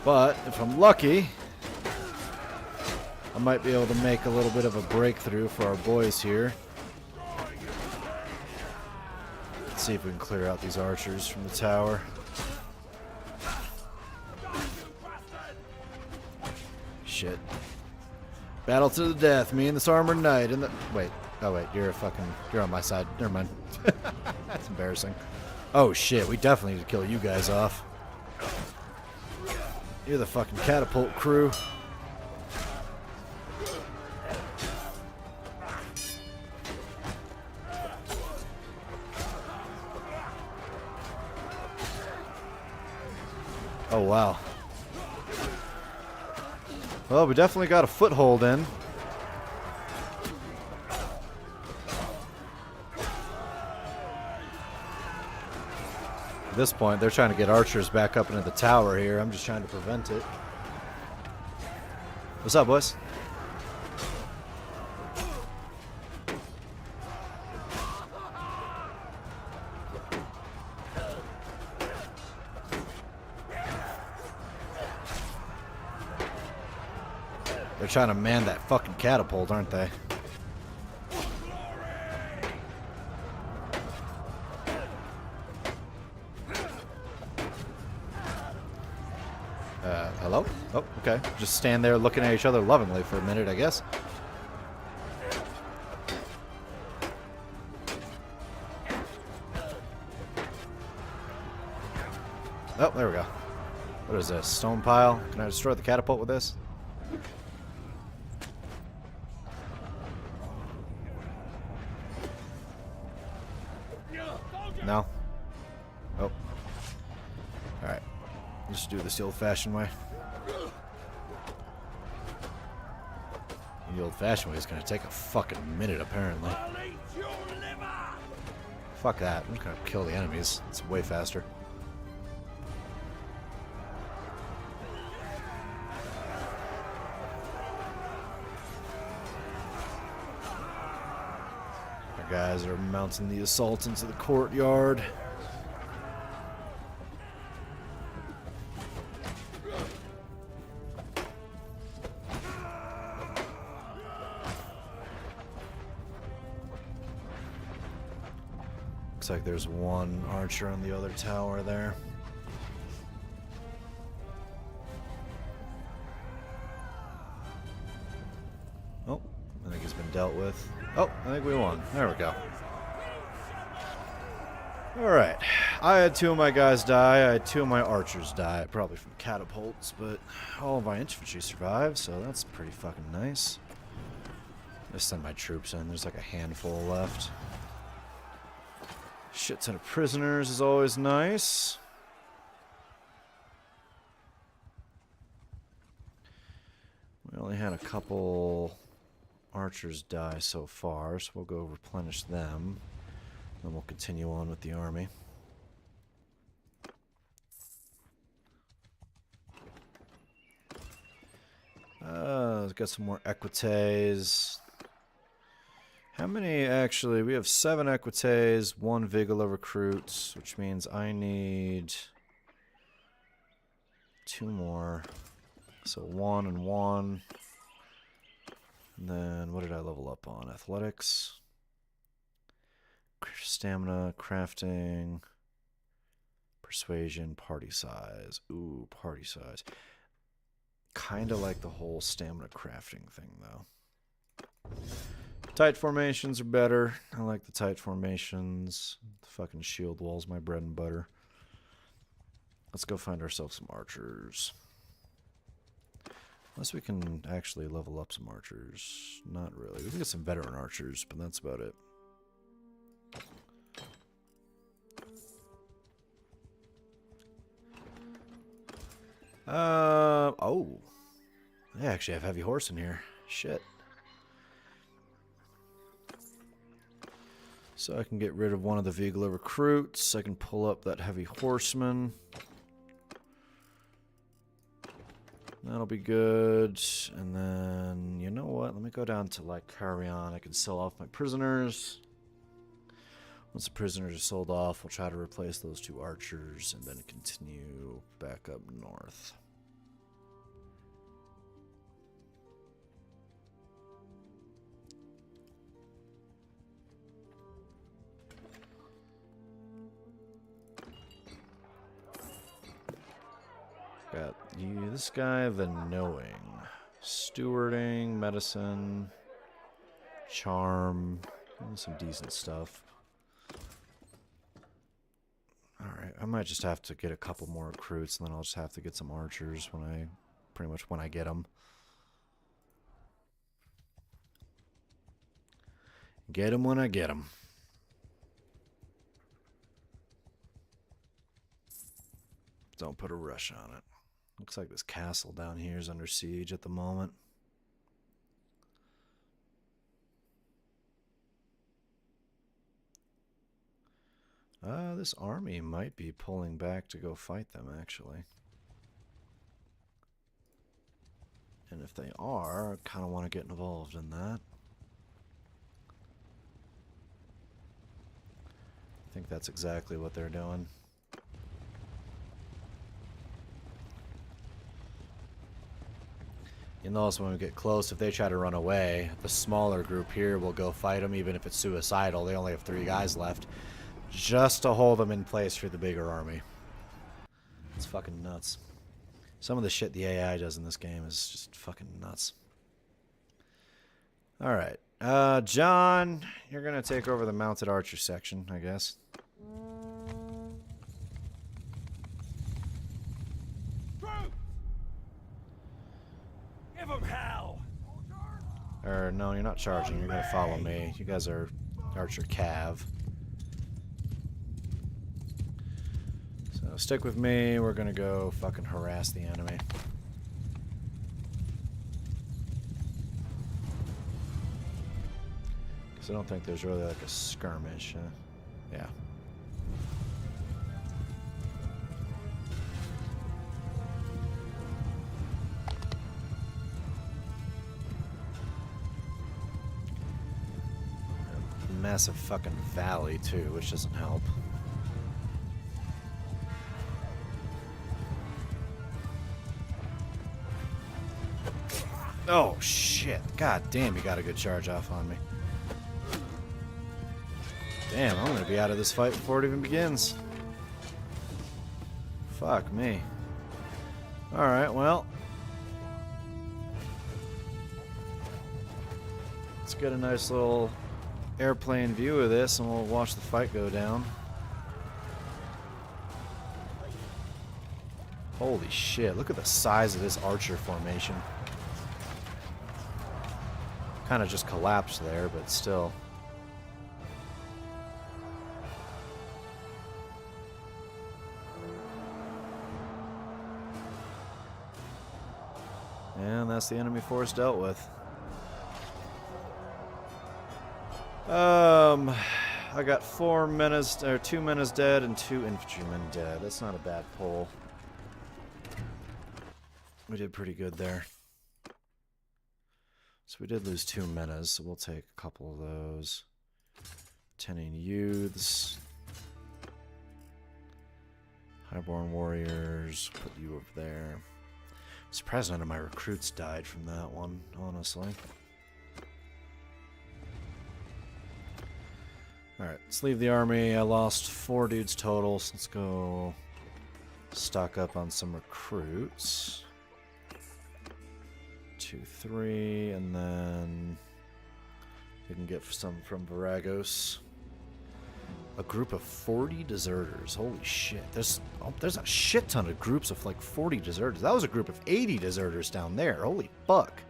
But if I'm lucky, I might be able to make a little bit of a breakthrough for our boys here. Let's see if we can clear out these archers from the tower. Shit. Battle to the death. Me and this armored knight in the... Wait. Oh, wait. You're on my side. Never mind. That's embarrassing. Oh, shit. We definitely need to kill you guys off. You're the fucking catapult crew. Oh, wow. Well, we definitely got a foothold in. At this point, they're trying to get archers back up into the tower here. I'm just trying to prevent it. What's up, boys? They're trying to man that fucking catapult, aren't they? Hello? Oh, okay. Just stand there looking at each other lovingly for a minute, I guess. Oh, there we go. What is this? Stone pile? Can I destroy the catapult with this? No? Oh. Alright. Let's do this the old-fashioned way. The old-fashioned way is going to take a fucking minute, apparently. Fuck that. I'm just going to kill the enemies. It's way faster. Our guys are mounting the assault into the courtyard. Looks like there's one archer on the other tower there. Oh, I think he's been dealt with. Oh, I think we won. There we go. Alright. I had two of my guys die. I had two of my archers die. Probably from catapults, but all of my infantry survived, so that's pretty fucking nice. Just send my troops in. There's like a handful left. Shit ton of prisoners is always nice. We only had a couple archers die so far, so we'll go replenish them. Then we'll continue on with the army. Let's get some more equites. How many, actually? We have 7 equites, 1 Vigila recruits, which means I need 2 more. So 1 and 1. And then, what did I level up on? Athletics. Stamina, crafting. Persuasion, party size. Ooh, party size. Kind of like the whole stamina crafting thing, though. Tight formations are better. I like the tight formations. The fucking shield wall's my bread and butter. Let's go find ourselves some archers. Unless we can actually level up some archers. Not really. We can get some veteran archers, but that's about it. Oh. They actually have heavy horse in here. Shit. So I can get rid of one of the Vigla recruits. I can pull up that heavy horseman. That'll be good. And then, you know what? Let me go down to like Carrion. I can sell off my prisoners. Once the prisoners are sold off, we'll try to replace those 2 archers and then continue back up north. Got you, this guy, the knowing, stewarding, medicine, charm, some decent stuff. Alright, I might just have to get a couple more recruits, and then I'll just have to get some archers when I, pretty much when I get them. Get them when I get them. Don't put a rush on it. Looks like this castle down here is under siege at the moment. This army might be pulling back to go fight them, actually. And if they are, I kind of want to get involved in that. I think that's exactly what they're doing. You notice when we get close, if they try to run away, the smaller group here will go fight them, even if it's suicidal. They only have 3 guys left, just to hold them in place for the bigger army. It's fucking nuts. Some of the shit the AI does in this game is just fucking nuts. Alright. John, you're gonna take over the mounted archer section, I guess.
Give 'em hell!
Or, no, you're not charging. You're gonna follow me. You guys are archer cav. So stick with me. We're gonna go fucking harass the enemy. Because I don't think there's really like a skirmish. Yeah. Massive fucking valley too, which doesn't help. Oh shit. God damn, you got a good charge off on me. Damn, I'm gonna be out of this fight before it even begins. Fuck me. Alright, well. Let's get a nice little airplane view of this and we'll watch the fight go down. Holy shit, look at the size of this archer formation. Kind of just collapsed there, but still. And that's the enemy force dealt with. I got 4 menace, or 2 menace dead and 2 infantrymen dead. That's not a bad pull. We did pretty good there. So we did lose 2 menas, so we'll take a couple of those. 10 youths. Highborn warriors, put you over there. I'm surprised none of my recruits died from that one, honestly. Alright, let's leave the army. I lost 4 dudes total, so let's go stock up on some recruits. 2, 3, and then we can get some from Varagos. A group of 40 deserters. Holy shit. There's a shit ton of groups of like 40 deserters. That was a group of 80 deserters down there. Holy fuck.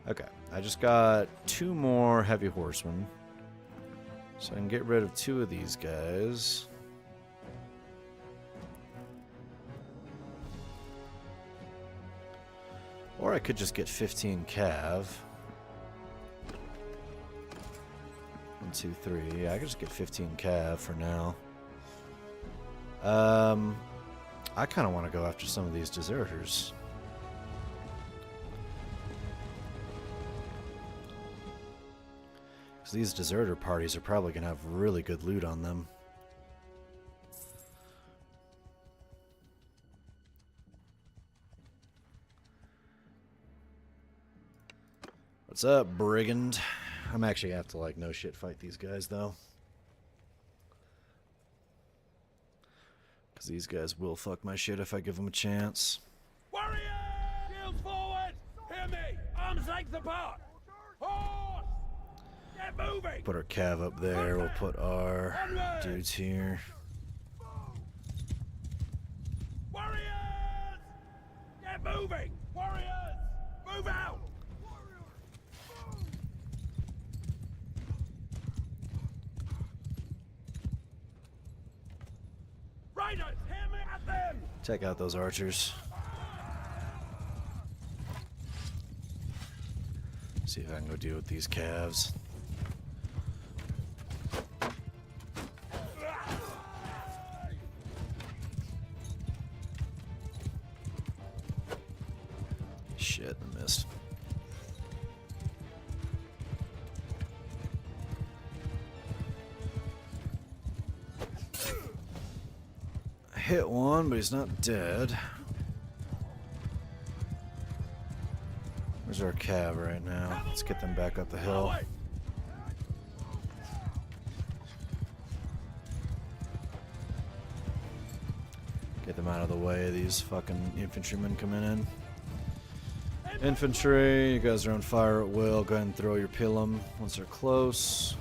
Okay, I just got 2 more heavy horsemen. So I can get rid of 2 of these guys. Or I could just get 15 cav. 1, 2, 3. Yeah, I could just get 15 cav for now. I kind of want to go after some of these deserters. Because these deserter parties are probably going to have really good loot on them. What's up, brigand? I'm actually gonna have to, like, no shit fight these guys, though. Because these guys will fuck my shit if I give them a chance.
Warriors! Shields forward! Hear me! Arms length apart! Horse! Get moving!
Put our cav up there. We'll put our dudes here.
Warriors! Get moving! Warriors! Move out! Riders, hear me at them!
Take out those archers. See if I can go deal with these calves. Shit, I missed. Hit one, but he's not dead. Where's our cav right now? Let's get them back up the hill. Get them out of the way. These fucking infantrymen coming in. Infantry, you guys are on fire at will. Go ahead and throw your pilum once they're close.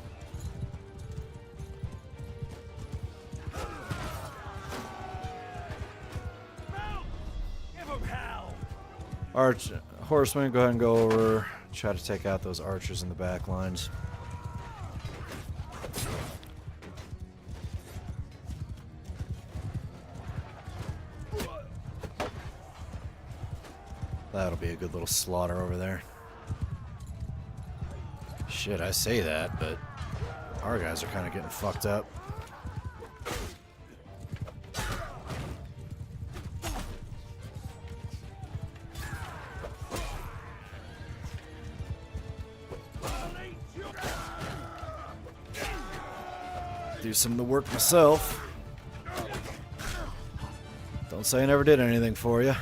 Horsemen, go ahead and go over. Try to take out those archers in the back lines. That'll be a good little slaughter over there. Shit, I say that, but our guys are kind of getting fucked up. Do some of the work myself. Don't say I never did anything for you.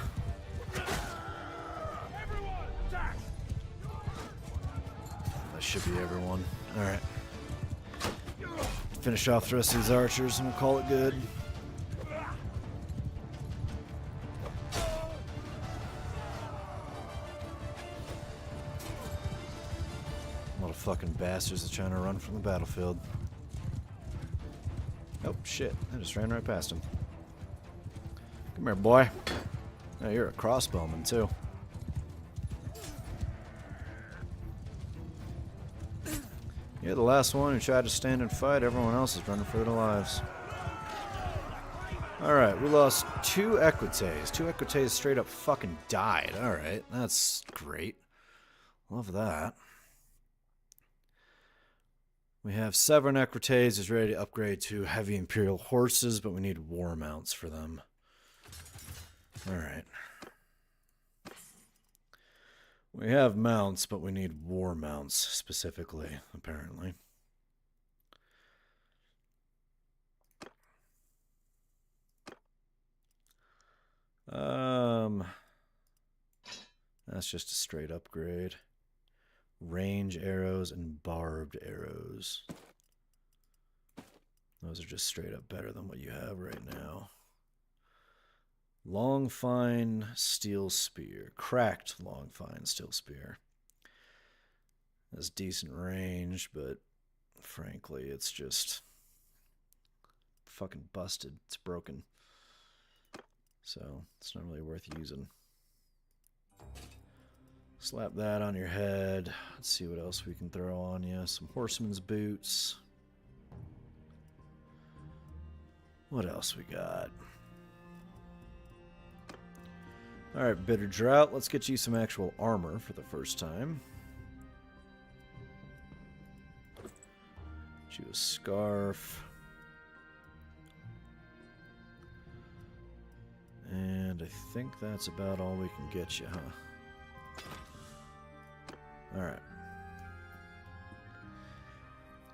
That should be everyone. Alright. Finish off the rest of these archers and we'll call it good. Fucking bastards are trying to run from the battlefield. Oh shit, I just ran right past him. Come here, boy. Oh, you're a crossbowman too. You're the last one who tried to stand and fight. Everyone else is running for their lives. Alright, we lost 2 equites. 2 equites straight up fucking died. Alright, that's great. Love that. We have 7 equites is ready to upgrade to heavy imperial horses, but we need war mounts for them. Alright. We have mounts, but we need war mounts specifically, apparently. That's just a straight upgrade. Range arrows and barbed arrows. Those are just straight up better than what you have right now. Long fine steel spear. Cracked long fine steel spear. Has decent range, but frankly, it's just fucking busted. It's broken. So it's not really worth using. Slap that on your head. Let's see what else we can throw on you. Some horseman's boots. What else we got? Alright, Bitter Drought. Let's get you some actual armor for the first time. Get you a scarf. And I think that's about all we can get you, huh? Alright.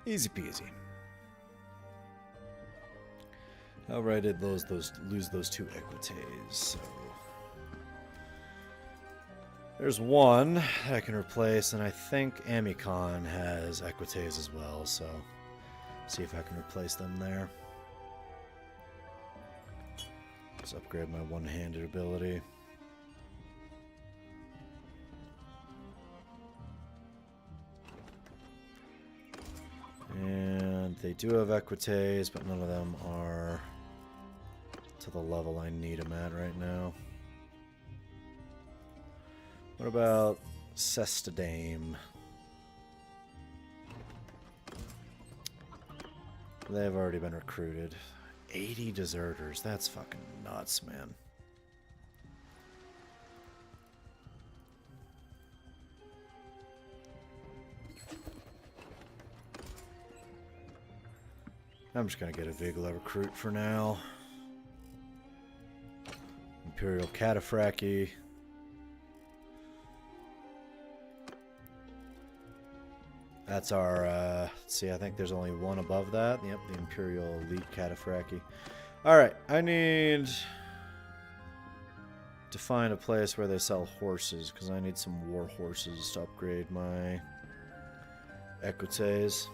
Easy peasy. However, I did lose those 2 equites, so... There's one that I can replace, and I think Amicon has equites as well, so... See if I can replace them there. Let's upgrade my one-handed ability. And they do have equites, but none of them are to the level I need them at right now. What about Sestadame? They've already been recruited. 80 deserters. That's fucking nuts, man. I'm just gonna get a Vigla recruit for now. Imperial Cataphrachy. That's our, let's see, I think there's only one above that. Yep, the Imperial Elite Cataphrachy. Alright, I need to find a place where they sell horses, because I need some war horses to upgrade my equites.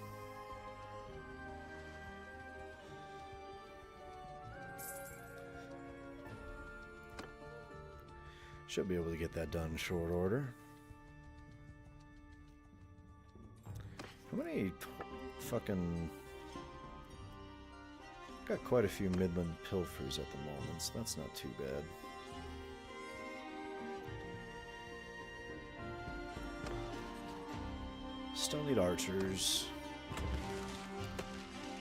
Should be able to get that done in short order. How many fucking... Got quite a few Midland pilfers at the moment, so that's not too bad. Still need archers.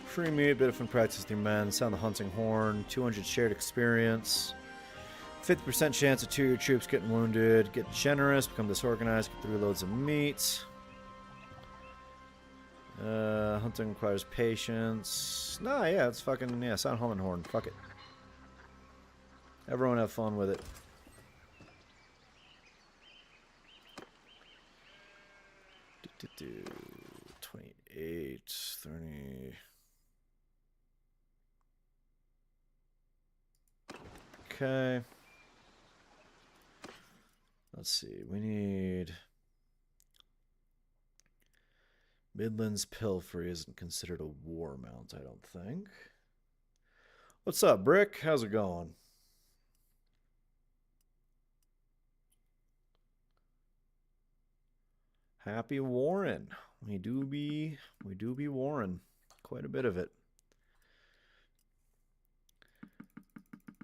Free meat, bit of fun practice with your men. Sound the hunting horn. 200 shared experience. 50% chance of 2 of your troops getting wounded. Get generous, become disorganized, get 3 loads of meat. Hunting requires patience. Nah, yeah, it's fucking, yeah, sound hunting horn. Fuck it. Everyone have fun with it. Do 28, 30. Okay. Let's see. We need... Midland's Pilfery isn't considered a war mount, I don't think. What's up, Brick? How's it going? Happy warring. We do be warring. Quite a bit of it.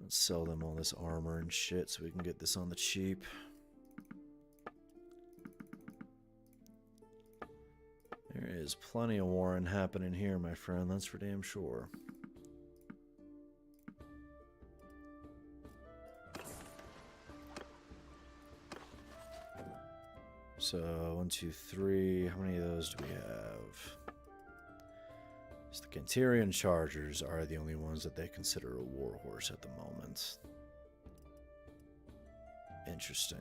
Let's sell them all this armor and shit so we can get this on the cheap. There is plenty of warring happening here, my friend. That's for damn sure. So, 1, 2, 3. How many of those do we have? So the Cantirian Chargers are the only ones that they consider a war horse at the moment. Interesting.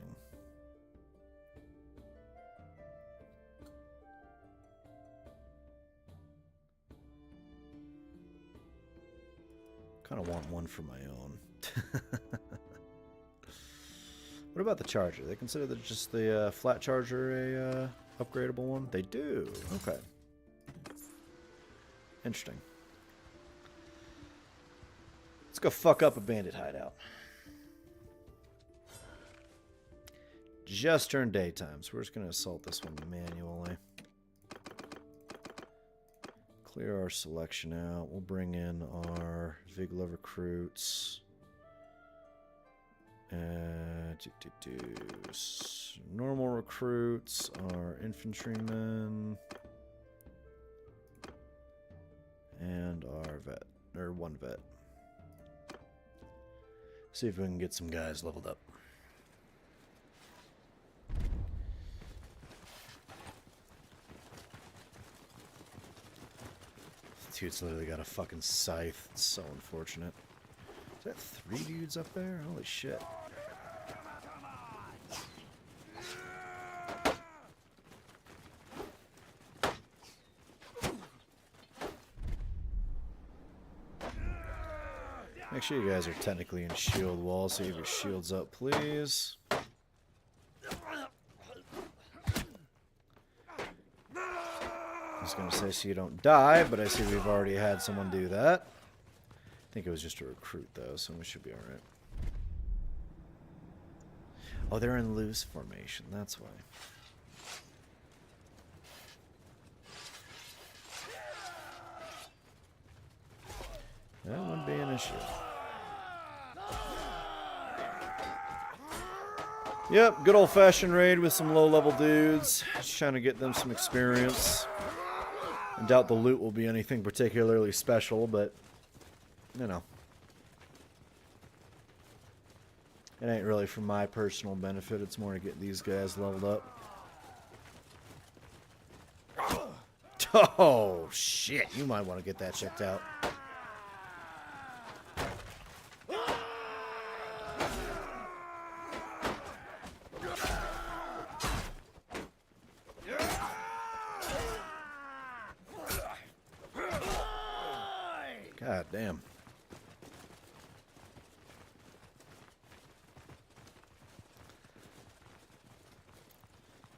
Kind of want one for my own. What about the Charger? They consider that just the flat Charger a upgradable one? They do. Okay. Interesting. Let's go fuck up a bandit hideout. Just turned daytime, so we're just going to assault this one manually. Clear our selection out. We'll bring in our Vigla recruits. Normal recruits, our infantrymen, and our vet, or one vet. See if we can get some guys leveled up. Dude's literally got a fucking scythe. It's so unfortunate. Is that 3 dudes up there? Holy shit. Make sure you guys are technically in shield wall. Save your shields up, please. I was gonna say so you don't die, but I see we've already had someone do that. I think it was just a recruit though, so we should be alright. Oh, they're in loose formation, that's why. That wouldn't be an issue. Yep, good old-fashioned raid with some low-level dudes. Just trying to get them some experience. I doubt the loot will be anything particularly special, but, you know. It ain't really for my personal benefit. It's more to get these guys leveled up. Oh, shit. You might want to get that checked out. God damn.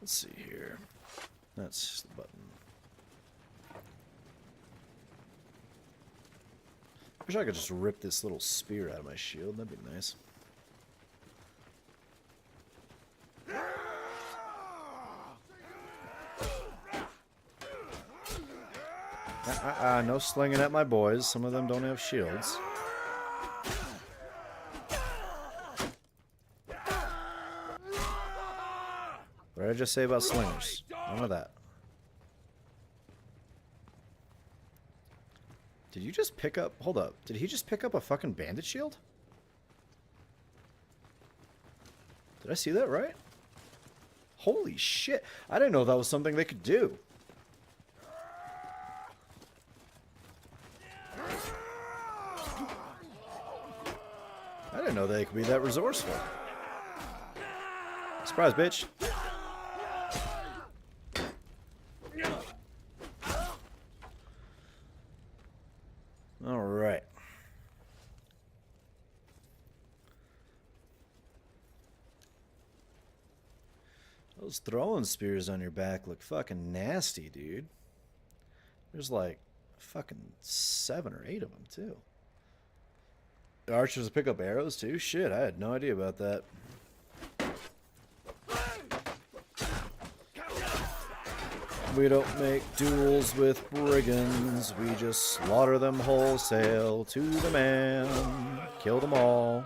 Let's see here. That's the button. Wish I could just rip this little spear out of my shield. That'd be nice. No slinging at my boys. Some of them don't have shields. What did I just say about slingers? None of that. Did you just pick up... Hold up. Did he just pick up a fucking bandit shield? Did I see that right? Holy shit. I didn't know that was something they could do. I didn't know they could be that resourceful. Surprise, bitch. All right. Those throwing spears on your back look fucking nasty, dude. There's like fucking 7 or 8 of them, too. The archers pick up arrows, too? Shit, I had no idea about that. We don't make duels with brigands. We just slaughter them wholesale to the man. Kill them all.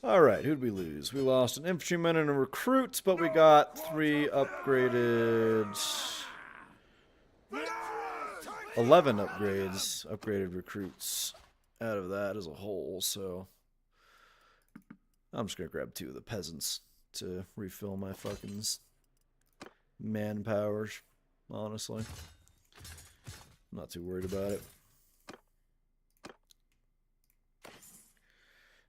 Alright, who'd we lose? We lost an infantryman and a recruit, but we got 3 upgraded... 11 upgraded recruits out of that as a whole, so... I'm just gonna grab 2 of the peasants to refill my fucking manpower, honestly. I'm not too worried about it.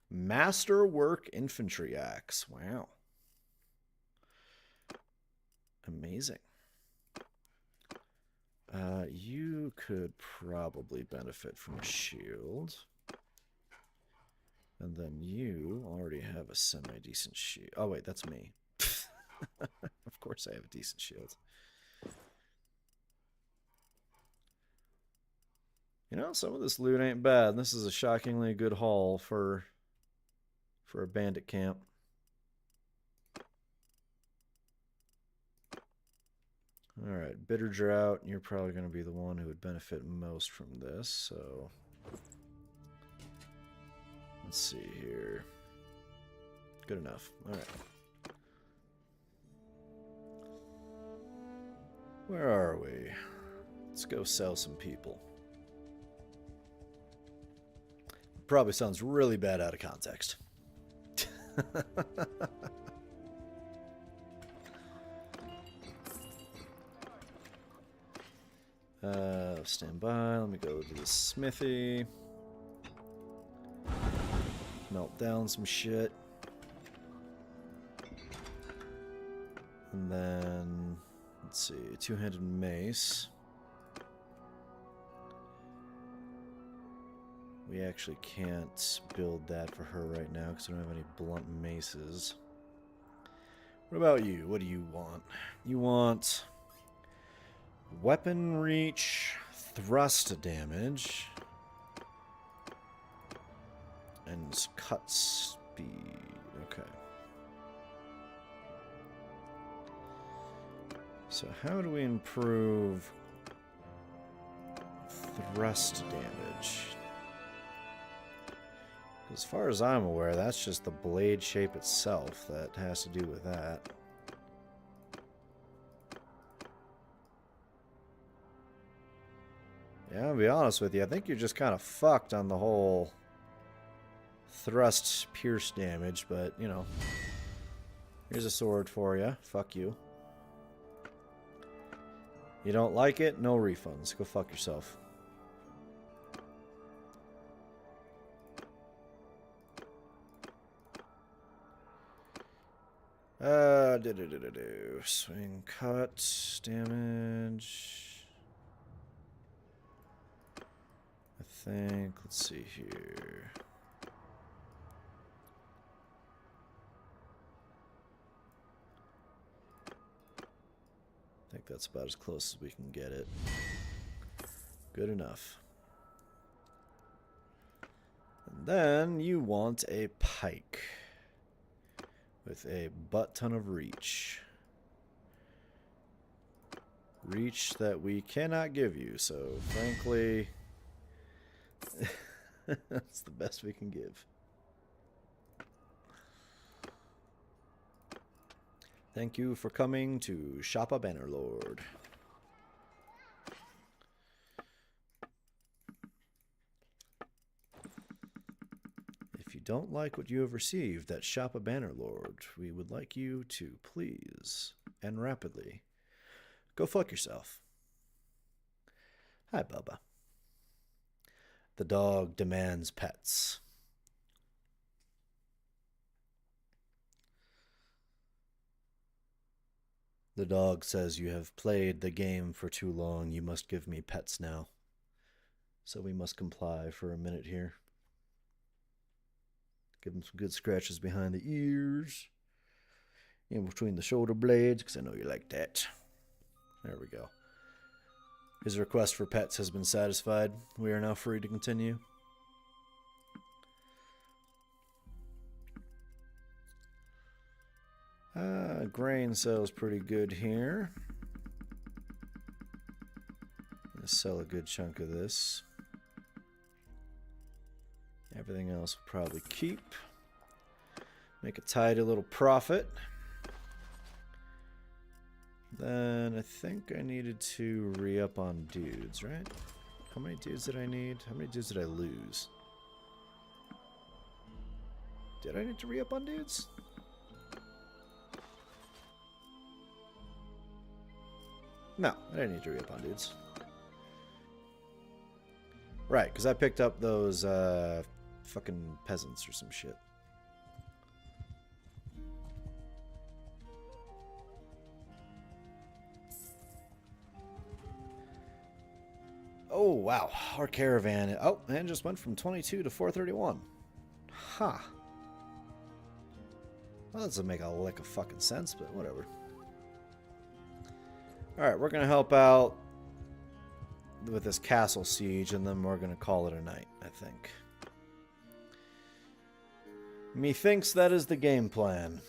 Masterwork Infantry Axe. Wow. Amazing. You could probably benefit from a shield. And then you already have a semi-decent shield. Oh, wait, that's me. Of course I have a decent shield. You know, some of this loot ain't bad. This is a shockingly good haul for a bandit camp. Alright, Bitter Drought. You're probably going to be the one who would benefit most from this, so... Let's see here. Good enough. Alright. Where are we? Let's go sell some people. Probably sounds really bad out of context. Stand by. Let me go to the smithy. Melt down some shit. And then, let's see, two-handed mace. We actually can't build that for her right now because we don't have any blunt maces. What about you? What do you want? You want weapon reach, thrust damage, and cut speed. Okay. So how do we improve thrust damage? As far as I'm aware, that's just the blade shape itself that has to do with that. Yeah, I'll be honest with you, I think you're just kind of fucked on the whole thrust pierce damage, but, you know. Here's a sword for you. Fuck you. You don't like it? No refunds. Go fuck yourself. Swing cut damage. I think, let's see here. I think that's about as close as we can get it. Good enough. And then you want a pike with a butt ton of reach. Reach that we cannot give you, so frankly, that's the best we can give. Thank you for coming to Shop a Bannerlord. If you don't like what you have received at Shop a Bannerlord, we would like you to please and rapidly go fuck yourself. Hi, Bubba. The dog demands pets. The dog says, you have played the game for too long. You must give me pets now. So we must comply for a minute here. Give him some good scratches behind the ears. In between the shoulder blades, because I know you like that. There we go. His request for pets has been satisfied. We are now free to continue. Grain sells pretty good here. Gonna sell a good chunk of this. Everything else will probably keep. Make a tidy little profit. Then I think I needed to re-up on dudes, right? How many dudes did I need? How many dudes did I lose? Did I need to re-up on dudes? No, I didn't need to re-up on dudes. Right, because I picked up those fucking peasants or some shit. Oh, wow. Our caravan... Oh, and just went from 22 to 431. Huh. Well, that doesn't make a lick of fucking sense, but whatever. Alright, we're going to help out with this castle siege, and then we're going to call it a night, I think. Methinks that is the game plan.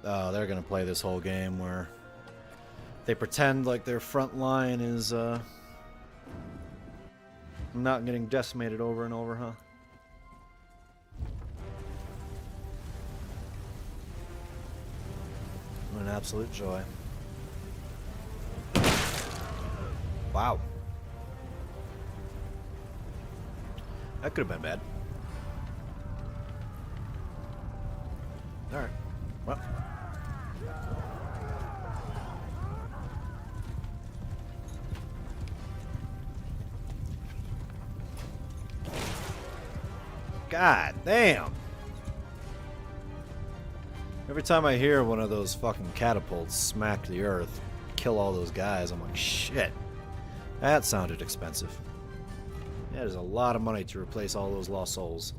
Oh, they're gonna play this whole game where they pretend like their front line is not getting decimated over and over, huh? What an absolute joy. Wow. That could have been bad. Alright. Well. God damn. Every time I hear one of those fucking catapults smack the earth, kill all those guys, I'm like, shit. That sounded expensive. That is a lot of money to replace all those lost souls.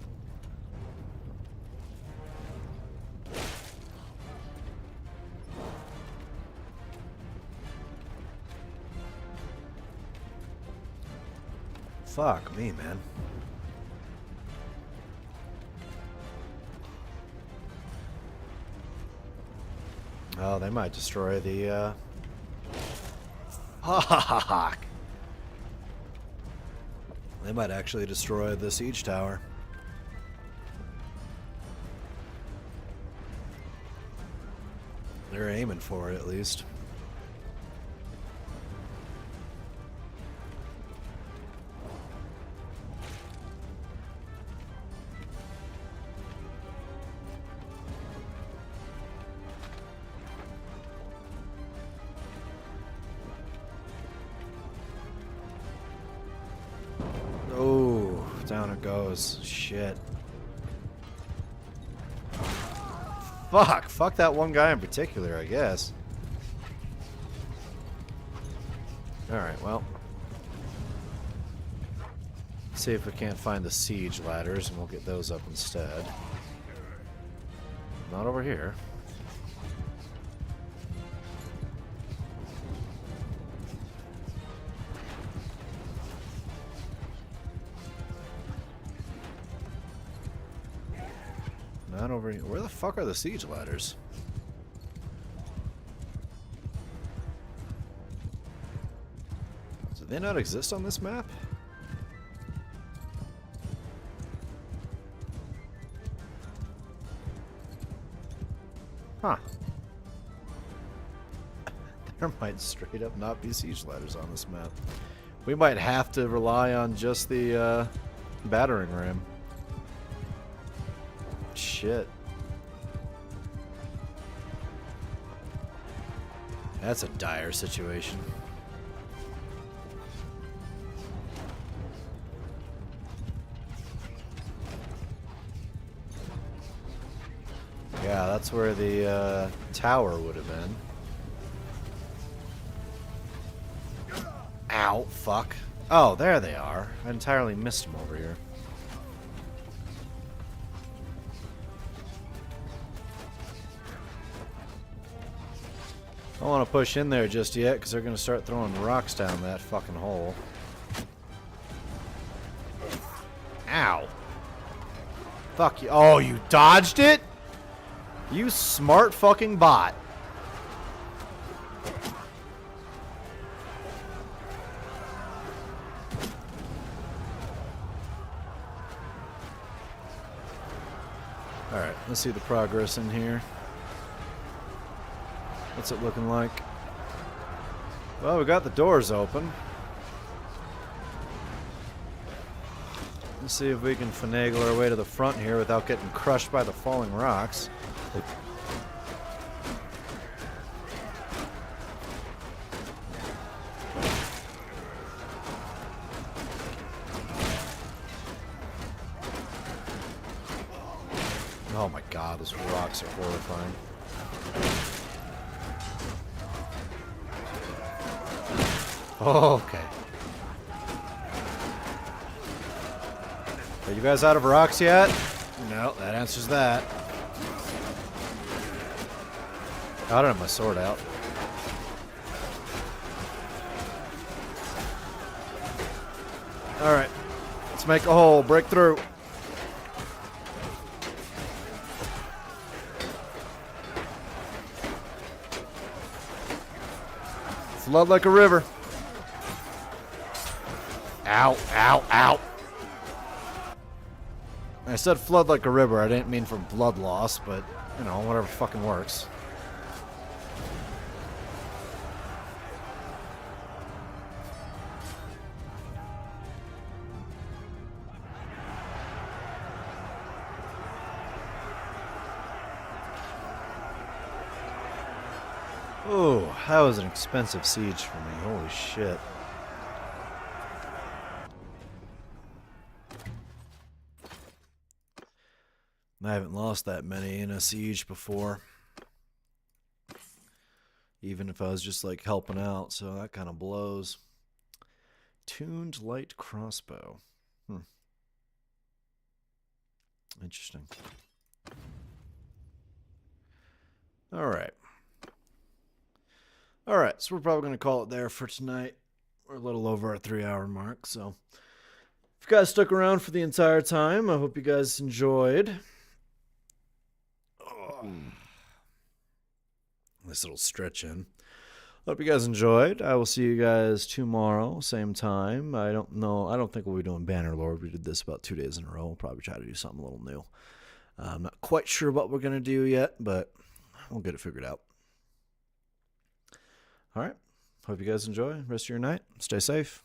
Fuck me, man. Oh, they might destroy the, Fuck! They might actually destroy the siege tower. They're aiming for it, at least. Oh, down it goes. Shit. Fuck that one guy in particular, I guess. Alright, well. Let's see if we can't find the siege ladders, and we'll get those up instead. Not over here. Not over here. Where the fuck are the siege ladders? Do they not exist on this map? Huh. There might straight up not be siege ladders on this map. We might have to rely on just the battering ram. Shit. That's a dire situation. Yeah, that's where the tower would have been. Ow, fuck. Oh, there they are. I entirely missed them over here. I don't want to push in there just yet because they're going to start throwing rocks down that fucking hole. Ow. Fuck you. Oh, you dodged it? You smart fucking bot. Alright, let's see the progress in here. What's it looking like? Well, we got the doors open. Let's see if we can finagle our way to the front here without getting crushed by the falling rocks. Oh my god, those rocks are horrifying. Oh, okay. Are you guys out of rocks yet? No, that answers that. I don't have my sword out. Alright. Let's make a hole. Break through. Flood like a river. Ow, ow, ow. I said flood like a river. I didn't mean for blood loss, but, you know, whatever fucking works. Oh, that was an expensive siege for me. Holy shit. I haven't lost that many in a siege before. Even if I was just like helping out, so that kind of blows. Tuned light crossbow. Interesting. Alright. Alright, so we're probably going to call it there for tonight. We're a little over our 3-hour mark, so if you guys stuck around for the entire time, I hope you guys enjoyed. This little stretch in. Hope you guys enjoyed. I will see you guys tomorrow, same time. I don't think we'll be doing Bannerlord. We did this about 2 days in a row. We'll probably try to do something a little new. I'm not quite sure what we're going to do yet, but we'll get it figured out. All right. Hope you guys enjoy the rest of your night. Stay safe.